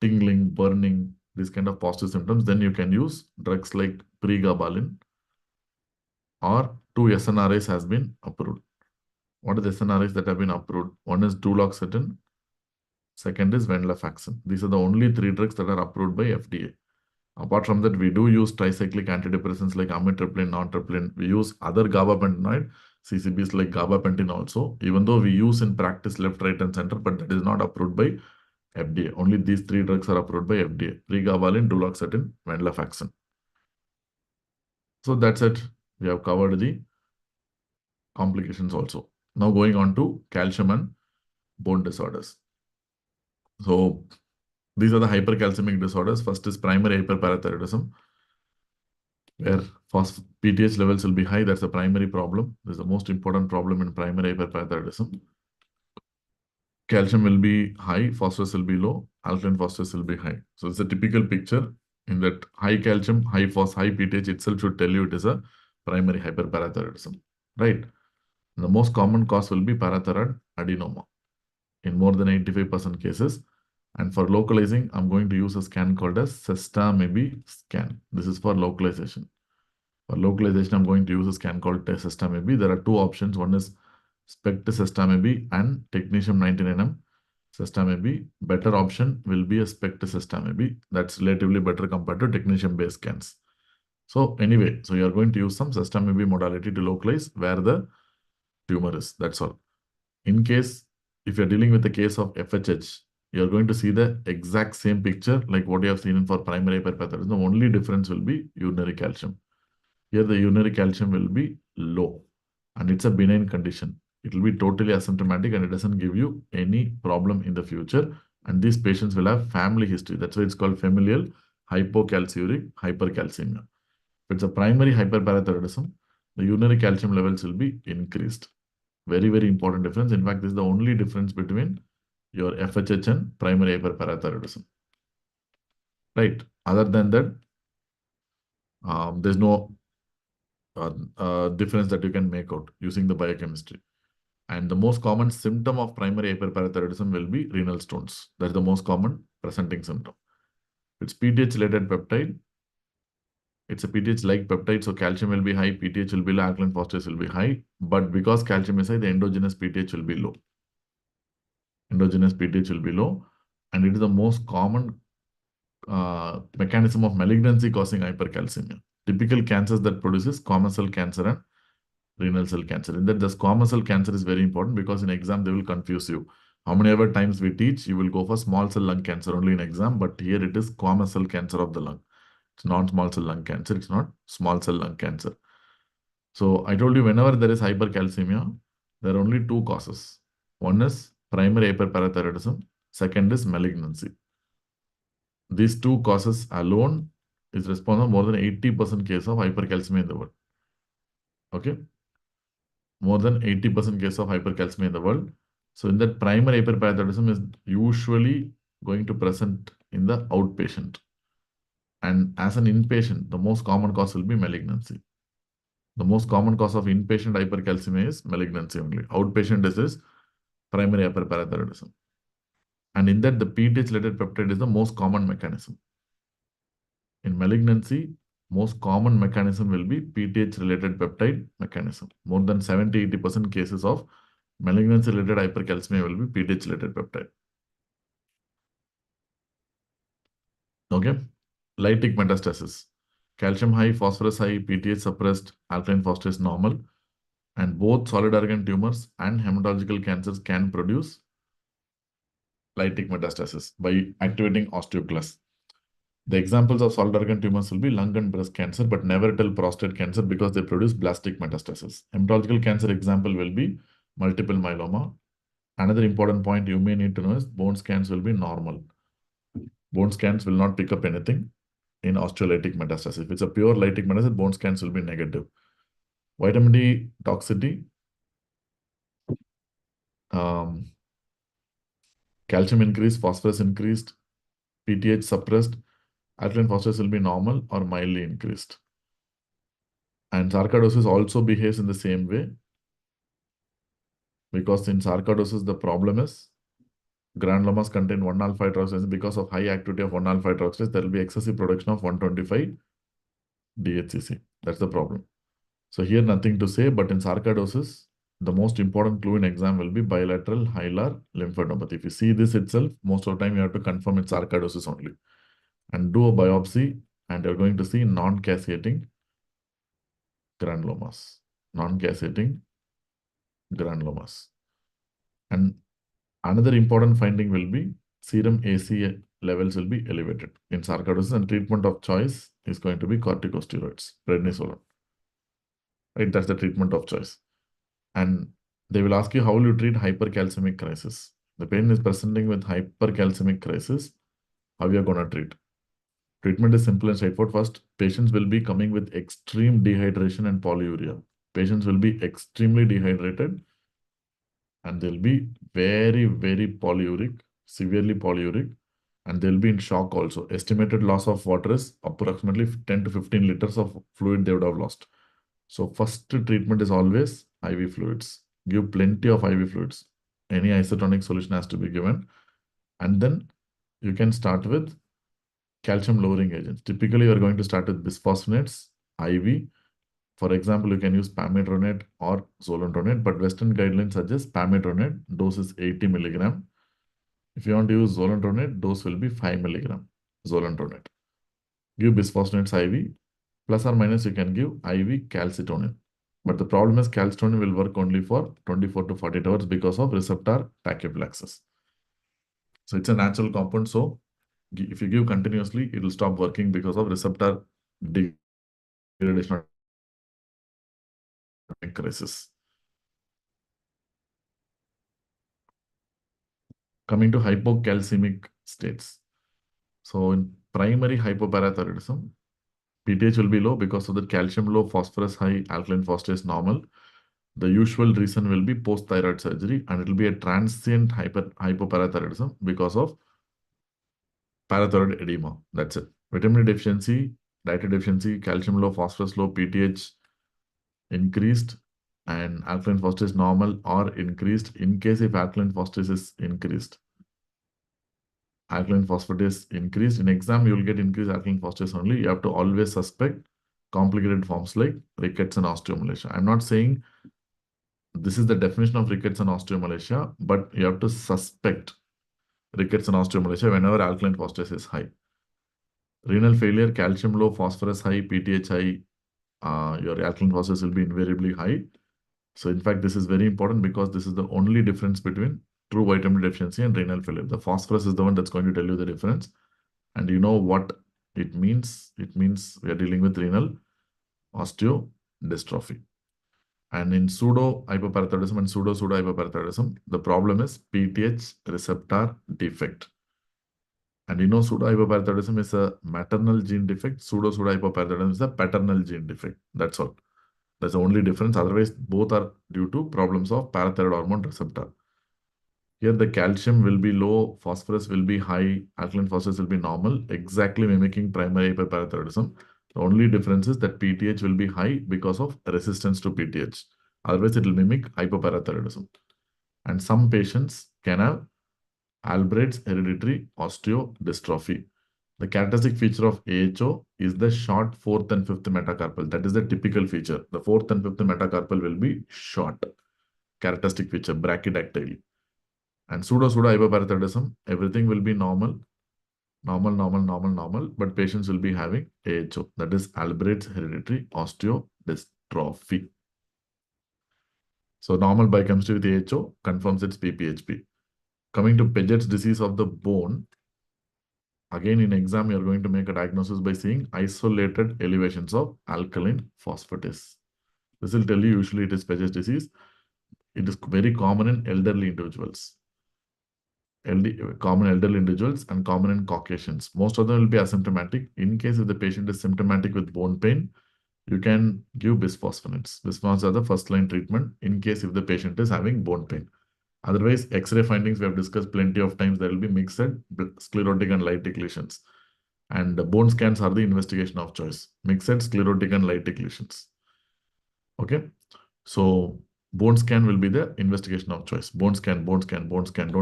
[SPEAKER 1] tingling, burning, these kind of positive symptoms, then you can use drugs like pregabalin or 2 SNRIs has been approved. What are the SNRIs that have been approved? One is duloxetine, second is venlafaxine. These are the only 3 drugs that are approved by FDA. Apart from that, we do use tricyclic antidepressants like amitriptyline, nortriptyline. We use other gabapentinoid, CCBs like gabapentin also, even though we use in practice left, right, and center, but that is not approved by FDA. Only these 3 drugs are approved by FDA. Pregabalin, duloxetine, venlafaxine. So that's it. We have covered the complications also. Now going on to calcium and bone disorders. So these are the hypercalcemic disorders. First is primary hyperparathyroidism, where PTH levels will be high. That's the primary problem. This is the most important problem in primary hyperparathyroidism. Calcium will be high, phosphorus will be low, alkaline phosphates will be high. So it's a typical picture in that high calcium, high phos, high PTH itself should tell you it is a primary hyperparathyroidism, right? The most common cause will be parathyroid adenoma in more than 85% cases. And for localizing, I'm going to use a scan called as SESTA-MABI scan. This is for localization. For localization, I'm going to use a scan called SESTA-MABI. There are 2 options. One is SPECT SESTA-MABI and technetium 99M SESTA-MABI. Better option will be a SPECT SESTA-MABI. That's relatively better compared to technetium-based scans. So anyway, so you are going to use some SESTA-MABI modality to localize where the tumor is. That's all. In case, if you're dealing with the case of FHH, you're going to see the exact same picture like what you have seen for primary hyperparathyroidism. The only difference will be urinary calcium. Here the urinary calcium will be low and it's a benign condition. It will be totally asymptomatic and it doesn't give you any problem in the future. And these patients will have family history. That's why it's called familial hypocalciuric hypercalcemia. If it's a primary hyperparathyroidism, the urinary calcium levels will be increased. Very, very important difference. In fact, this is the only difference between your FHH and primary hyperparathyroidism. Right. Other than that, there's no difference that you can make out using the biochemistry. And the most common symptom of primary hyperparathyroidism will be renal stones. That's the most common presenting symptom. It's PTH-related peptide. It's a PTH-like peptide, so calcium will be high, PTH will be low, alkaline phosphatase will be high. But because calcium is high, the endogenous PTH will be low. Endogenous PTH will be low, and it is the most common mechanism of malignancy causing hypercalcemia. Typical cancers that produces common cell cancer and renal cell cancer. In that, the squamous cell cancer is very important because in exam they will confuse you. How many ever times we teach, you will go for small cell lung cancer only in exam, but here it is squamous cell cancer of the lung. It's non-small cell lung cancer. It's not small cell lung cancer. So I told you whenever there is hypercalcemia, there are only two causes. One is primary hyperparathyroidism. Second is malignancy. These two causes alone is responsible more than 80% case of hypercalcemia in the world. Okay? More than 80% case of hypercalcemia in the world. So in that, primary hyperparathyroidism is usually going to present in the outpatient. And as an inpatient, the most common cause will be malignancy. The most common cause of inpatient hypercalcemia is malignancy only. Outpatient is primary hyperparathyroidism. And in that, the PTH-related peptide is the most common mechanism. In malignancy, most common mechanism will be PTH-related peptide mechanism. More than 70-80% cases of malignancy-related hypercalcemia will be PTH-related peptide. Okay? Lytic metastasis. Calcium high, phosphorus high, PTH suppressed, alkaline phosphatase normal. And both solid organ tumors and hematological cancers can produce lytic metastasis by activating osteoclast. The examples of solid organ tumors will be lung and breast cancer, but never tell prostate cancer because they produce blastic metastasis. Hematological cancer example will be multiple myeloma. Another important point you may need to know is bone scans will be normal. Bone scans will not pick up anything in osteolytic metastasis. If it's a pure lytic metastasis, bone scans will be negative. Vitamin D toxicity, calcium increased, phosphorus increased, PTH suppressed, alkaline phosphatase will be normal or mildly increased. And sarcoidosis also behaves in the same way because in sarcoidosis, the problem is granulomas contain 1-alpha hydroxylase. Because of high activity of 1-alpha hydroxylase, there will be excessive production of 125 DHCC. That's the problem. So here nothing to say, but in sarcoidosis, the most important clue in exam will be bilateral hilar lymphadenopathy. If you see this itself, most of the time you have to confirm it's sarcoidosis only. And do a biopsy, and you're going to see non-caseating granulomas. Non-caseating granulomas. And another important finding will be serum ACE levels will be elevated in sarcoidosis, and treatment of choice is going to be corticosteroids, prednisolone. Right, that's the treatment of choice. And they will ask you how will you treat hypercalcemic crisis. The patient is presenting with hypercalcemic crisis. How you are going to treat? Treatment is simple and straightforward. First, patients will be coming with extreme dehydration and polyuria. Patients will be extremely dehydrated and they'll be very, very polyuric, severely polyuric, and they'll be in shock also. Estimated loss of water is approximately 10 to 15 liters of fluid they would have lost. So first treatment is always IV fluids. Give plenty of IV fluids. Any isotonic solution has to be given. And then you can start with calcium lowering agents. Typically, you are going to start with bisphosphonates, IV. For example, you can use pamidronate or zoledronate, but Western guidelines suggest pamidronate, dose is 80 milligram. If you want to use zoledronate, dose will be 5 milligram zoledronate. Give bisphosphonates IV, plus or minus you can give IV calcitonin. But the problem is calcitonin will work only for 24 to 48 hours because of receptor tachyphylaxis. So it's a natural compound. So if you give continuously, it will stop working because of receptor degradation crisis. Coming to hypocalcemic states. So in primary hypoparathyroidism, PTH will be low because of the calcium low, phosphorus high, alkaline phosphatase normal. The usual reason will be post-thyroid surgery, and it will be a transient hypoparathyroidism because of parathyroid edema. That's it. Vitamin D deficiency, dietary deficiency, calcium low, phosphorus low, PTH increased, and alkaline phosphatase normal or increased. In case if alkaline phosphatase is increased, alkaline phosphatase increased. In exam, you will get increased alkaline phosphatase only. You have to always suspect complicated forms like rickets and osteomalacia. I'm not saying this is the definition of rickets and osteomalacia, but you have to suspect rickets and osteomalacia whenever alkaline phosphatase is high. Renal failure, calcium low, phosphorus high, PTH high, your alkaline phosphatase will be invariably high. So in fact, this is very important because this is the only difference between true vitamin deficiency and renal failure. The phosphorus is the one that's going to tell you the difference. And you know what it means? It means we are dealing with renal osteodystrophy. And in pseudo hypoparathyroidism and pseudo hypoparathyroidism, the problem is PTH receptor defect. And you know, pseudo hypoparathyroidism is a maternal gene defect. Pseudo hypoparathyroidism is a paternal gene defect. That's all. That's the only difference. Otherwise, both are due to problems of parathyroid hormone receptor. Here, the calcium will be low, phosphorus will be high, alkaline phosphatase will be normal, exactly mimicking primary hyperparathyroidism. The only difference is that PTH will be high because of resistance to PTH. Otherwise, it will mimic hypoparathyroidism. And some patients can have Albright's hereditary osteodystrophy. The characteristic feature of AHO is the short fourth and fifth metacarpal. That is the typical feature. The fourth and fifth metacarpal will be short. Characteristic feature, brachydactyly. And pseudo hypoparathyroidism, everything will be normal, but patients will be having AHO. That is Albright's hereditary osteodystrophy. So normal biochemistry with AHO confirms its PPHP. Coming to Paget's disease of the bone, again in exam, you are going to make a diagnosis by seeing isolated elevations of alkaline phosphatase. This will tell you usually it is Paget's disease. It is very common in elderly individuals. Common elderly individuals and common in Caucasians. Most of them will be asymptomatic. In case if the patient is symptomatic with bone pain, you can give bisphosphonates. Bisphosphonates are the first line treatment in case if the patient is having bone pain. Otherwise, X-ray findings we have discussed plenty of times. There will be mixed sclerotic and lytic lesions. And the bone scans are the investigation of choice. Mixed sclerotic and lytic lesions. Okay. So bone scan will be the investigation of choice. Bone scan. Don't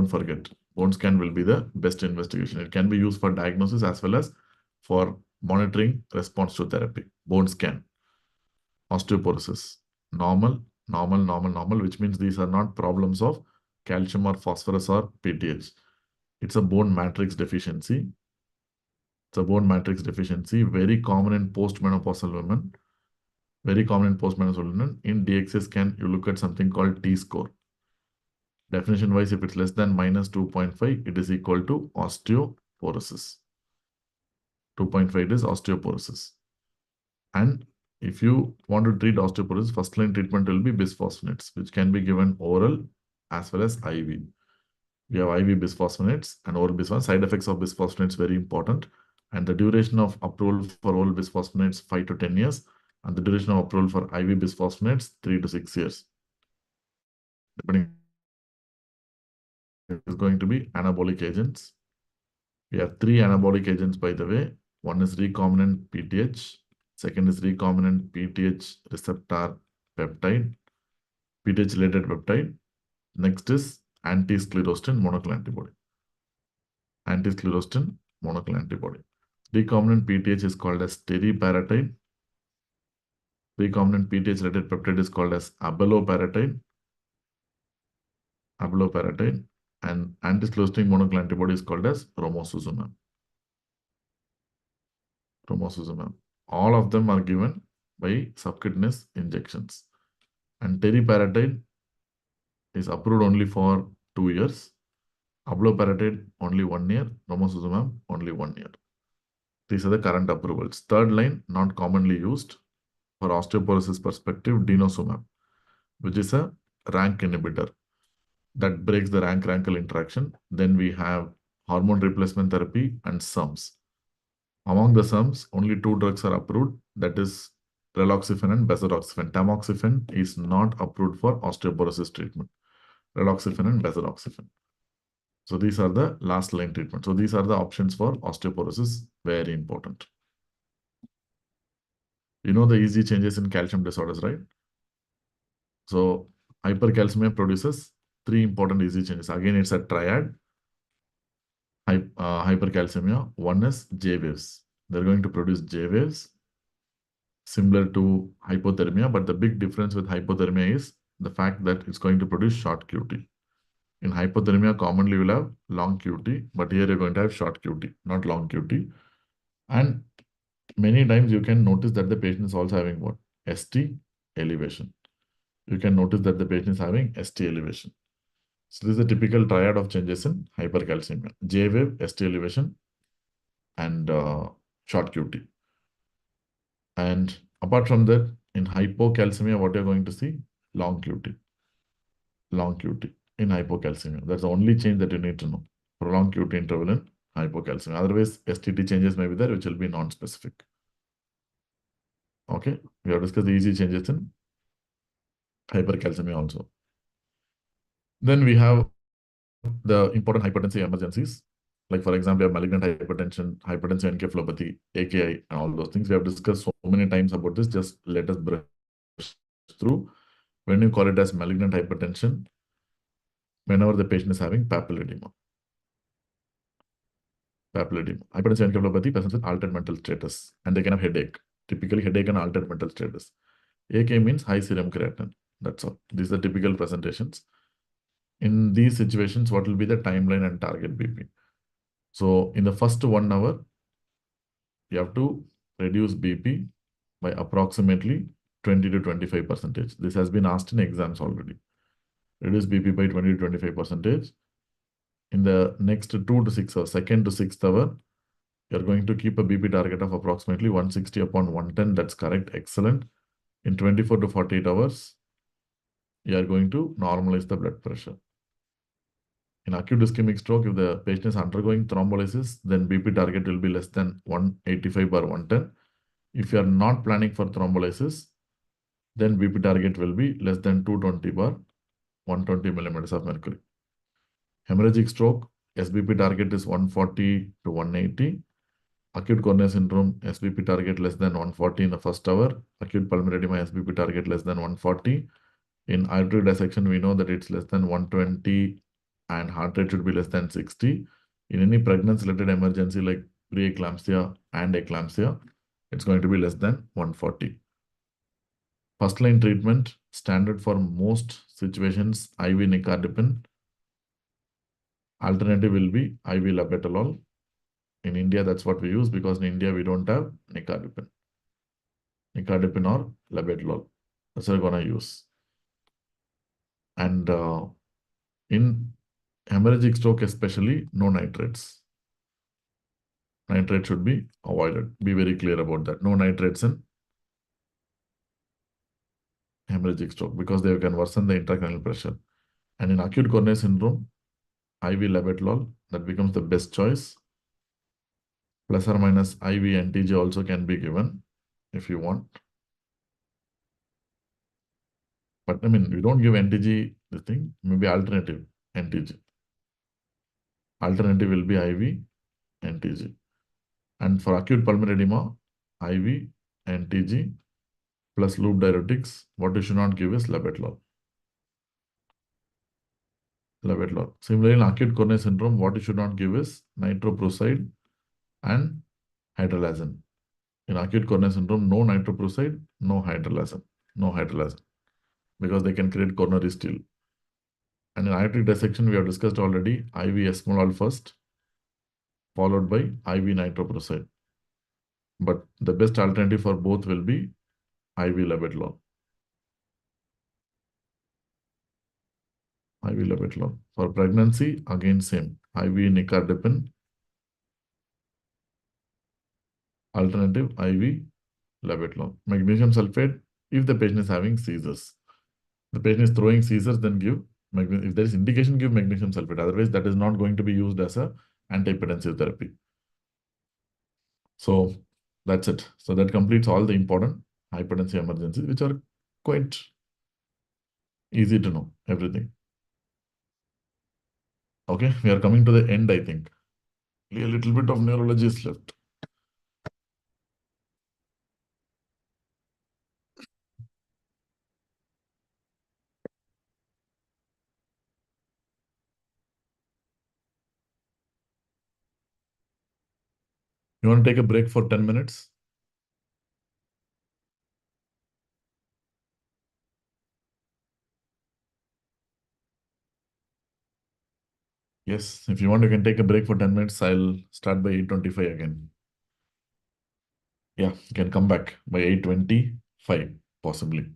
[SPEAKER 1] forget. Bone scan will be the best investigation. It can be used for diagnosis as well as for monitoring response to therapy. Bone scan. Osteoporosis. Normal, which means these are not problems of calcium or phosphorus or PTH. It's a bone matrix deficiency. It's a bone matrix deficiency, very common in postmenopausal women. Very common in postmenopausal women. In DXA scan, you look at something called T-score. Definition-wise, if it's less than -2.5, it is equal to osteoporosis. 2.5 is osteoporosis. And if you want to treat osteoporosis, first-line treatment will be bisphosphonates, which can be given oral as well as IV. We have IV bisphosphonates and oral bisphosphonates. Side effects of bisphosphonates very important. And the duration of approval for oral bisphosphonates 5 to 10 years. And the duration of approval for IV bisphosphonates 3 to 6 years. Depending, is going to be anabolic agents. We have 3 anabolic agents, by the way. One is recombinant PTH. Second is recombinant PTH receptor peptide, PTH related peptide. Next is anti-sclerostin monoclonal antibody. Anti-sclerostin monoclonal antibody. Recombinant PTH is called as teriparatide. Recombinant PTH related peptide is called as abaloparatide. And anti-sclerostin monoclonal antibody is called as romosozumab. All of them are given by subcutaneous injections. And teriparatide is approved only for 2 years. Abaloparatide only 1 year. Romosozumab only 1 year. These are the current approvals. Third line, not commonly used for osteoporosis perspective, denosumab, which is a rank inhibitor that breaks the rank-rankle interaction. Then we have hormone replacement therapy and SERMs. Among the SERMs, only 2 drugs are approved. That is raloxifene and bezaroxifene. Tamoxifen is not approved for osteoporosis treatment. Raloxifene and bezaroxifene. So these are the last line treatment. So these are the options for osteoporosis. Very important. You know the easy changes in calcium disorders, right? So hypercalcemia produces three important easy changes. Again, it's a triad. Hypercalcemia. One is J waves. They're going to produce J waves similar to hypothermia, but the big difference with hypothermia is the fact that it's going to produce short QT. In hypothermia, commonly you'll have long QT, but here you're going to have short QT, not long QT. And many times you can notice that the patient is also having what? ST elevation. You can notice that the patient is having ST elevation. So this is a typical triad of changes in hypercalcemia. J wave, ST elevation, and short QT. And apart from that, in hypocalcemia, what you're going to see? Long QT. Long QT in hypocalcemia. That's the only change that you need to know. Prolonged QT interval in hypocalcemia. Otherwise, STT changes may be there, which will be non-specific. Okay, we have discussed the easy changes in hypercalcemia also. Then we have the important hypertensive emergencies. Like for example, you have malignant hypertension, hypertensive encephalopathy, AKI, and all those things. We have discussed so many times about this. Just let us brush through. When you call it as malignant hypertension, whenever the patient is having papilledema. Papilledema. Hypertensive encephalopathy presents with altered mental status, and they can have headache. Typically, headache and altered mental status. AK means high serum creatinine. That's all. These are typical presentations. In these situations, what will be the timeline and target BP? So in the first 1 hour, you have to reduce BP by approximately 20 to 25%. This has been asked in exams already. Reduce BP by 20 to 25%. In the next 2 to 6 hours, second to 6th hour, you're going to keep a BP target of approximately 160 upon 110. That's correct. Excellent. In 24 to 48 hours, you are going to normalize the blood pressure. In acute ischemic stroke, if the patient is undergoing thrombolysis, then BP target will be less than 185 or 110. If you are not planning for thrombolysis, then BP target will be less than 220 bar 120 millimeters of mercury. Hemorrhagic stroke, SBP target is 140 to 180. Acute coronary syndrome, SBP target less than 140 in the first hour. Acute pulmonary edema, SBP target less than 140. In aortic dissection, we know that it's less than 120 and heart rate should be less than 60. In any pregnancy-related emergency like preeclampsia and eclampsia, it's going to be less than 140. First line treatment, standard for most situations, IV nicardipine. Alternative will be IV labetalol. In India, that's what we use because in India, we don't have nicardipine. Nicardipine or labetalol. That's what we're going to use. And in hemorrhagic stroke especially, no nitrates. Nitrate should be avoided. Be very clear about that. No nitrates in hemorrhagic stroke because they can worsen the intracranial pressure. And in acute coronary syndrome, IV labetalol, that becomes the best choice. Plus or minus IV NTG also can be given if you want. But I mean, we don't give NTG the thing, maybe alternative NTG. Alternative will be IV NTG. And for acute pulmonary edema, IV NTG plus loop diuretics, what you should not give is labetalol. Labetalol. Similarly, in acute coronary syndrome, what you should not give is nitroprusside and hydralazine. In acute coronary syndrome, no nitroprusside, no hydralazine. No hydralazine. Because they can create coronary steal. And in aortic dissection, we have discussed already IV esmolol first, followed by IV nitroprusside. But the best alternative for both will be IV labetalol. IV labetalol. For pregnancy, again same. IV nicardipine. Alternative IV labetalol. Magnesium sulfate, if the patient is having seizures. The patient is throwing seizures, then give magnesium. If there is indication, give magnesium sulfate. Otherwise, that is not going to be used as a antihypertensive therapy. So that's it. So that completes all the important hypertensive emergencies, which are quite easy to know everything. Okay, we are coming to the end, I think. A little bit of neurology is left. You want to take a break for 10 minutes? Yes, if you want, you can take a break for 10 minutes. I'll start by 8:25 again. Yeah, you can come back by 8:25, possibly.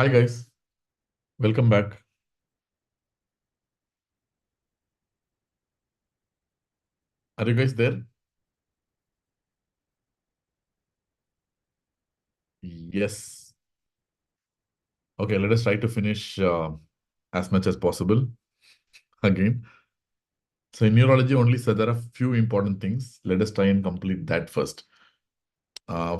[SPEAKER 1] Hi guys, welcome back. Are you guys there? Yes. Okay, let us try to finish as much as possible again. So in neurology only, so there are few important things. Let us try and complete that first.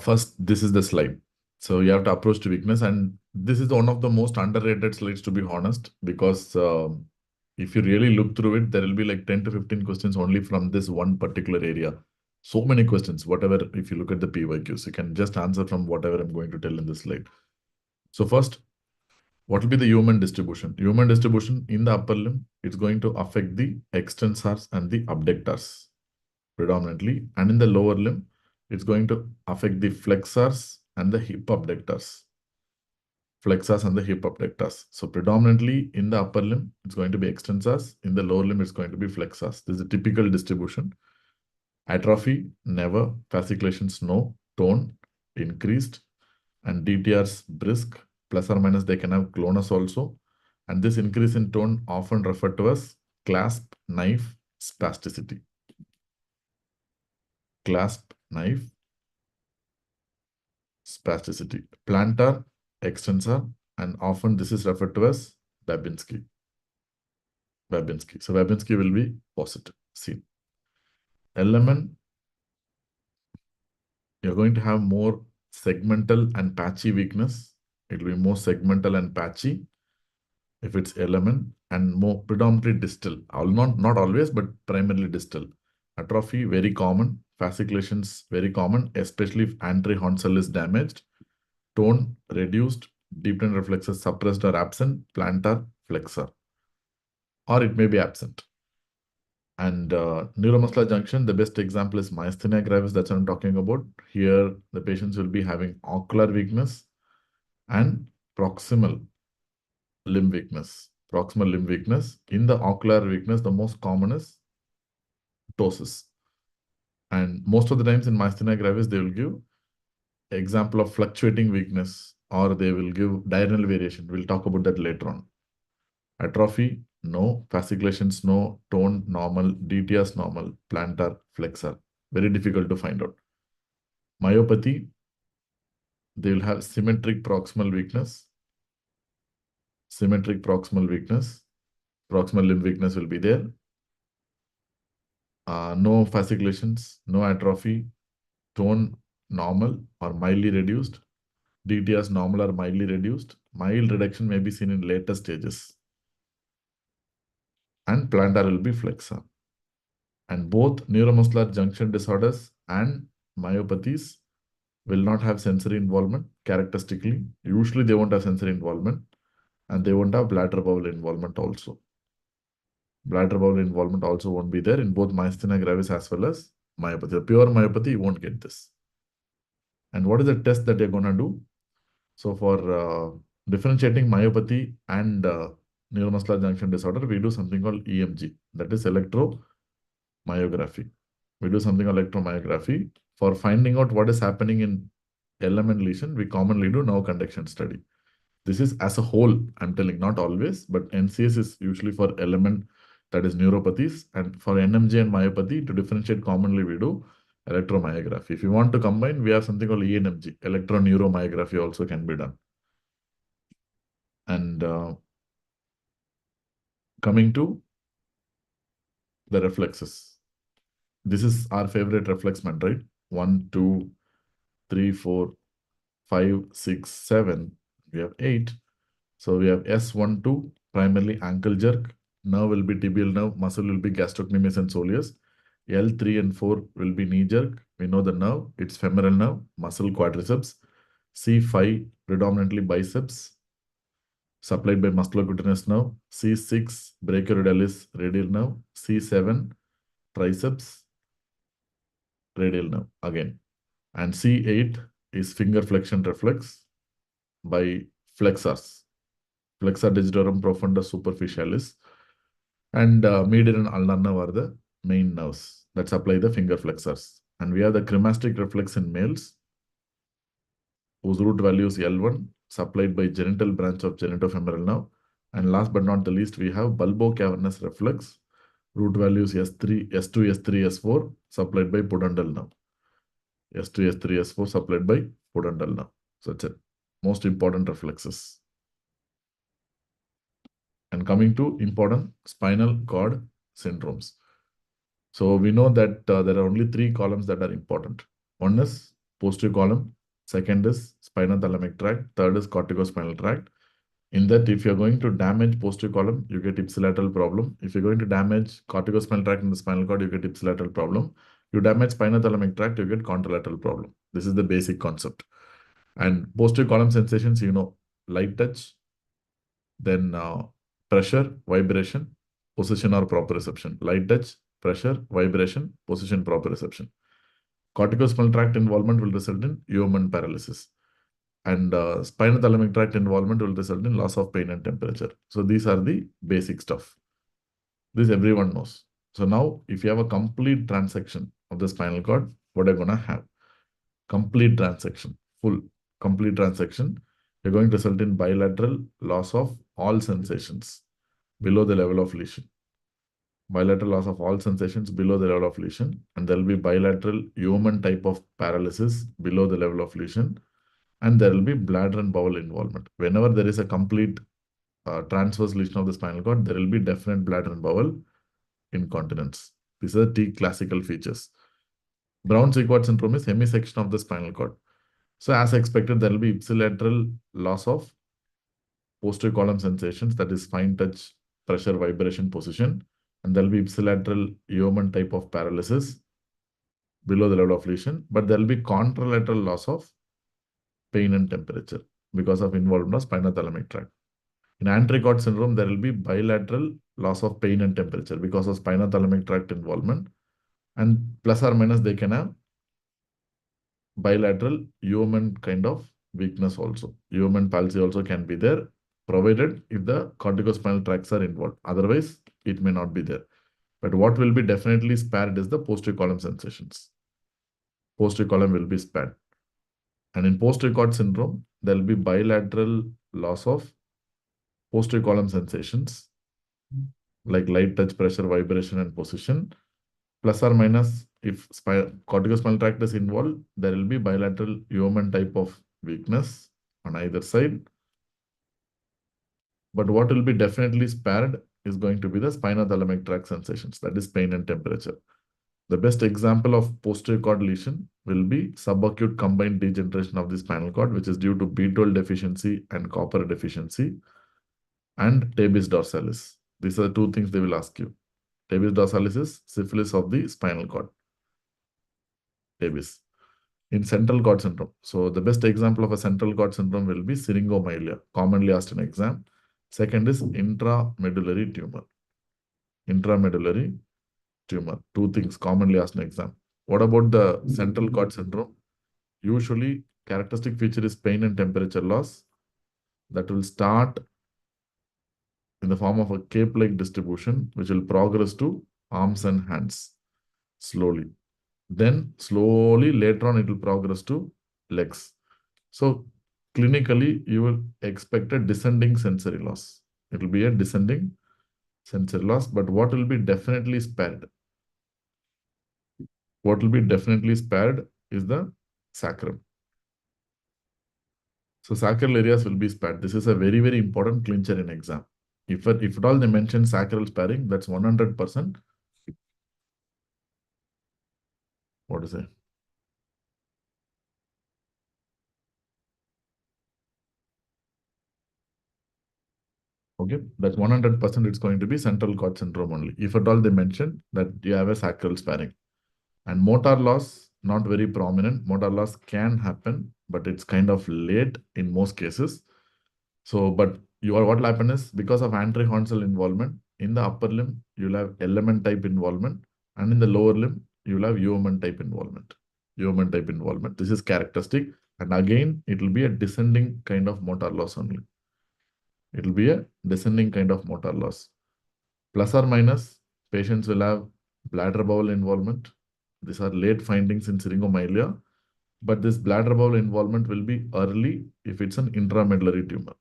[SPEAKER 1] First, this is the slide. So you have to approach to weakness, and this is one of the most underrated slides, to be honest, because if you really look through it, there will be like 10 to 15 questions only from this one particular area. So many questions, whatever, if you look at the PYQs, you can just answer from whatever I'm going to tell in this slide. So first, what will be the human distribution? Human distribution in the upper limb, it's going to affect the extensors and the abductors predominantly. And in the lower limb, it's going to affect the flexors and the hip abductors. Flexors and the hip abductors. So predominantly in the upper limb, it's going to be extensors. In the lower limb, it's going to be flexors. This is a typical distribution. Atrophy, never. Fasciculations, no. Tone, increased. And DTRs, brisk. Plus or minus, they can have clonus also. And this increase in tone often referred to as clasp knife spasticity. Clasp knife spasticity. Plantar, extensor, and often this is referred to as Babinski. Babinski. So Babinski will be positive. See. LMN, you're going to have more segmental and patchy weakness. It will be more segmental and patchy if it's LMN, and more predominantly distal. Not always, but primarily distal. Atrophy, very common. Fasciculations, very common, especially if anterior cell is damaged. Tone, reduced. Deepened reflexes suppressed or absent. Plantar, flexor. Or it may be absent. And neuromuscular junction, the best example is myasthenia gravis. That's what I'm talking about. Here, the patients will be having ocular weakness and proximal limb weakness. Proximal limb weakness. In the ocular weakness, the most common is ptosis. And most of the times in myasthenia gravis, they will give example of fluctuating weakness, or they will give diurnal variation. We'll talk about that later on. Atrophy, no. Fasciculations, no. Tone, normal. DTS, normal. Plantar, flexor. Very difficult to find out. Myopathy, they will have symmetric proximal weakness. Symmetric proximal weakness. Proximal limb weakness will be there. No fasciculations, no atrophy. Tone, normal or mildly reduced. DTS, normal or mildly reduced. Mild reduction may be seen in later stages. And plantar will be flexor. And both neuromuscular junction disorders and myopathies will not have sensory involvement characteristically. Usually they won't have sensory involvement, and they won't have bladder bowel involvement also. Bladder bowel involvement also won't be there in both myasthenia gravis as well as myopathy. The pure myopathy, you won't get this. And what is the test that you're going to do? So for differentiating myopathy and neuromuscular junction disorder, we do something called EMG, that is electromyography. We do something called electromyography. For finding out what is happening in LMN lesion, we commonly do nerve conduction study. This is as a whole, I'm telling, not always, but NCS is usually for LMN, that is neuropathies, and for NMJ and myopathy, to differentiate commonly, we do electromyography. If you want to combine, we have something called ENMG, electroneuromyography also can be done. And coming to the reflexes. This is our favorite reflex man, right? 1, 2, 3, 4, 5, 6, 7. We have 8. So we have S12, primarily ankle jerk. Nerve will be tibial nerve. Muscle will be gastrocnemius and soleus. L3 and 4 will be knee jerk. We know the nerve. It's femoral nerve, muscle quadriceps. C5, predominantly biceps, supplied by musculocutaneous nerve. C6, brachioradialis radial nerve. C7, triceps, radial nerve again. And C8 is finger flexion reflex by flexors. Flexor digitorum profundus superficialis. And median and ulnar nerve are the main nerves that supply the finger flexors. And we have the cremastic reflex in males, whose root value is L1. supplied by genital branch of genitofemoral nerve. And last but not the least, we have bulbocavernous reflex, root values S3, S2, S3, S4, supplied by pudendal nerve. S2, S3, S4, supplied by pudendal nerve. So that's it. Most important reflexes. And coming to important spinal cord syndromes. So we know that there are only three columns that are important. One is posterior column, second is spinothalamic tract, third is corticospinal tract. In that, if you're going to damage posterior column, you get ipsilateral problem. If you're going to damage corticospinal tract in the spinal cord, you get ipsilateral problem. You damage spinothalamic tract, you get contralateral problem. This is the basic concept. And posterior column sensations, you know, light touch, then pressure, vibration, position or proprioception. Light touch, pressure, vibration, position, proprioception. Corticospinal tract involvement will result in human paralysis. And spinothalamic tract involvement will result in loss of pain and temperature. So these are the basic stuff. This everyone knows. So now, if you have a complete transection of the spinal cord, what are you going to have? Complete transection, full complete transection. You're going to result in bilateral loss of all sensations below the level of lesion. Bilateral loss of all sensations below the level of lesion. And there will be bilateral human type of paralysis below the level of lesion. And there will be bladder and bowel involvement. Whenever there is a complete transverse lesion of the spinal cord, there will be definite bladder and bowel incontinence. These are the T classical features. Brown-Sequard syndrome is hemisection of the spinal cord. So as expected, there will be ipsilateral loss of posterior column sensations, that is fine touch, pressure, vibration, position. And there will be ipsilateral human type of paralysis below the level of lesion. But there will be contralateral loss of pain and temperature because of involvement of spinothalamic tract. In Antricot syndrome, there will be bilateral loss of pain and temperature because of spinothalamic tract involvement. And plus or minus, they can have bilateral human kind of weakness also. Human palsy also can be there, provided if the corticospinal tracts are involved. Otherwise, it may not be there. But what will be definitely spared is the posterior column sensations. Posterior column will be spared. And in posterior cord syndrome, there will be bilateral loss of posterior column sensations like light touch, pressure, vibration, and position. Plus or minus, if corticospinal tract is involved, there will be bilateral human type of weakness on either side. But what will be definitely spared is going to be the spinothalamic tract sensations, that is pain and temperature. The best example of posterior cord lesion will be subacute combined degeneration of the spinal cord, which is due to B12 deficiency and copper deficiency, and tabes dorsalis. These are the two things they will ask you. Tabes dorsalis is syphilis of the spinal cord. Tabes. In central cord syndrome. So the best example of a central cord syndrome will be syringomyelia, commonly asked in exam. Second is intramedullary tumor. Intramedullary tumor. Two things commonly asked in exam. What about the central cord syndrome? Usually, characteristic feature is pain and temperature loss that will start in the form of a cape-like distribution, which will progress to arms and hands slowly. Then slowly later on, it will progress to legs. So clinically, you will expect a descending sensory loss. It will be a descending sensory loss, but what will be definitely spared? What will be definitely spared is the sacrum. So sacral areas will be spared. This is a very, very important clincher in exam. If at all they mention sacral sparing, that's 100%. What is it? Okay, that's 100% it's going to be central cord syndrome only. If at all they mention that you have a sacral sparing. And motor loss, not very prominent. Motor loss can happen, but it's kind of late in most cases. So, but what will happen is because of anterihonsal involvement, in the upper limb, you'll have element type involvement, and in the lower limb, you'll have human type involvement. Human type involvement. This is characteristic. And again, it will be a descending kind of motor loss only. It will be a descending kind of motor loss. Plus or minus, patients will have bladder bowel involvement. These are late findings in syringomyelia. But this bladder bowel involvement will be early if it's an intramedullary tumor.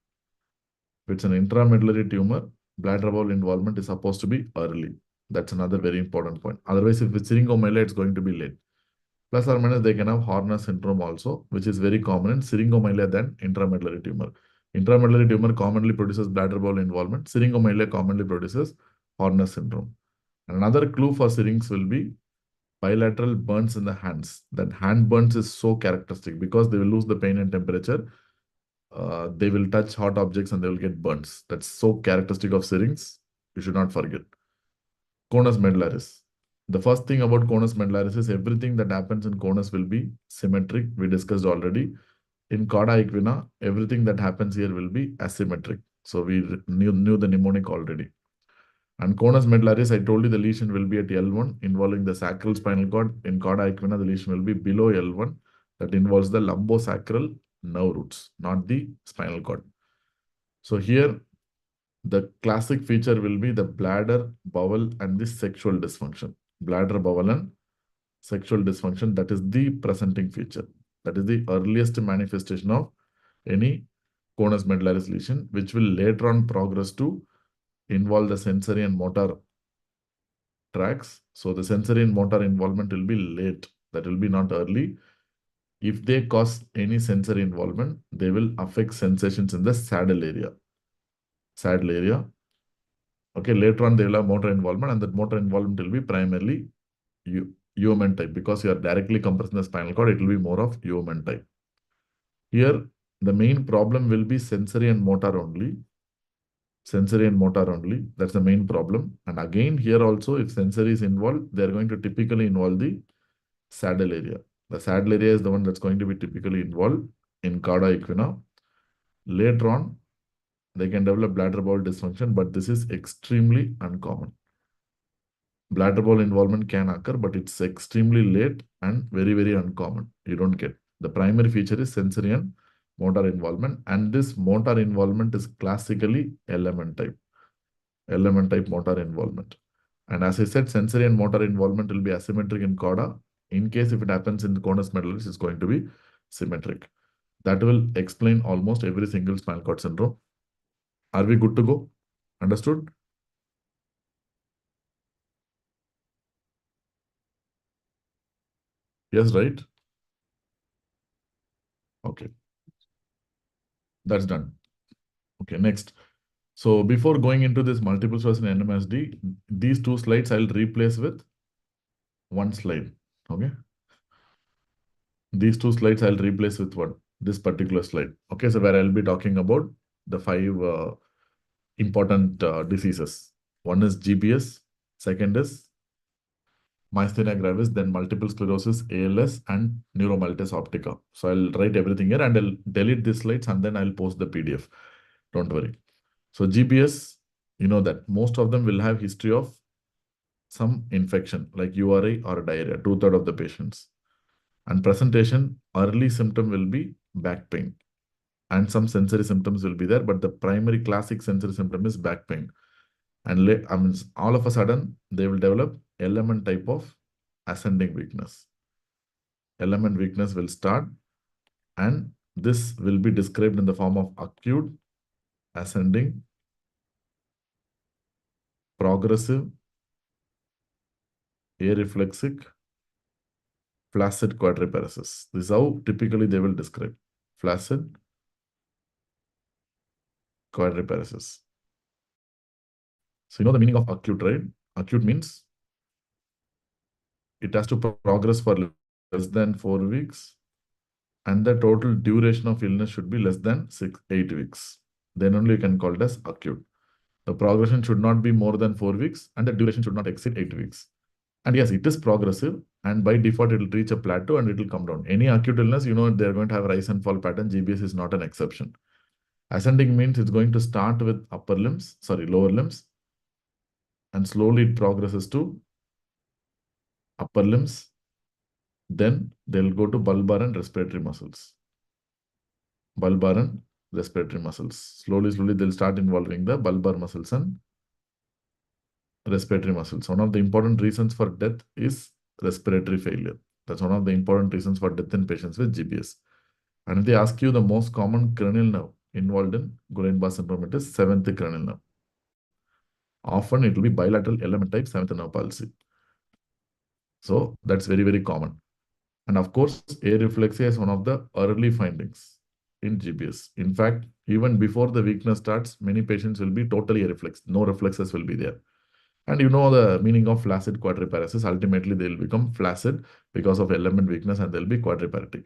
[SPEAKER 1] If it's an intramedullary tumor, bladder bowel involvement is supposed to be early. That's another very important point. Otherwise, if it's syringomyelia, it's going to be late. Plus or minus, they can have Horner syndrome also, which is very common in syringomyelia than intramedullary tumor. Intramedullary tumor commonly produces bladder bowel involvement. Syringomyelia commonly produces Horner syndrome. And another clue for syrinx will be bilateral burns in the hands. That hand burns is so characteristic because they will lose the pain and temperature. They will touch hot objects and they will get burns. That's so characteristic of syrinx. You should not forget. Conus medullaris. The first thing about conus medullaris is everything that happens in conus will be symmetric. We discussed already. In cauda equina, everything that happens here will be asymmetric. So we knew the mnemonic already. And conus medullaris, I told you the lesion will be at L1 involving the sacral spinal cord. In cauda equina, the lesion will be below L1. That involves the lumbosacral nerve roots, not the spinal cord. So here, the classic feature will be the bladder, bowel, and the sexual dysfunction. Bladder, bowel, and sexual dysfunction, that is the presenting feature. That is the earliest manifestation of any conus medullaris lesion, which will later on progress to involve the sensory and motor tracks. So the sensory and motor involvement will be late. That will be not early. If they cause any sensory involvement, they will affect sensations in the saddle area. Saddle area. Okay, later on they will have motor involvement, and that motor involvement will be primarily UMN type because you are directly compressing the spinal cord. It will be more of UMN type. Here, the main problem will be sensory and motor only. Sensory and motor only. That's the main problem. And again, here also, if sensory is involved, they're going to typically involve the saddle area. The saddle area is the one that's going to be typically involved in cauda equina. Later on, they can develop bladder bowel dysfunction, but this is extremely uncommon. Bladder bowel involvement can occur, but it's extremely late and very, very uncommon. You don't get. The primary feature is sensory and motor involvement, and this motor involvement is classically element type. Element type motor involvement. And as I said, sensory and motor involvement will be asymmetric in cauda. In case if it happens in the conus medullaris, it's going to be symmetric. That will explain almost every single spinal cord syndrome. Are we good to go? Understood? Yes, right? Okay. That's done. Okay, next. So before going into this multiple source in NMSD, these two slides I'll replace with one slide. Okay. These two slides I'll replace with one. This particular slide. Okay, so where I'll be talking about the 5 important diseases. One is GBS, second is myasthenia gravis, then multiple sclerosis, ALS, and neuromyelitis optica. So I'll write everything here and I'll delete these slides and then I'll post the PDF. Don't worry. So GBS, you know that most of them will have history of some infection like URI or diarrhea, 2/3 of the patients. And presentation, early symptom will be back pain. And some sensory symptoms will be there, but the primary classic sensory symptom is back pain. And all of a sudden, they will develop element type of ascending weakness. Element weakness will start, and this will be described in the form of acute, ascending, progressive, areflexic, flaccid quadriparesis. This is how typically they will describe. Flaccid quadriparesis. So you know the meaning of acute, right? Acute means it has to progress for less than 4 weeks, and the total duration of illness should be less than 8 weeks. Then only you can call it as acute. The progression should not be more than 4 weeks, and the duration should not exceed 8 weeks. And yes, it is progressive, and by default, it will reach a plateau and it will come down. Any acute illness, you know, they're going to have rise and fall pattern. GBS is not an exception. Ascending means it's going to start with lower limbs, and slowly it progresses to upper limbs. Then they'll go to bulbar and respiratory muscles. Bulbar and respiratory muscles. Slowly, they'll start involving the bulbar muscles and respiratory muscles. One of the important reasons for death is respiratory failure. That's one of the important reasons for death in patients with GBS. And if they ask you the most common cranial nerve involved in Guillain-Barré syndrome, it is seventh cranial nerve. Often it will be bilateral element type seventh nerve palsy. So that's very, very common. And of course, areflexia is one of the early findings in GBS. In fact, even before the weakness starts, many patients will be totally areflex. No reflexes will be there. And you know the meaning of flaccid quadriparesis. Ultimately, they will become flaccid because of element weakness and they'll be quadriparetic.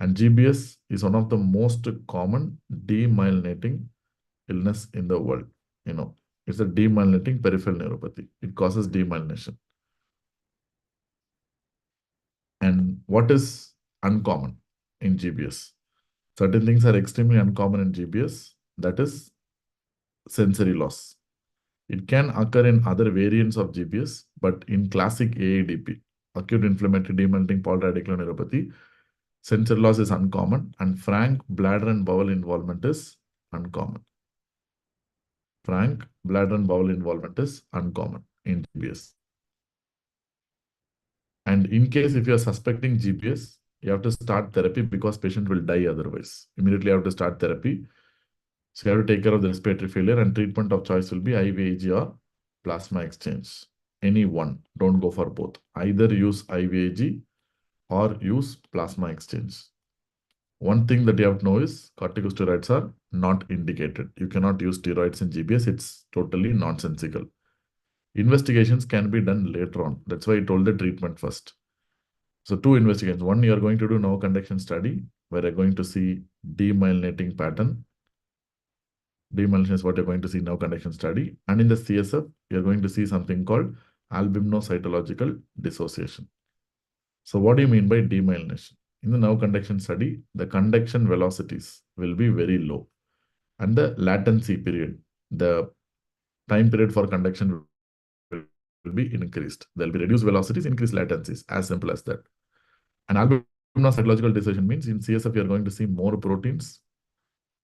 [SPEAKER 1] And GBS is one of the most common demyelinating illness in the world. It's a demyelinating peripheral neuropathy. It causes demyelination. And what is uncommon in GBS? Certain things are extremely uncommon in GBS. That is sensory loss. It can occur in other variants of GBS, but in classic AIDP, acute inflammatory demyelinating polyradicular neuropathy, sensory loss is uncommon, and frank bladder and bowel involvement is uncommon. Frank bladder and bowel involvement is uncommon in GBS. And in case if you are suspecting GBS, you have to start therapy because patient will die otherwise. Immediately you have to start therapy. So you have to take care of the respiratory failure, and treatment of choice will be IVIG or plasma exchange. Any one, don't go for both. Either use IVIG or use plasma exchange. One thing that you have to know is corticosteroids are not indicated. You cannot use steroids in GBS. It's totally nonsensical. Investigations can be done later on. That's why I told the treatment first. So 2 investigations. One, you are going to do nerve conduction study where you're going to see demyelinating pattern. Demyelination is what you're going to see in nerve conduction study. And in the CSF, you're going to see something called albuminocytological dissociation. So what do you mean by demyelination? In the nerve conduction study, the conduction velocities will be very low. And the latency period, the time period for conduction will be increased. There'll be reduced velocities, increased latencies, as simple as that. And albuminocytological dissociation means in CSF, you're going to see more proteins,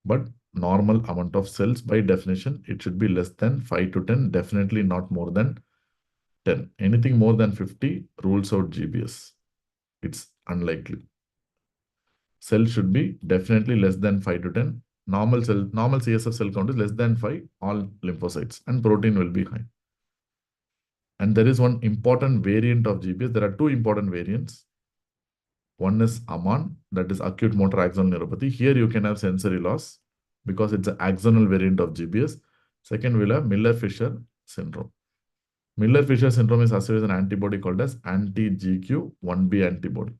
[SPEAKER 1] but normal amount of cells. By definition, it should be less than 5 to 10, definitely not more than 10. Anything more than 50 rules out GBS. It's unlikely. Cell should be definitely less than 5 to 10. Normal CSF cell count is less than 5, all lymphocytes, and protein will be high. And there is one important variant of GBS. There are 2 important variants. One is AMAN, that is acute motor axonal neuropathy. Here you can have sensory loss because it's an axonal variant of GBS. Second, we'll have Miller-Fisher syndrome. Miller-Fisher syndrome is associated with an antibody called as anti-GQ1B antibody.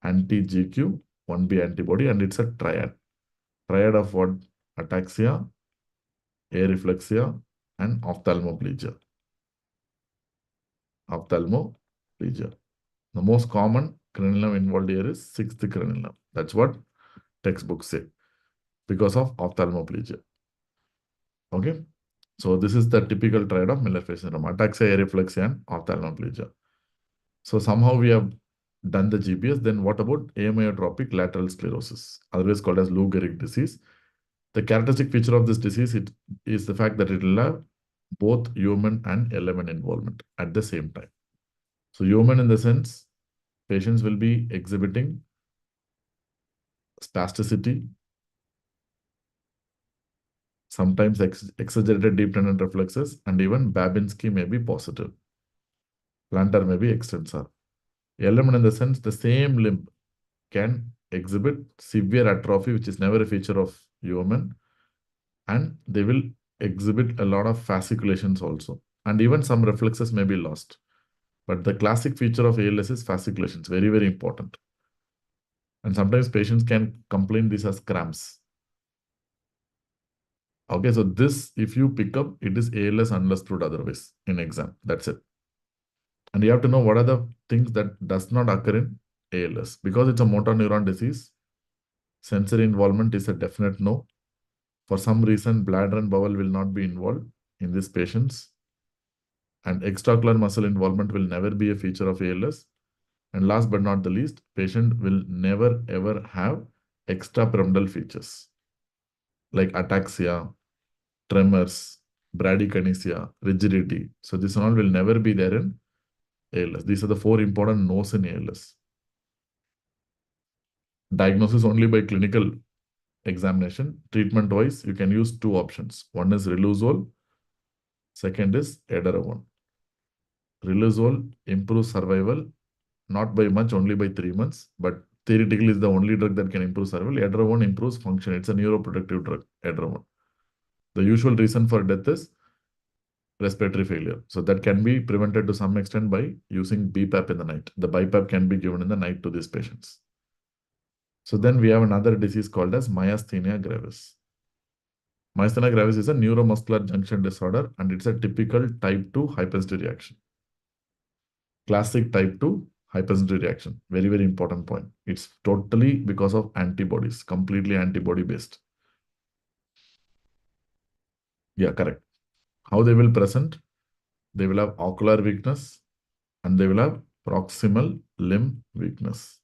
[SPEAKER 1] Anti-GQ1B antibody, and it's a triad. Triad of what? Ataxia, areflexia, and ophthalmoplegia. Ophthalmoplegia. The most common cranial nerve involved here is 6th cranial nerve. That's what textbooks say because of ophthalmoplegia. Okay. So this is the typical triad of Miller-Fisher syndrome: ataxia, areflexia, and ophthalmoplegia. So somehow we have done the GBS. Then what about amyotrophic lateral sclerosis, otherwise called as Lou Gehrig disease? The characteristic feature of this disease is the fact that it will have both human and element involvement at the same time. So human in the sense, patients will be exhibiting spasticity, sometimes exaggerated deep tendon reflexes, and even Babinski may be positive. Plantar may be extensor. Element in the sense, the same limb can exhibit severe atrophy, which is never a feature of human, and they will exhibit a lot of fasciculations also. And even some reflexes may be lost. But the classic feature of ALS is fasciculations, very, very important. And sometimes patients can complain this as cramps. Okay, so this, if you pick up, it is ALS unless proved otherwise in exam. That's it. And you have to know what are the things that does not occur in ALS. Because it's a motor neuron disease, sensory involvement is a definite no. For some reason, bladder and bowel will not be involved in these patients. And extraocular muscle involvement will never be a feature of ALS. And last but not the least, patient will never ever have extrapyramidal features like ataxia, tremors, bradykinesia, rigidity. So this all will never be there in ALS. These are the four important no's in ALS. Diagnosis only by clinical examination. Treatment-wise, you can use two options. One is riluzole, second is edaravone. Riluzole improves survival, not by much, only by 3 months, but theoretically is the only drug that can improve survival. Edaravone improves function. It's a neuroprotective drug, edaravone. The usual reason for death is respiratory failure. So that can be prevented to some extent by using BPAP in the night. The BiPAP can be given in the night to these patients. So then we have another disease called as myasthenia gravis. Myasthenia gravis is a neuromuscular junction disorder and it's a typical type 2 hypersensitivity reaction. Classic type 2 hypersensitivity reaction. Very, very important point. It's totally because of antibodies, completely antibody based. Yeah, correct. How they will present? They will have ocular weakness and they will have proximal limb weakness.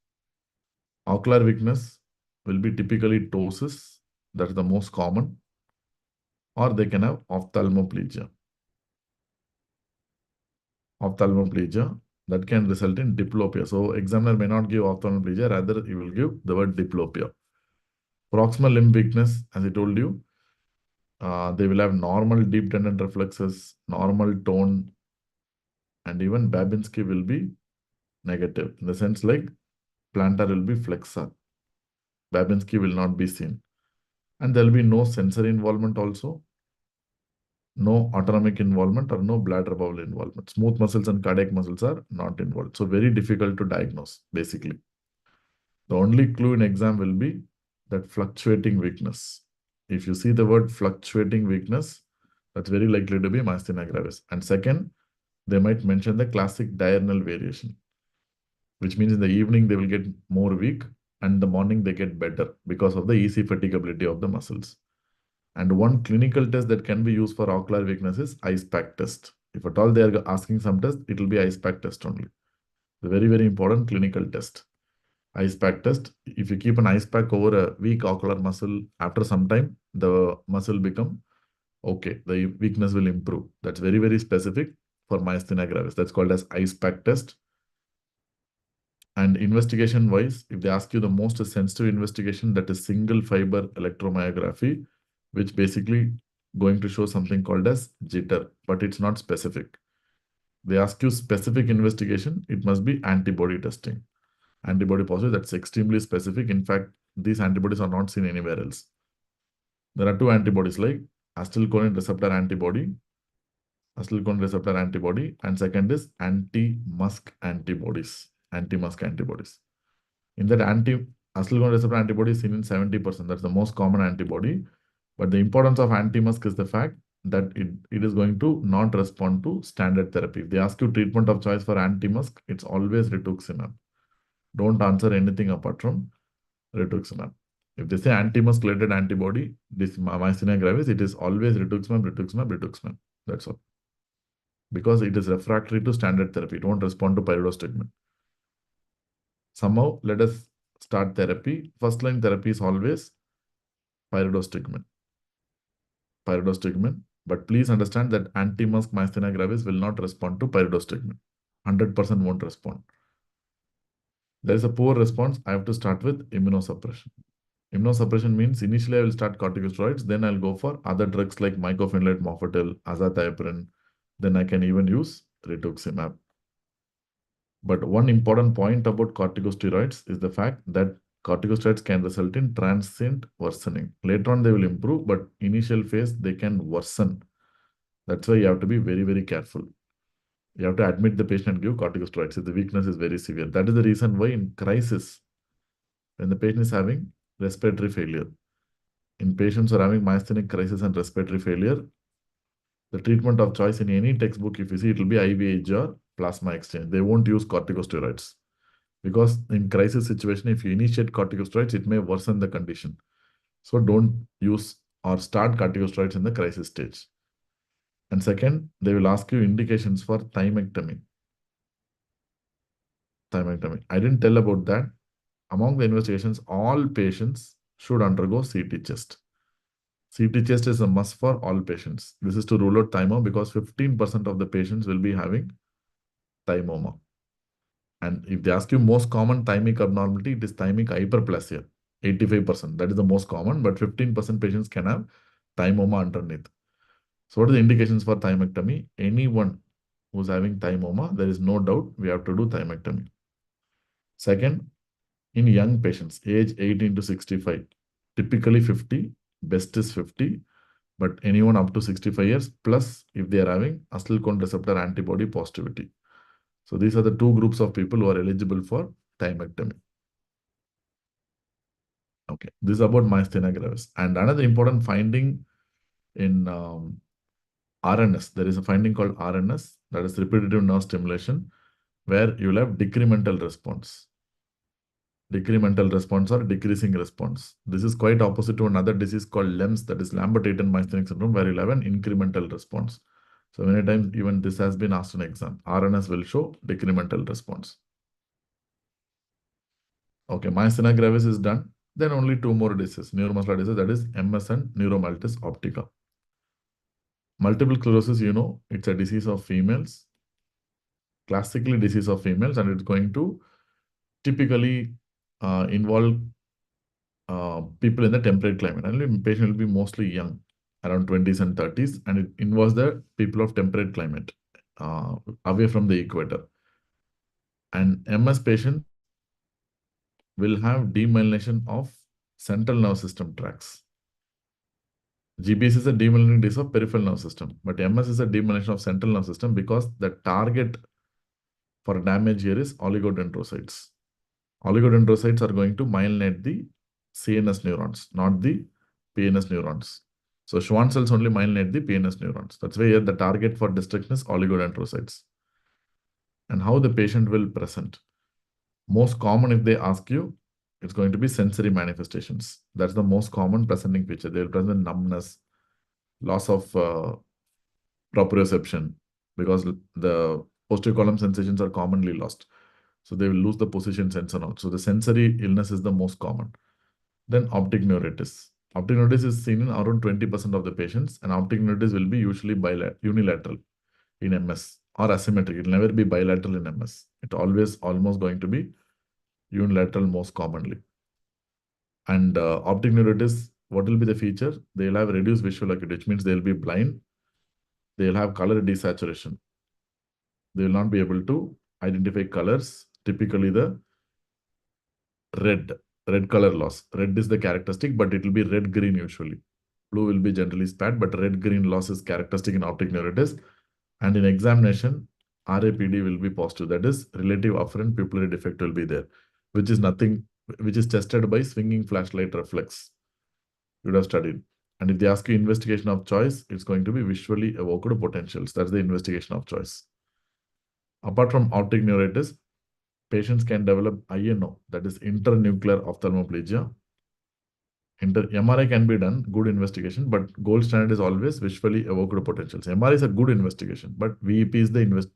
[SPEAKER 1] Ocular weakness will be typically ptosis, that's the most common, or they can have ophthalmoplegia. Ophthalmoplegia that can result in diplopia. So examiner may not give ophthalmoplegia, rather he will give the word diplopia. Proximal limb weakness, as I told you, they will have normal deep tendon reflexes, normal tone, and even Babinski will be negative in the sense like plantar will be flexor. Babinski will not be seen. And there will be no sensory involvement also, no autonomic involvement or no bladder bowel involvement. Smooth muscles and cardiac muscles are not involved. So very difficult to diagnose, basically. The only clue in exam will be that fluctuating weakness. If you see the word fluctuating weakness, that's very likely to be myasthenia gravis. And second, they might mention the classic diurnal variation, which means in the evening they will get more weak and the morning they get better because of the easy fatigability of the muscles. And one clinical test that can be used for ocular weakness is ice pack test. If at all they are asking some test, it will be ice pack test only. The very, very important clinical test. Ice pack test. If you keep an ice pack over a weak ocular muscle, after some time, the muscle become okay. The weakness will improve. That's very, very specific for myasthenia gravis. That's called as ice pack test. And investigation wise, if they ask you the most sensitive investigation, that is single fiber electromyography, which basically going to show something called as jitter, but it's not specific. They ask you specific investigation, it must be antibody testing. Antibody positive, that's extremely specific. In fact, these antibodies are not seen anywhere else. There are two antibodies like acetylcholine receptor antibody, and second is anti-musk antibodies. In that acetylcholine receptor antibody is seen in 70%. That's the most common antibody. But the importance of anti-musk is the fact that it is going to not respond to standard therapy. If they ask you treatment of choice for anti-musk, it's always rituximab. Don't answer anything apart from rituximab. If they say anti-musk related antibody, this myasthenia gravis, it is always rituximab. That's all. Because it is refractory to standard therapy. It won't respond to pyridostigmine. Somehow, let us start therapy. First line therapy is always pyridostigmine. But please understand that anti-musk myasthenia gravis will not respond to pyridostigmine. 100% won't respond. There is a poor response. I have to start with immunosuppression. Immunosuppression means initially I will start corticosteroids, then I'll go for other drugs like mycophenolate mofetil, azathioprine. Then I can even use rituximab. But one important point about corticosteroids is the fact that corticosteroids can result in transient worsening. Later on, they will improve, but initial phase, they can worsen. That's why you have to be very, very careful. You have to admit the patient and give corticosteroids if the weakness is very severe. That is the reason why in crisis, when the patient is having respiratory failure, in patients who are having myasthenic crisis and respiratory failure, the treatment of choice in any textbook, if you see, it will be IVIG or plasma exchange. They won't use corticosteroids. Because in crisis situation, if you initiate corticosteroids, it may worsen the condition. So don't use or start corticosteroids in the crisis stage. And second, they will ask you indications for thymectomy. I didn't tell about that. Among the investigations, all patients should undergo CT chest. CT chest is a must for all patients. This is to rule out thymo because 15% of the patients will be having thymoma. And if they ask you most common thymic abnormality, it is thymic hyperplasia, 85%. That is the most common, but 15% patients can have thymoma underneath. So what are the indications for thymectomy? Anyone who's having thymoma, there is no doubt we have to do thymectomy. Second, in young patients, age 18 to 65, typically 50, best is 50, but anyone up to 65 years, plus if they are having acetylcholine receptor antibody positivity. So these are the two groups of people who are eligible for thymectomy. Okay, this is about myasthenia gravis. And another important finding in RNS, there is a finding called RNS, that is repetitive nerve stimulation, where you will have decremental response. Decremental response or decreasing response. This is quite opposite to another disease called LEMS, that is Lambert-Eaton myasthenic syndrome, where you'll have an incremental response. So many times even this has been asked in exam. RNS will show decremental response. Okay, myasthenia gravis is done. Then only two more diseases, neuromuscular disease, that is MS and neuromyelitis optica. Multiple sclerosis, it's a disease of females, classically disease of females, and it's going to typically involve people in the temperate climate. And the patient will be mostly young, around 20s and 30s, and it involves the people of temperate climate, away from the equator. And MS patient will have demyelination of central nerve system tracts. GBS is a demyelinating disease of peripheral nerve system, but MS is a demyelination of central nerve system because the target for damage here is oligodendrocytes. Oligodendrocytes are going to myelinate the CNS neurons, not the PNS neurons. So Schwann cells only myelinate the PNS neurons. That's why here the target for destruction is oligodendrocytes. And how the patient will present. Most common, if they ask you, it's going to be sensory manifestations. That's the most common presenting feature. They will present numbness, loss of proprioception, because the posterior column sensations are commonly lost. So they will lose the position sense and all. So the sensory illness is the most common. Then optic neuritis. Optic neuritis is seen in around 20% of the patients, and optic neuritis will be usually unilateral in MS or asymmetric. It will never be bilateral in MS. It always almost going to be unilateral most commonly. And optic neuritis, what will be the feature? They will have reduced visual acuity, which means they will be blind. They will have color desaturation. They will not be able to identify colors, typically the red color loss. Red is the characteristic, but it will be red-green usually. Blue will be generally spared, but red-green loss is characteristic in optic neuritis. And in examination, RAPD will be positive. That is, relative afferent pupillary defect will be there, which is nothing, which is tested by swinging flashlight reflex. You would have studied. And if they ask you investigation of choice, it's going to be visually evoked potentials. That's the investigation of choice. Apart from optic neuritis, patients can develop INO, that is internuclear ophthalmoplegia. MRI can be done, good investigation, but gold standard is always visually evoked potentials. MRI is a good investigation, but VEP is the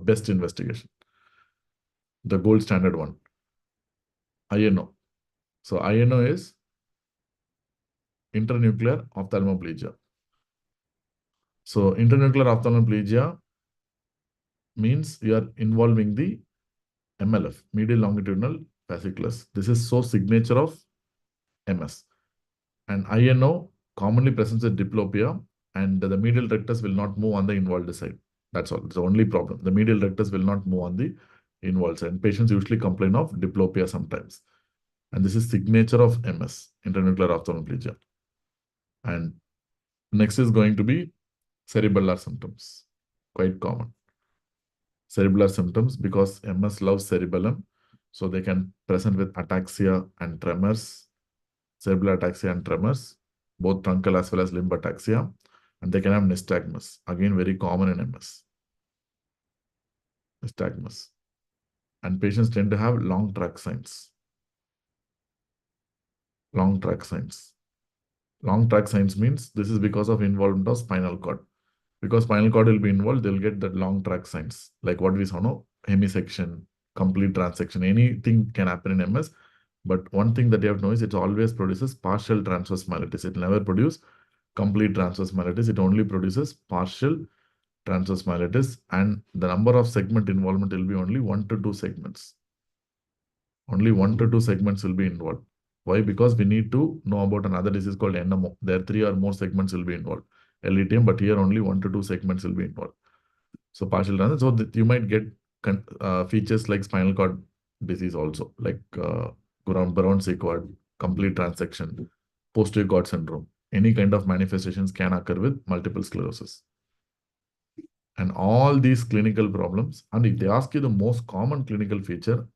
[SPEAKER 1] best investigation, the gold standard one. INO. So INO is internuclear ophthalmoplegia. So internuclear ophthalmoplegia means you are involving the MLF, medial longitudinal fasciculus. This is so signature of MS. And INO commonly presents with diplopia, and the medial rectus will not move on the involved side. That's all. It's the only problem. The medial rectus will not move on the involved side. Patients usually complain of diplopia sometimes. And this is signature of MS, internuclear ophthalmoplegia. And next is going to be cerebellar symptoms. Quite common. Cerebellar symptoms, because MS loves cerebellum, so they can present with ataxia and tremors, cerebellar ataxia and tremors, both truncal as well as limb ataxia, and they can have nystagmus, again very common in MS. Nystagmus. And patients tend to have long track signs. Long track signs. Long track signs means this is because of involvement of spinal cord. Because spinal cord will be involved, they'll get that long track signs, like what we saw, no? Hemisection, complete transection, anything can happen in MS. But one thing that you have to know is it always produces partial transverse myelitis. It will never produce complete transverse myelitis. It only produces partial transverse myelitis, and the number of segment involvement will be only 1 to 2 segments. Only 1 to 2 segments will be involved. Why? Because we need to know about another disease called NMO. There 3 or more segments will be involved. LETM, but here only 1 to 2 segments will be involved. So partial transverse. So that you might get features like spinal cord disease also, like Brown sequard, complete transection, posterior cord syndrome. Any kind of manifestations can occur with multiple sclerosis. And all these clinical problems, and if they ask you the most common clinical feature,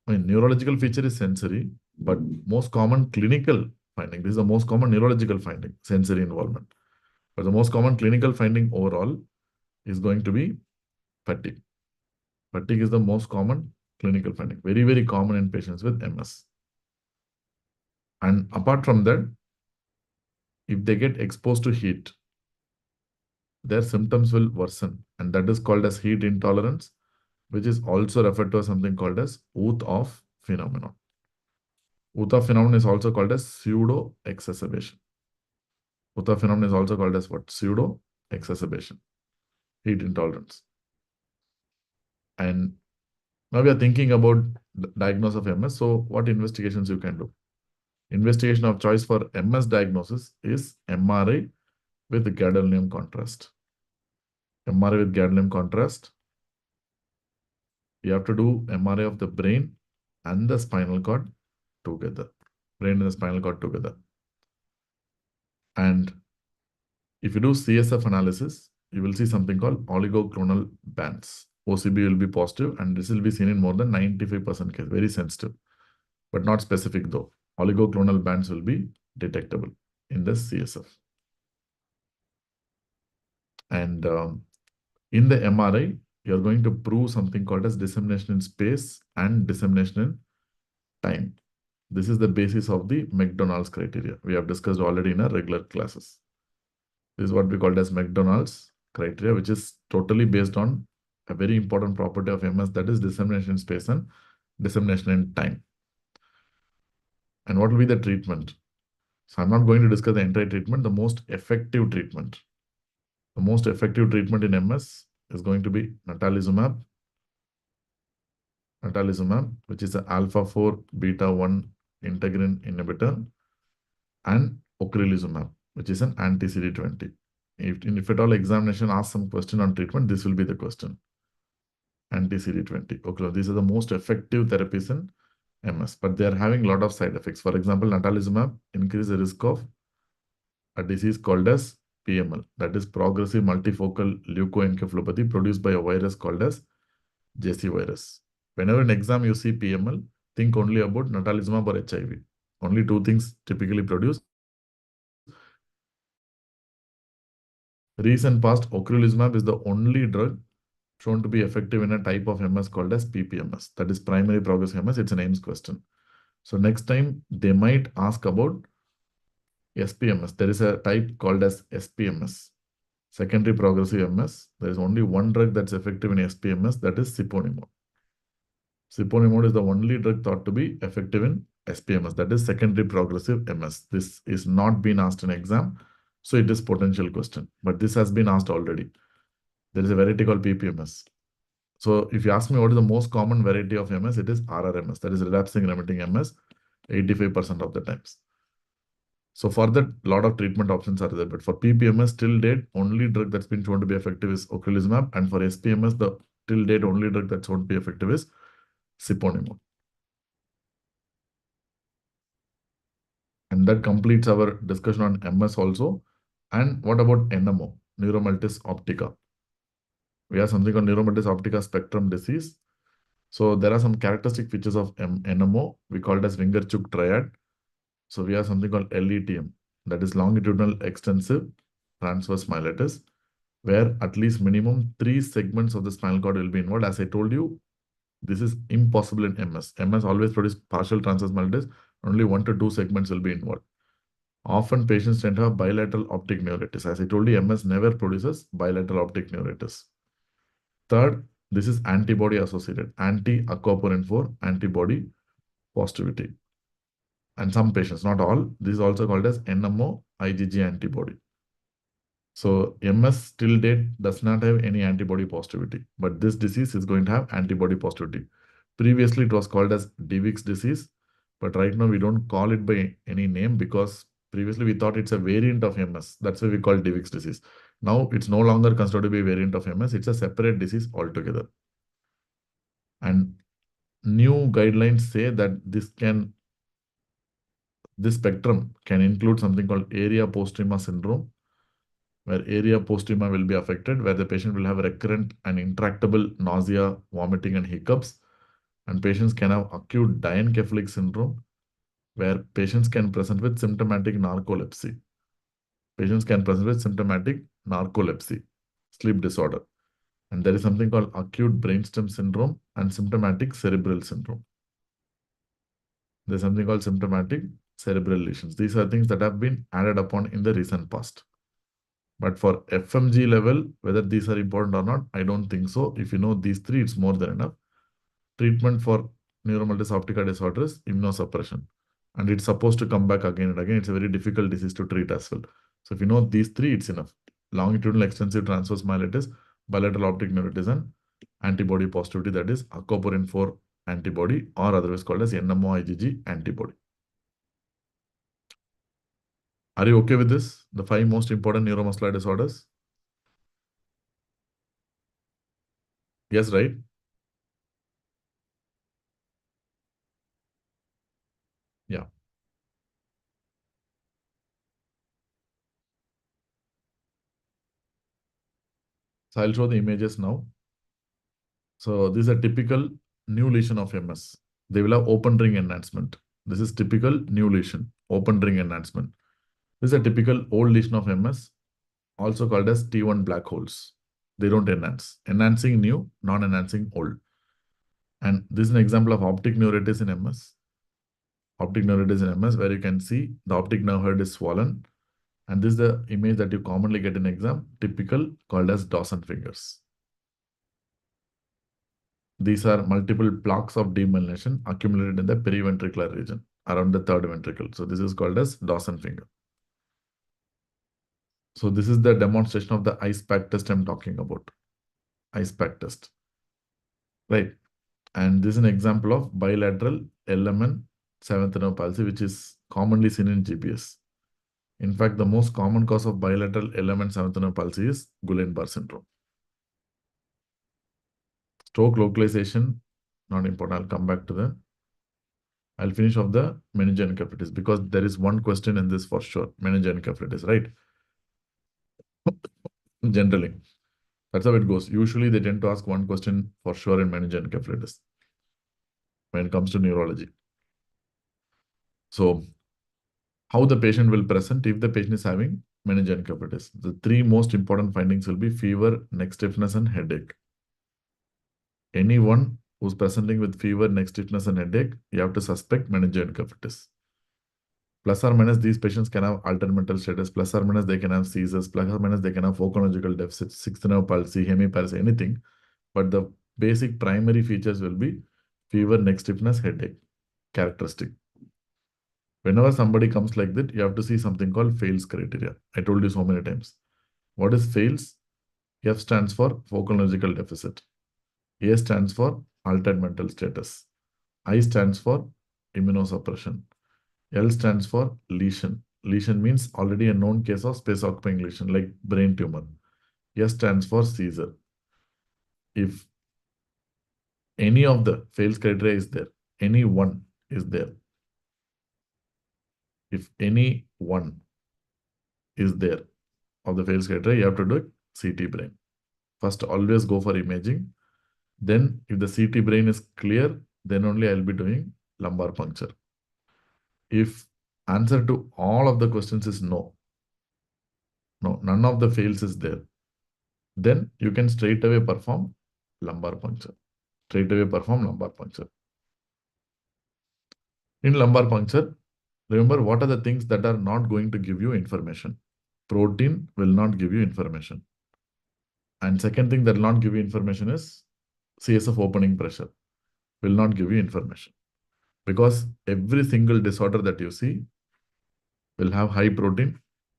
[SPEAKER 1] I mean, neurological feature is sensory, but most common clinical finding, this is the most common neurological finding, sensory involvement. But the most common clinical finding overall is going to be fatigue. Fatigue is the most common clinical finding, very, very common in patients with MS. And apart from that, if they get exposed to heat, their symptoms will worsen, and that is called as heat intolerance, which is also referred to as something called as Uth-Off phenomenon. Uth-Off phenomenon is also called as pseudo-exacerbation. Uth-Off phenomenon is also called as what? Pseudo-exacerbation, heat intolerance. And now we are thinking about the diagnosis of MS. So what investigations you can do? Investigation of choice for MS diagnosis is MRI with gadolinium contrast. MRI with gadolinium contrast. You have to do MRI of the brain and the spinal cord together. Brain and the spinal cord together. And if you do CSF analysis, you will see something called oligoclonal bands. OCB will be positive, and this will be seen in more than 95% case, very sensitive, but not specific though. Oligoclonal bands will be detectable in the CSF. And in the MRI, you're going to prove something called as dissemination in space and dissemination in time. This is the basis of the McDonald's criteria. We have discussed already in our regular classes. This is what we call as McDonald's criteria, which is totally based on a very important property of MS, that is dissemination in space and dissemination in time. And what will be the treatment? So I'm not going to discuss the entire treatment, the most effective treatment. The most effective treatment in MS is going to be natalizumab, which is an alpha-4 beta-1 integrin inhibitor, and ocrelizumab, which is an anti-CD20. If at all examination asks some question on treatment, this will be the question. Anti-CD20. Okay, these are the most effective therapies in MS, but they are having a lot of side effects. For example, natalizumab increases the risk of a disease called as PML, that is progressive multifocal leukoencephalopathy produced by a virus called as JC virus. Whenever in exam you see PML, think only about natalizumab or HIV. Only two things typically produced. Recent past, ocrelizumab is the only drug shown to be effective in a type of MS called as PPMS. That is primary progressive MS. It's an AIMS question. So next time they might ask about SPMS. There is a type called as SPMS, secondary progressive MS. There is only one drug that's effective in SPMS, that is siponimod. Siponimod is the only drug thought to be effective in SPMS, that is secondary progressive MS. This is not been asked in exam, so it is potential question. But this has been asked already. There is a variety called PPMS. So if you ask me what is the most common variety of MS, it is RRMS, that is relapsing remitting MS, 85% of the times. So for that, a lot of treatment options are there. But for PPMS, till date, only drug that's been shown to be effective is ocrelizumab. And for SPMS, the till date only drug that's shown to be effective is siponimod. And that completes our discussion on MS also. And what about NMO, neuromyelitis optica? We have something called neuromyelitis optica spectrum disease. So there are some characteristic features of NMO. We call it as Wingerchuk triad. So we have something called LETM, that is longitudinal extensive transverse myelitis, where at least minimum 3 segments of the spinal cord will be involved. As I told you, this is impossible in MS. MS always produces partial transverse myelitis. Only 1 to 2 segments will be involved. Often patients tend to have bilateral optic neuritis. As I told you, MS never produces bilateral optic neuritis. Third, this is antibody associated, anti-aquaporin 4 antibody positivity. And some patients, not all, this is also called as NMO IgG antibody. So MS till date does not have any antibody positivity, but this disease is going to have antibody positivity. Previously, it was called as Divix disease, but right now we don't call it by any name because previously we thought it's a variant of MS. That's why we call it Divix disease. Now it's no longer considered to be a variant of MS. It's a separate disease altogether. And new guidelines say that this spectrum can include something called area postrema syndrome, where area postrema will be affected, where the patient will have recurrent and intractable nausea, vomiting, and hiccups. And patients can have acute diencephalic syndrome, where patients can present with symptomatic narcolepsy. Patients can present with symptomatic narcolepsy, sleep disorder. And there is something called acute brainstem syndrome and symptomatic cerebral syndrome. There's something called symptomatic cerebral lesions. These are things that have been added upon in the recent past. But for FMG level, whether these are important or not, I don't think so. If you know these three, it's more than enough. Treatment for neuromultis optica disorder is immunosuppression. And it's supposed to come back again and again. It's a very difficult disease to treat as well. So if you know these three, it's enough. Longitudinal extensive transverse myelitis, bilateral optic neuritis, and antibody positivity, that is aquaporin 4 antibody, or otherwise called as NMO-IgG antibody. Are you okay with this? The 5 most important neuromuscular disorders? Yes, right? Yeah. So I'll show the images now. So this is a typical new lesion of MS. They will have open ring enhancement. This is typical new lesion, open ring enhancement. This is a typical old lesion of MS, also called as T1 black holes. They don't enhance. Enhancing new, non-enhancing old. And this is an example of optic neuritis in MS. Optic neuritis in MS, where you can see the optic nerve head is swollen. And this is the image that you commonly get in exam, typical, called as Dawson fingers. These are multiple plaques of demyelination accumulated in the periventricular region around the third ventricle. So this is called as Dawson finger. So this is the demonstration of the ice pack test I'm talking about. Ice pack test. Right. And this is an example of bilateral LMN seventh nerve palsy, which is commonly seen in GPS. In fact, the most common cause of bilateral LMN seventh nerve palsy is Guillain-Barré syndrome. Stroke localization, not important. I'll come back to that. I'll finish off the meningoencephalitis because there is one question in this for sure. Meningoencephalitis, right? Generally, that's how it goes. Usually, they tend to ask one question for sure in meningoencephalitis when it comes to neurology. So, how the patient will present if the patient is having meningoencephalitis? The 3 most important findings will be fever, neck stiffness, and headache. Anyone who's presenting with fever, neck stiffness, and headache, you have to suspect meningoencephalitis. Plus or minus, these patients can have altered mental status, plus or minus they can have seizures, plus or minus they can have phonological deficits, sixth nerve palsy, hemiparesis, anything. But the basic primary features will be fever, neck stiffness, headache, characteristic. Whenever somebody comes like that, you have to see something called FAILS criteria. I told you so many times. What is FAILS? F stands for phonological deficit. A stands for altered mental status. I stands for immunosuppression. L stands for lesion. Lesion means already a known case of space occupying lesion like brain tumor. S stands for seizure. If any of the fails criteria is there, any one is there. If any one is there of the fails criteria, you have to do CT brain. First, always go for imaging. Then, if the CT brain is clear, then only I'll be doing lumbar puncture. If answer to all of the questions is no, none of the fails is there, then you can straight away perform lumbar puncture. Straight away perform lumbar puncture. In lumbar puncture, remember what are the things that are not going to give you information. Protein will not give you information. And second thing that will not give you information is CSF opening pressure will not give you information. Because every single disorder that you see will have high protein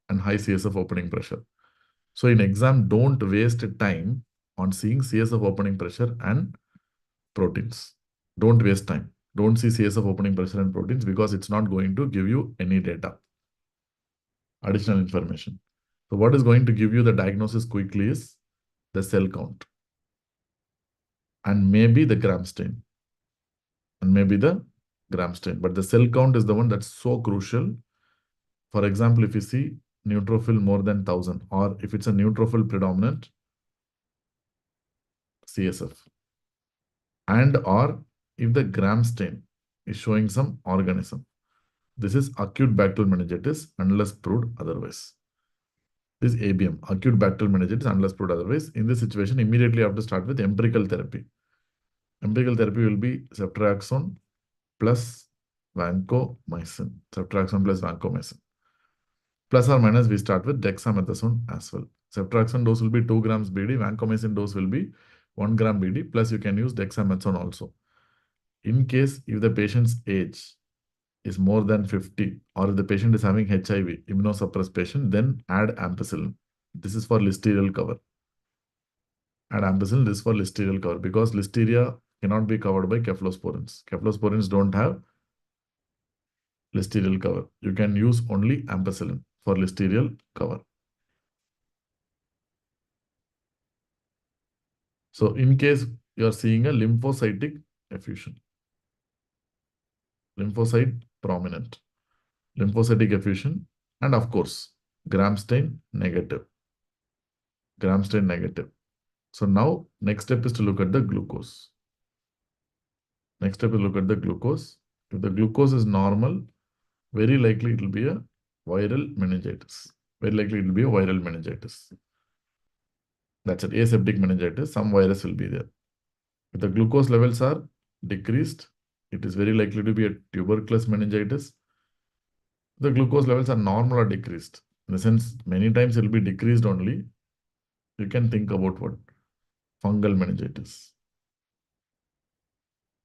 [SPEAKER 1] and high CSF opening pressure. So in exam, don't waste time on seeing CSF opening pressure and proteins. Don't waste time. Don't see CSF opening pressure and proteins because it's not going to give you any data, additional information. So what is going to give you the diagnosis quickly is the cell count and maybe the gram stain but the cell count is the one that's so crucial. For example, if you see neutrophil more than 1000 or if it's a neutrophil predominant CSF and or if the gram stain is showing some organism. This is acute bacterial meningitis unless proved otherwise. This is ABM, acute bacterial meningitis unless proved otherwise. In this situation, immediately you have to start with empirical therapy. Empirical therapy will be ceftriaxone plus vancomycin. Ceftriaxone plus vancomycin. Plus or minus, we start with dexamethasone as well. Ceftriaxone dose will be 2 grams BD. Vancomycin dose will be 1 gram BD. Plus, you can use dexamethasone also. In case if the patient's age is more than 50 or if the patient is having HIV, immunosuppressed patient, then add ampicillin. This is for listerial cover. Add ampicillin, this is for listerial cover because listeria cannot be covered by cephalosporins. Cephalosporins don't have listerial cover. You can use only ampicillin for listerial cover. So in case you are seeing a lymphocytic effusion, lymphocyte prominent, lymphocytic effusion, and of course, gram stain negative. Gram stain negative. So now next step is to look at the glucose. Next step is look at the glucose. If the glucose is normal, very likely it will be a viral meningitis. Very likely it will be a viral meningitis. That's it. Aseptic meningitis, some virus will be there. If the glucose levels are decreased, it is very likely to be a tuberculous meningitis. The glucose levels are normal or decreased. In the sense, many times it will be decreased only. You can think about what? Fungal meningitis.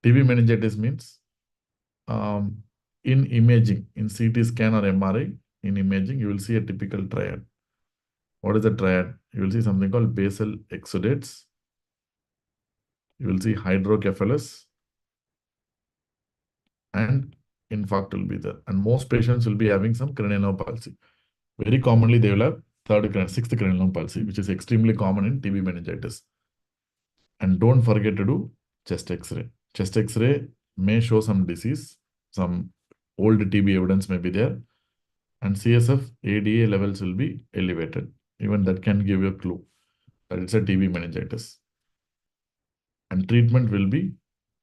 [SPEAKER 1] TB meningitis means in imaging, in CT scan or MRI, in imaging, you will see a typical triad. What is the triad? You will see something called basal exudates. You will see hydrocephalus and infarct will be there. And most patients will be having some cranial nerve palsy. Very commonly, they will have sixth cranial nerve palsy, which is extremely common in TB meningitis. And don't forget to do chest X-ray. Chest X-ray may show some disease, some old TB evidence may be there, and CSF ADA levels will be elevated. Even that can give you a clue that it's a TB meningitis. And treatment will be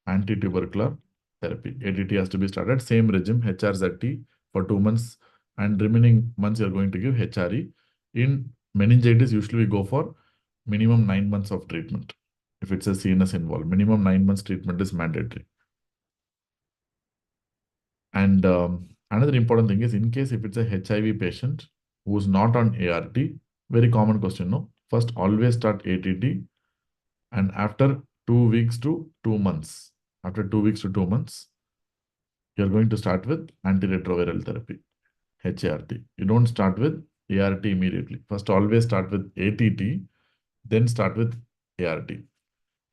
[SPEAKER 1] anti-tubercular therapy. ATT has to be started. Same regime, HRZT for 2 months, and remaining months you are going to give HRE. In meningitis, usually we go for minimum 9 months of treatment. If it's a CNS involved, minimum 9 months treatment is mandatory. And another important thing is, in case if it's a HIV patient who is not on ART, very common question, no? First, always start ATT, and after 2 weeks to 2 months, you're going to start with antiretroviral therapy, HART. You don't start with ART immediately. First, always start with ATT, then start with ART.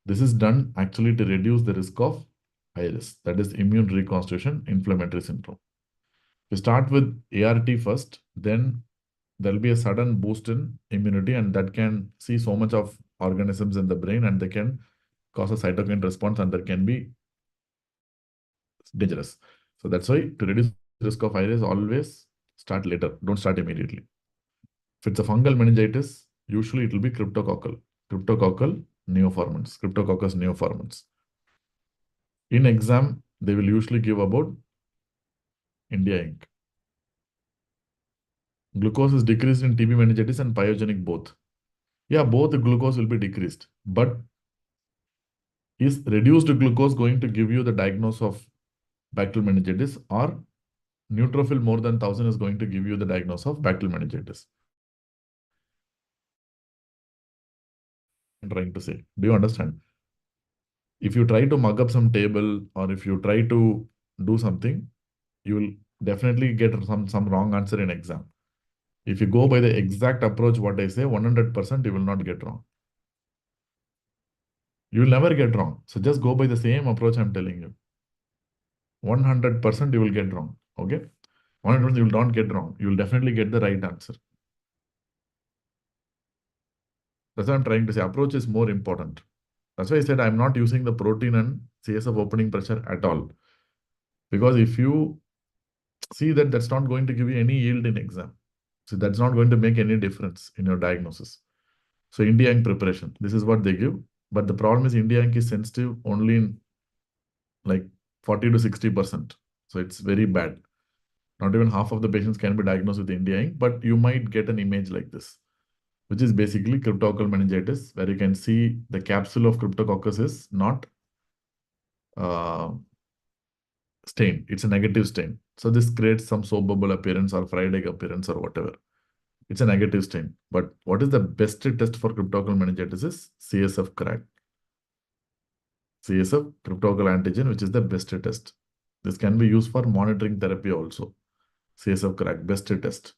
[SPEAKER 1] This is done actually to reduce the risk of IRIS, that is immune reconstitution inflammatory syndrome. You start with ART first, then there will be a sudden boost in immunity, and that can see so much of organisms in the brain, and they can cause a cytokine response, and that can be dangerous. So that's why to reduce risk of IRIS, always start later. Don't start immediately. If it's a fungal meningitis, usually it will be cryptococcal Cryptococcus neoformans. In exam, they will usually give about India ink. Glucose is decreased in TB meningitis and pyogenic both. Yeah, both the glucose will be decreased, but is reduced glucose going to give you the diagnosis of bacterial meningitis, or neutrophil more than 1000 is going to give you the diagnosis of bacterial meningitis? I'm trying to say, do you understand? If you try to mug up some table or if you try to do something, you will definitely get some wrong answer in exam. If you go by the exact approach, what I say, 100% you will not get wrong. You will never get wrong. So just go by the same approach I'm telling you. 100% you will get wrong. Okay? 100% you will not get wrong. You will definitely get the right answer. That's what I'm trying to say. Approach is more important. That's why I said I'm not using the protein and CSF opening pressure at all. Because if you see that, that's not going to give you any yield in exam. So that's not going to make any difference in your diagnosis. So India Ink preparation, this is what they give. But the problem is India Ink is sensitive only in like 40 to 60%. So it's very bad. Not even half of the patients can be diagnosed with India Ink, but you might get an image like this, which is basically cryptococcal meningitis, where you can see the capsule of cryptococcus is not uh, stained. It's a negative stain. So this creates some soap bubble appearance or fried egg appearance or whatever. It's a negative stain. But what is the best test for cryptococcal meningitis is CSF crack. CSF cryptococcal antigen, which is the best test. This can be used for monitoring therapy also. CSF crack, best test.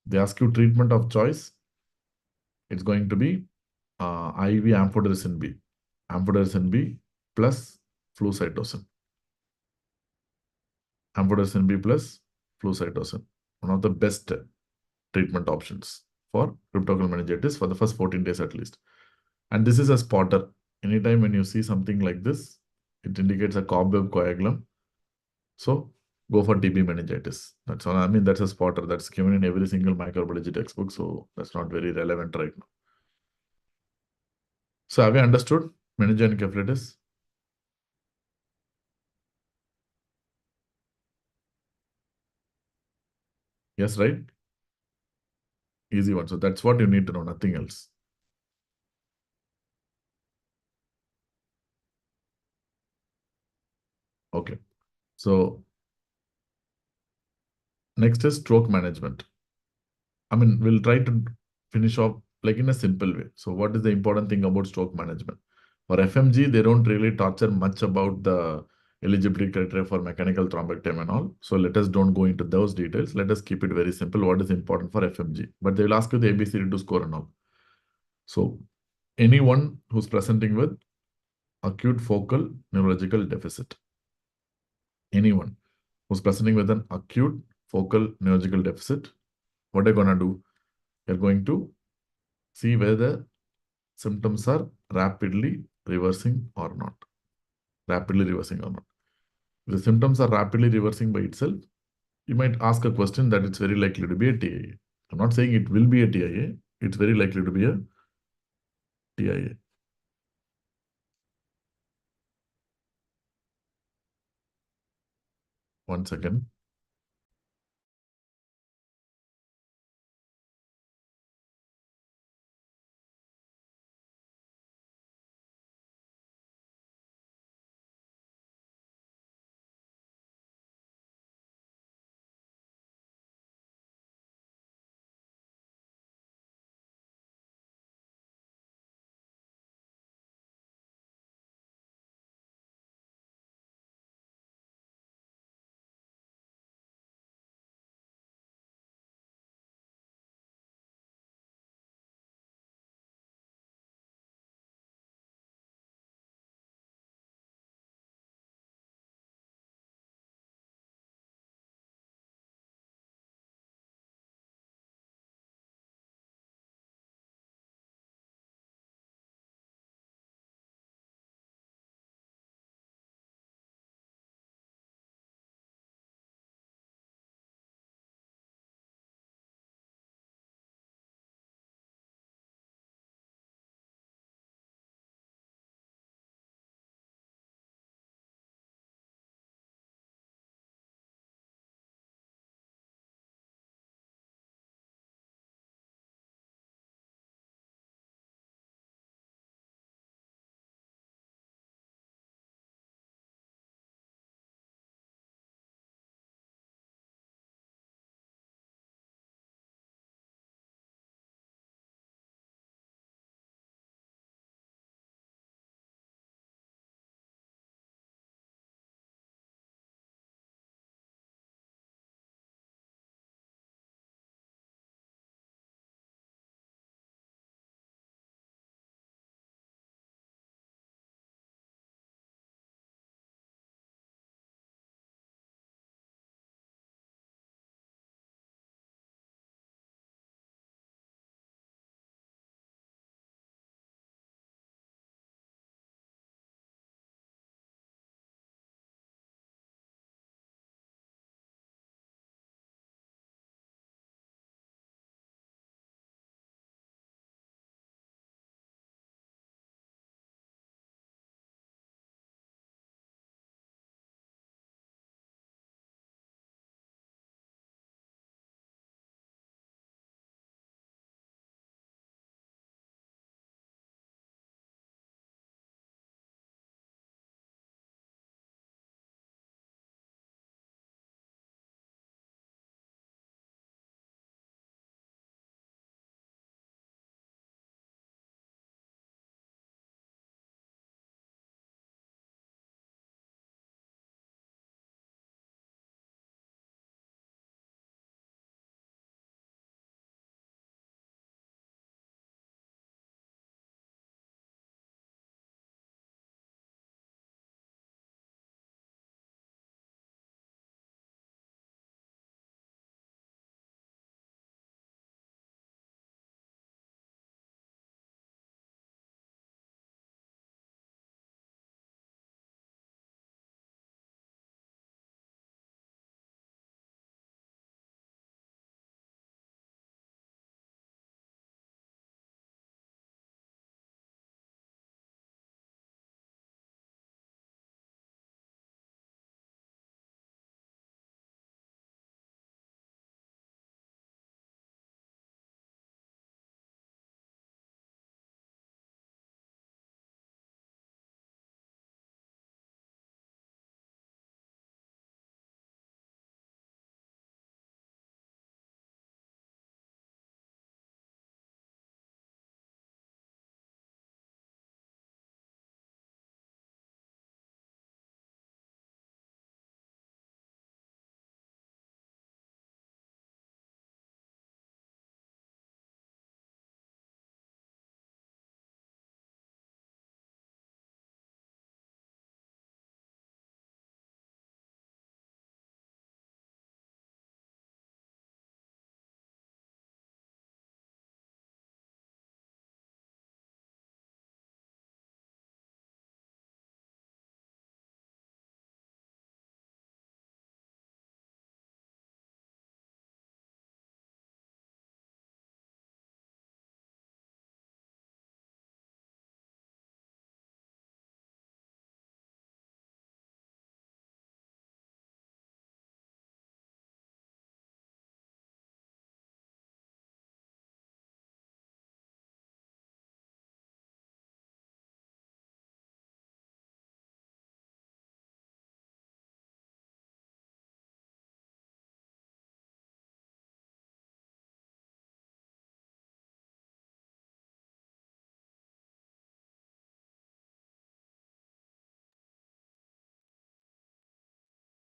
[SPEAKER 1] They ask you treatment of choice. It's going to be IV amphotericin B. Amphotericin B plus flucytosine. Amphotericin B plus flucytosine. One of the best treatment options for cryptococcal meningitis for the first 14 days at least. And this is a spotter. Anytime when you see something like this, it indicates a cobweb coagulum. So go for TB meningitis. That's all. I mean, that's a spotter that's given in every single microbiology textbook. So that's not very relevant right now. So have you understood meningoencephalitis? Yes, right? Easy one. So that's what you need to know, nothing else. Okay. So next is stroke management. I mean, we'll try to finish off like in a simple way. So what is the important thing about stroke management? For FMG, they don't really torture much about the eligibility criteria for mechanical thrombectomy and all. So let us don't go into those details. Let us keep it very simple. What is important for FMG? But they will ask you the ABCD to score and all. So anyone who's presenting with acute focal neurological deficit, anyone who's presenting with an acute focal neurological deficit, what are you going to do? You're going to see whether symptoms are rapidly reversing or not. Rapidly reversing or not. If the symptoms are rapidly reversing by itself, you might ask a question that it's very likely to be a TIA. I'm not saying it will be a TIA. It's very likely to be a TIA. One second.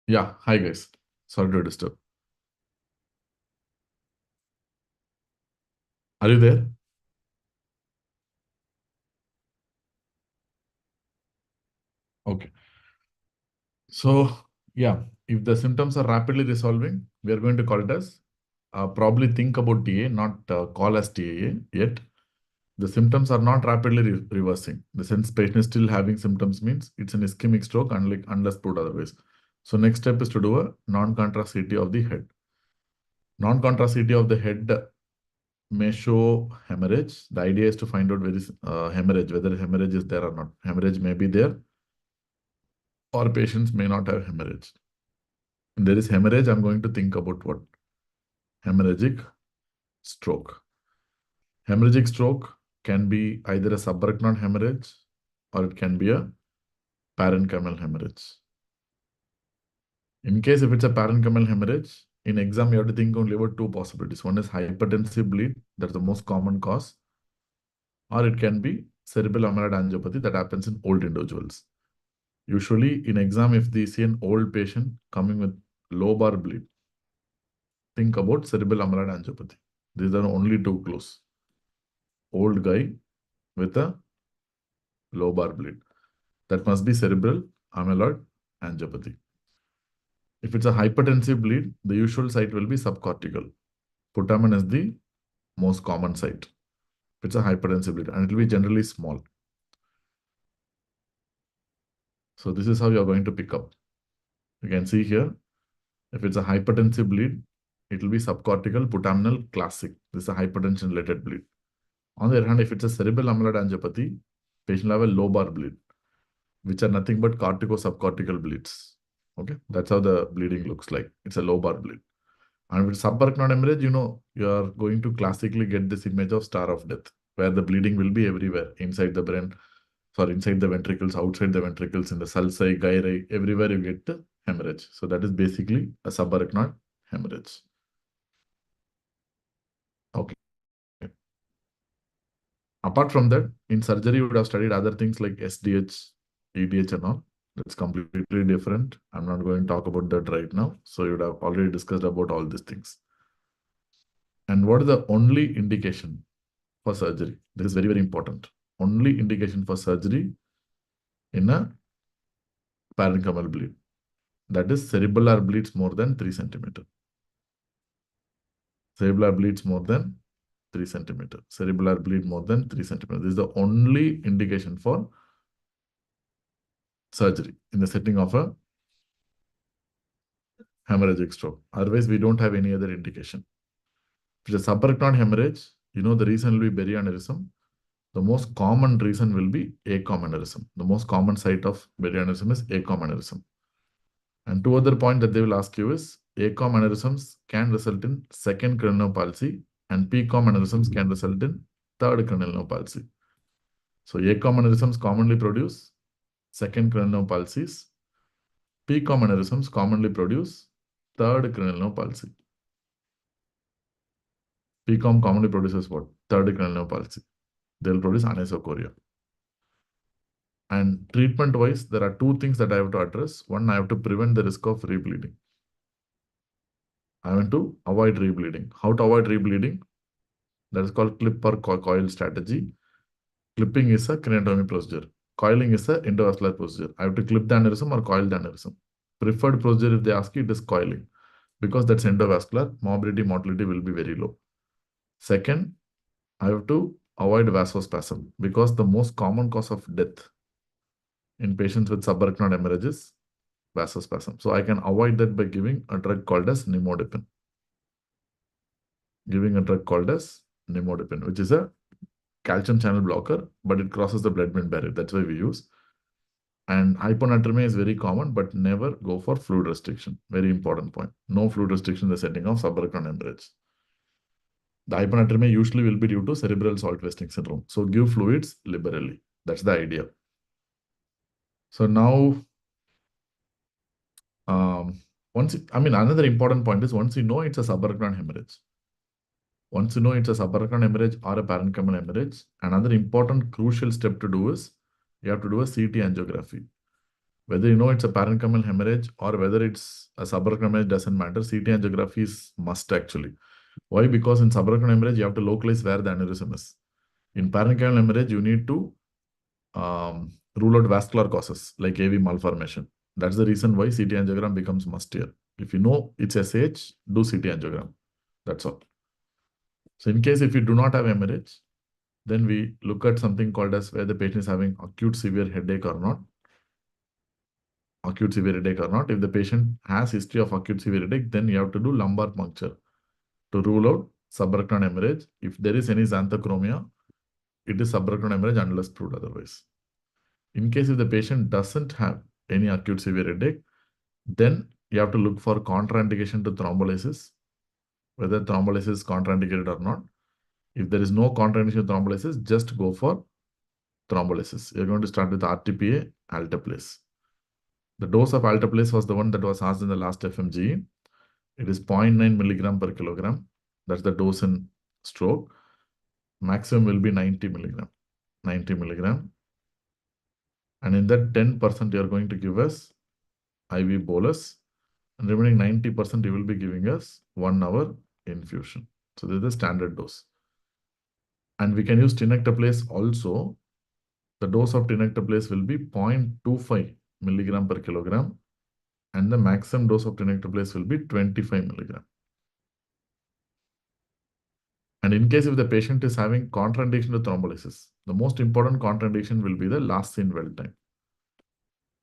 [SPEAKER 1] Yeah, hi guys. Sorry to disturb. Are you there? Okay. So, yeah, if the symptoms are rapidly resolving, we are going to call it as probably think about TA, not call as TAA yet. The symptoms are not rapidly reversing. The sense patient is still having symptoms means it's an ischemic stroke unless proved otherwise. So, next step is to do a non-contrast CT of the head. Non-contrast CT of the head may show hemorrhage. The idea is to find out where is hemorrhage, whether hemorrhage is there or not. Hemorrhage may be there, or patients may not have hemorrhage. If there is hemorrhage, I'm going to think about what? Hemorrhagic stroke. Hemorrhagic stroke can be either a subarachnoid hemorrhage or it can be a parenchymal hemorrhage. In case if it's a parenchymal hemorrhage, in exam you have to think only about two possibilities. One is hypertensive bleed, that's the most common cause, or it can be cerebral amyloid angiopathy that happens in old individuals. Usually in exam, if they see an old patient coming with lobar bleed, think about cerebral amyloid angiopathy. These are only two clues. Old guy with a lobar bleed. That must be cerebral amyloid angiopathy. If it's a hypertensive bleed, the usual site will be subcortical. Putamen is the most common site. If it's a hypertensive bleed, and it will be generally small. So this is how you are going to pick up. You can see here, if it's a hypertensive bleed, it will be subcortical, putaminal, classic. This is a hypertension related bleed. On the other hand, if it's a cerebral amyloid angiopathy, patient will have a lobar bleed, which are nothing but cortico-subcortical bleeds. Okay, that's how the bleeding looks like. It's a lobar bleed. And with subarachnoid hemorrhage, you are going to classically get this image of star of death, where the bleeding will be everywhere, inside the brain, inside the ventricles, outside the ventricles, in the sulci, gyri, everywhere you get the hemorrhage. So that is basically a subarachnoid hemorrhage. Okay. Apart from that, in surgery, you would have studied other things like SDH, EDH and all. That's completely different. I'm not going to talk about that right now. So you would have already discussed about all these things. And what is the only indication for surgery? This is very, very important. Only indication for surgery in a parenchymal bleed. That is cerebellar bleeds more than 3 centimeter. Cerebellar bleeds more than 3 centimeter. Cerebellar bleed more than 3 centimeter. This is the only indication for surgery in the setting of a hemorrhagic stroke. Otherwise, we don't have any other indication. If it's a subarachnoid hemorrhage, the reason will be berry-aneurysm. The most common reason will be ACOM aneurysm. The most common site of berry-aneurysm is ACOM aneurysm. And two other points that they will ask you is ACOM aneurysms can result in second cranial nerve palsy and PCOM aneurysms can result in third cranial nerve palsy. So ACOM aneurysms commonly produce second cranial nerve palsies. PCOM aneurysms commonly produce third cranial nerve palsy. PCOM commonly produces what? Third cranial nerve palsy. They will produce anisocoria. And treatment-wise, there are two things that I have to address. One, I have to prevent the risk of rebleeding. I want to avoid rebleeding. How to avoid rebleeding? That is called clip or coil strategy. Clipping is a craniotomy procedure. Coiling is a endovascular procedure. I have to clip the aneurysm or coil the aneurysm. Preferred procedure, if they ask you, it is coiling. Because that's endovascular, morbidity, mortality will be very low. Second, I have to avoid vasospasm because the most common cause of death in patients with subarachnoid hemorrhage is vasospasm. So I can avoid that by giving a drug called as nimodipine. Giving a drug called as nimodipine, which is a calcium channel blocker, but it crosses the blood-brain barrier. That's why we use. And hyponatremia is very common, but never go for fluid restriction. Very important point. No fluid restriction in the setting of subarachnoid hemorrhage. The hyponatremia usually will be due to cerebral salt wasting syndrome. So give fluids liberally. That's the idea. So now, another important point is once you know it's a subarachnoid hemorrhage, once you know it's a subarachnoid hemorrhage or a parenchymal hemorrhage, another important crucial step to do is you have to do a CT angiography. Whether you know it's a parenchymal hemorrhage or whether it's a subarachnoid hemorrhage doesn't matter. CT angiography is must actually. Why? Because in subarachnoid hemorrhage, you have to localize where the aneurysm is. In parenchymal hemorrhage, you need to rule out vascular causes like AV malformation. That's the reason why CT angiogram becomes must here. If you know it's SH, do CT angiogram. That's all. So in case if you do not have hemorrhage, then we look at something called as where the patient is having acute severe headache or not. Acute severe headache or not. If the patient has history of acute severe headache, then you have to do lumbar puncture to rule out subarachnoid hemorrhage. If there is any xanthochromia, it is subarachnoid hemorrhage unless proved otherwise. In case if the patient doesn't have any acute severe headache, then you have to look for contraindication to thrombolysis, whether thrombolysis is contraindicated or not. If there is no contraindication to thrombolysis, just go for thrombolysis. You're going to start with RTPA, alteplase. The dose of alteplase was the one that was asked in the last FMGE. It is 0.9 milligram per kilogram. That's the dose in stroke. Maximum will be 90 milligram. 90 milligram. And in that 10% you are going to give us IV bolus. And remaining 90% you will be giving us 1 hour infusion. So this is the standard dose. And we can use tenecteplase also. The dose of tenecteplase will be 0.25 milligram per kilogram. And the maximum dose of tenecteplase will be 25 milligram. And in case if the patient is having contraindication to thrombolysis, the most important contraindication will be the last seen well time.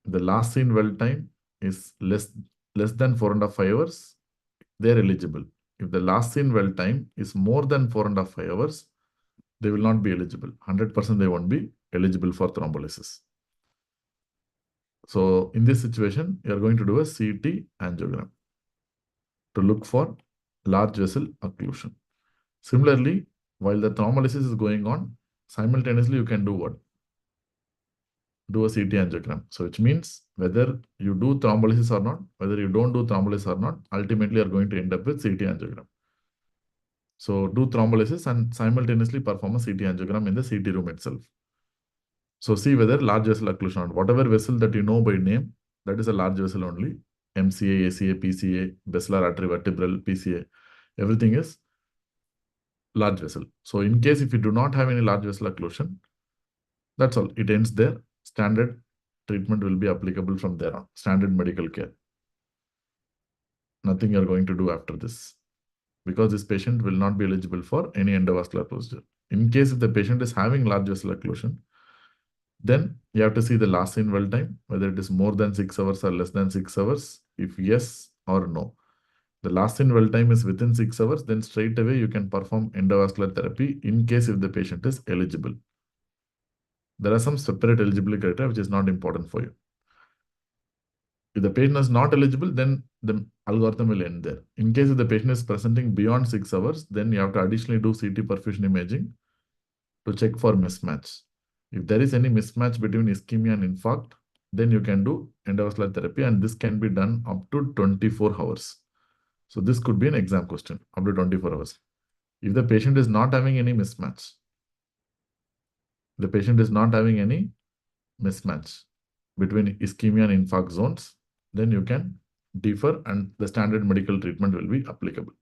[SPEAKER 1] The last seen well time is less than 4.5 hours, they are eligible. If the last seen well time is more than 4.5 hours, they will not be eligible. 100% they won't be eligible for thrombolysis. So in this situation, you are going to do a CT angiogram to look for large vessel occlusion. Similarly, while the thrombolysis is going on, simultaneously you can do what? Do a CT angiogram. So which means whether you do thrombolysis or not, whether you don't do thrombolysis or not, ultimately you are going to end up with CT angiogram. So do thrombolysis and simultaneously perform a CT angiogram in the CT room itself. So see whether large vessel occlusion or not. Whatever vessel that you know by name, that is a large vessel only. MCA, ACA, PCA, basilar artery, vertebral, PCA, everything is large vessel. So in case if you do not have any large vessel occlusion, that's all. It ends there. Standard treatment will be applicable from there on. Standard medical care. Nothing you're going to do after this, because this patient will not be eligible for any endovascular procedure. In case if the patient is having large vessel occlusion, then you have to see the last seen well time, whether it is more than 6 hours or less than 6 hours, if yes or no. The last seen well time is within 6 hours, then straight away you can perform endovascular therapy in case if the patient is eligible. There are some separate eligibility criteria which is not important for you. If the patient is not eligible, then the algorithm will end there. In case if the patient is presenting beyond 6 hours, then you have to additionally do CT perfusion imaging to check for mismatch. If there is any mismatch between ischemia and infarct, then you can do endovascular therapy, and this can be done up to 24 hours. So this could be an exam question, up to 24 hours. If the patient is not having any mismatch, between ischemia and infarct zones, then you can defer and the standard medical treatment will be applicable.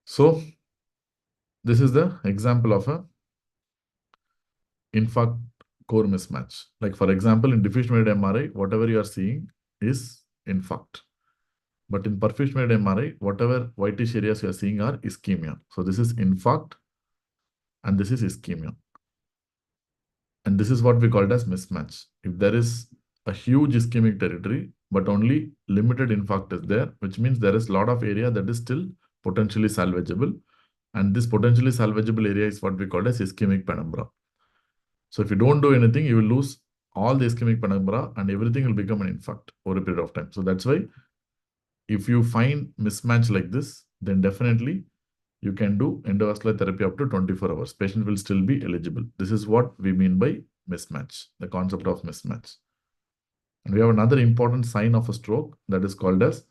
[SPEAKER 1] So this is the example of a infarct core mismatch. Like for example, in diffusion-mediated MRI, whatever you are seeing is infarct. But in perfusion-mediated MRI, whatever whitish areas you are seeing are ischemia. So this is infarct and this is ischemia. And this is what we call it as mismatch. If there is a huge ischemic territory, but only limited infarct is there, which means there is a lot of area that is still potentially salvageable. And this potentially salvageable area is what we call as ischemic penumbra. So if you don't do anything, you will lose all the ischemic penumbra and everything will become an infarct over a period of time. So that's why if you find mismatch like this, then definitely you can do endovascular therapy up to 24 hours. Patient will still be eligible. This is what we mean by mismatch, the concept of mismatch. And we have another important sign of a stroke that is called as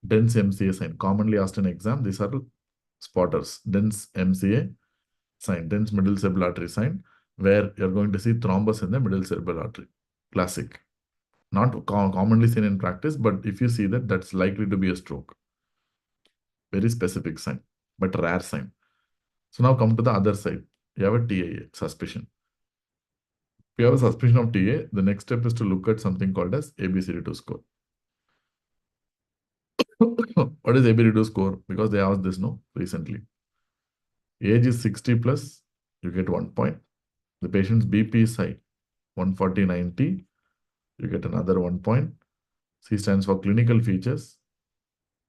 [SPEAKER 1] dense MCA sign, commonly asked in exam. These are spotters, dense MCA sign, dense middle cerebral artery sign, where you're going to see thrombus in the middle cerebral artery. Classic. Not commonly seen in practice, but if you see that, that's likely to be a stroke. Very specific sign, but rare sign. So now come to the other side. You have a TIA, suspicion. If you have a suspicion of TA, the next step is to look at something called as ABCD2 score. What is ABCD2 score? Because they asked this recently. Age is 60 plus, you get 1 point. The patient's BP is high, 140/90, you get another 1 point. C stands for clinical features.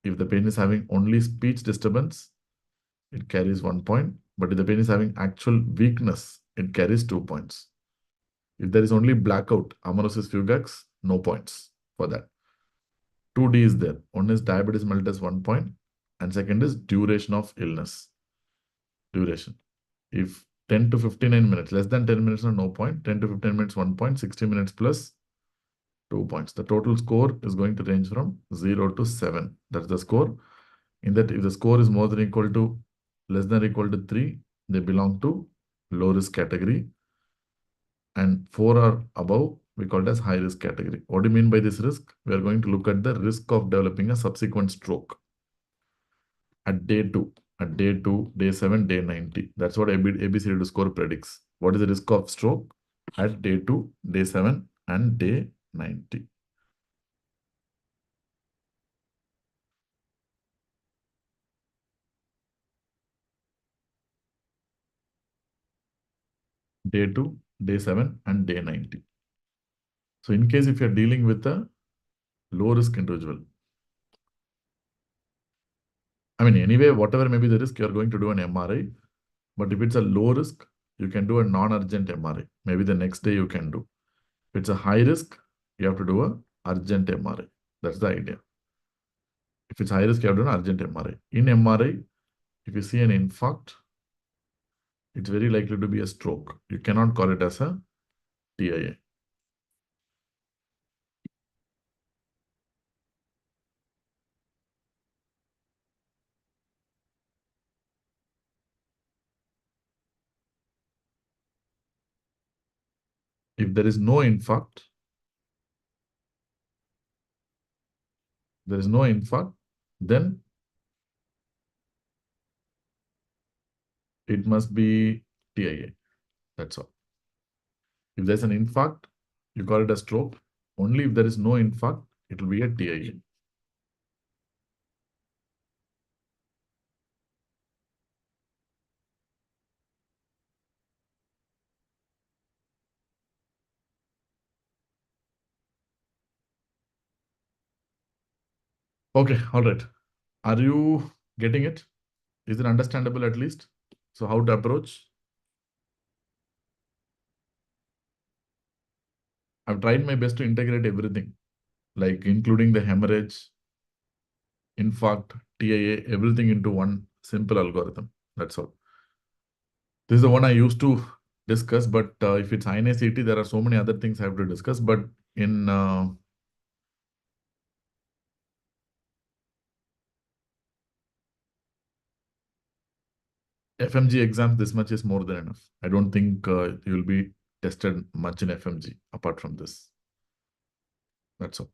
[SPEAKER 1] If the patient is having only speech disturbance, it carries 1 point. But if the patient is having actual weakness, it carries 2 points. If there is only blackout, amaurosis fugax, no points for that. 2D is there. One is diabetes mellitus 1 point, and second is duration of illness. Duration. If 10 to 59 minutes, less than 10 minutes, no point. 10 to 15 minutes, 1 point. 60 minutes plus 2 points. The total score is going to range from 0 to 7. That's the score. In that, if the score is more than equal to, less than or equal to 3, they belong to low risk category. And 4 or above, we call it as high risk category. What do you mean by this risk? We are going to look at the risk of developing a subsequent stroke at day 2, day 7, day 90. That's what ABCD score predicts. What is the risk of stroke at day 2, day 7, and day 90? Day 2, day 7, and day 90. So in case if you're dealing with a low risk individual, I mean, anyway, whatever may be the risk, you're going to do an MRI. But if it's a low risk, you can do a non-urgent MRI. Maybe the next day you can do. If it's a high risk, you have to do a urgent MRI. That's the idea. If it's high risk, you have to do an urgent MRI. In MRI, if you see an infarct, it's very likely to be a stroke. You cannot call it as a TIA. If there is no infarct, then it must be TIA. That's all. If there's an infarct, you call it a stroke. Only if there is no infarct, it will be a TIA. Okay, all right. Are you getting it? Is it understandable at least? So how to approach? I've tried my best to integrate everything, like including the hemorrhage, infarct, TIA, everything into one simple algorithm. That's all. This is the one I used to discuss, but if it's INA-CT, there are so many other things I have to discuss. But in FMG exams, this much is more than enough. I don't think you will be tested much in FMG apart from this. That's all.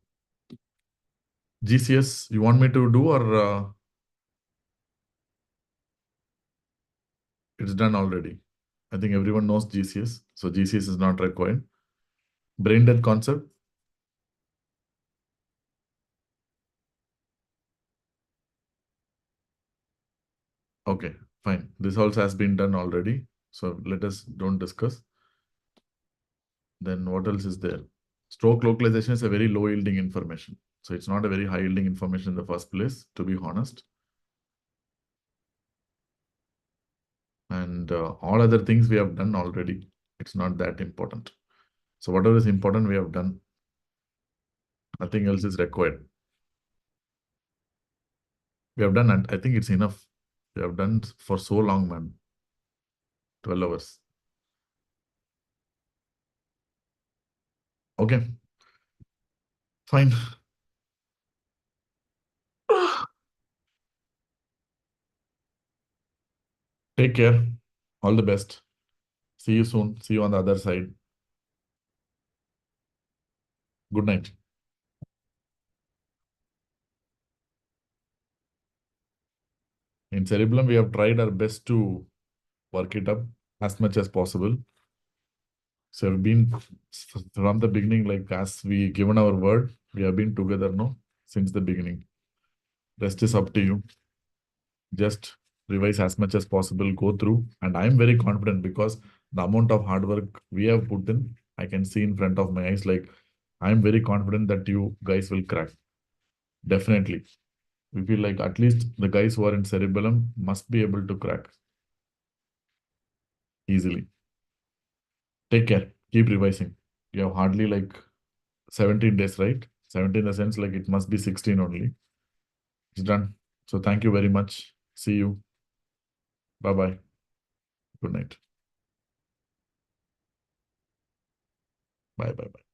[SPEAKER 1] GCS, you want me to do or it's done already? I think everyone knows GCS, so GCS is not required. Brain death concept. Okay, fine. This also has been done already. So let us don't discuss. Then what else is there? Stroke localization is a very low yielding information. So it's not a very high yielding information in the first place, to be honest. And all other things we have done already. It's not that important. So whatever is important, we have done. Nothing else is required. We have done, and I think it's enough. We have done for so long, man. 12 hours. Okay, fine. Take care. All the best. See you soon. See you on the other side. Good night. In Cerebellum, we have tried our best to work it up as much as possible. So we've been from the beginning, like as we given our word, we have been together now since the beginning. Rest is up to you. Just revise as much as possible, go through. And I'm very confident because the amount of hard work we have put in, I can see in front of my eyes. Like I'm very confident that you guys will crack. Definitely. We feel like at least the guys who are in Cerebellum must be able to crack easily. Take care. Keep revising. You have hardly like 17 days, right? 17 in the sense like it must be 16 only. It's done. So thank you very much. See you. Bye bye. Good night. Bye bye bye.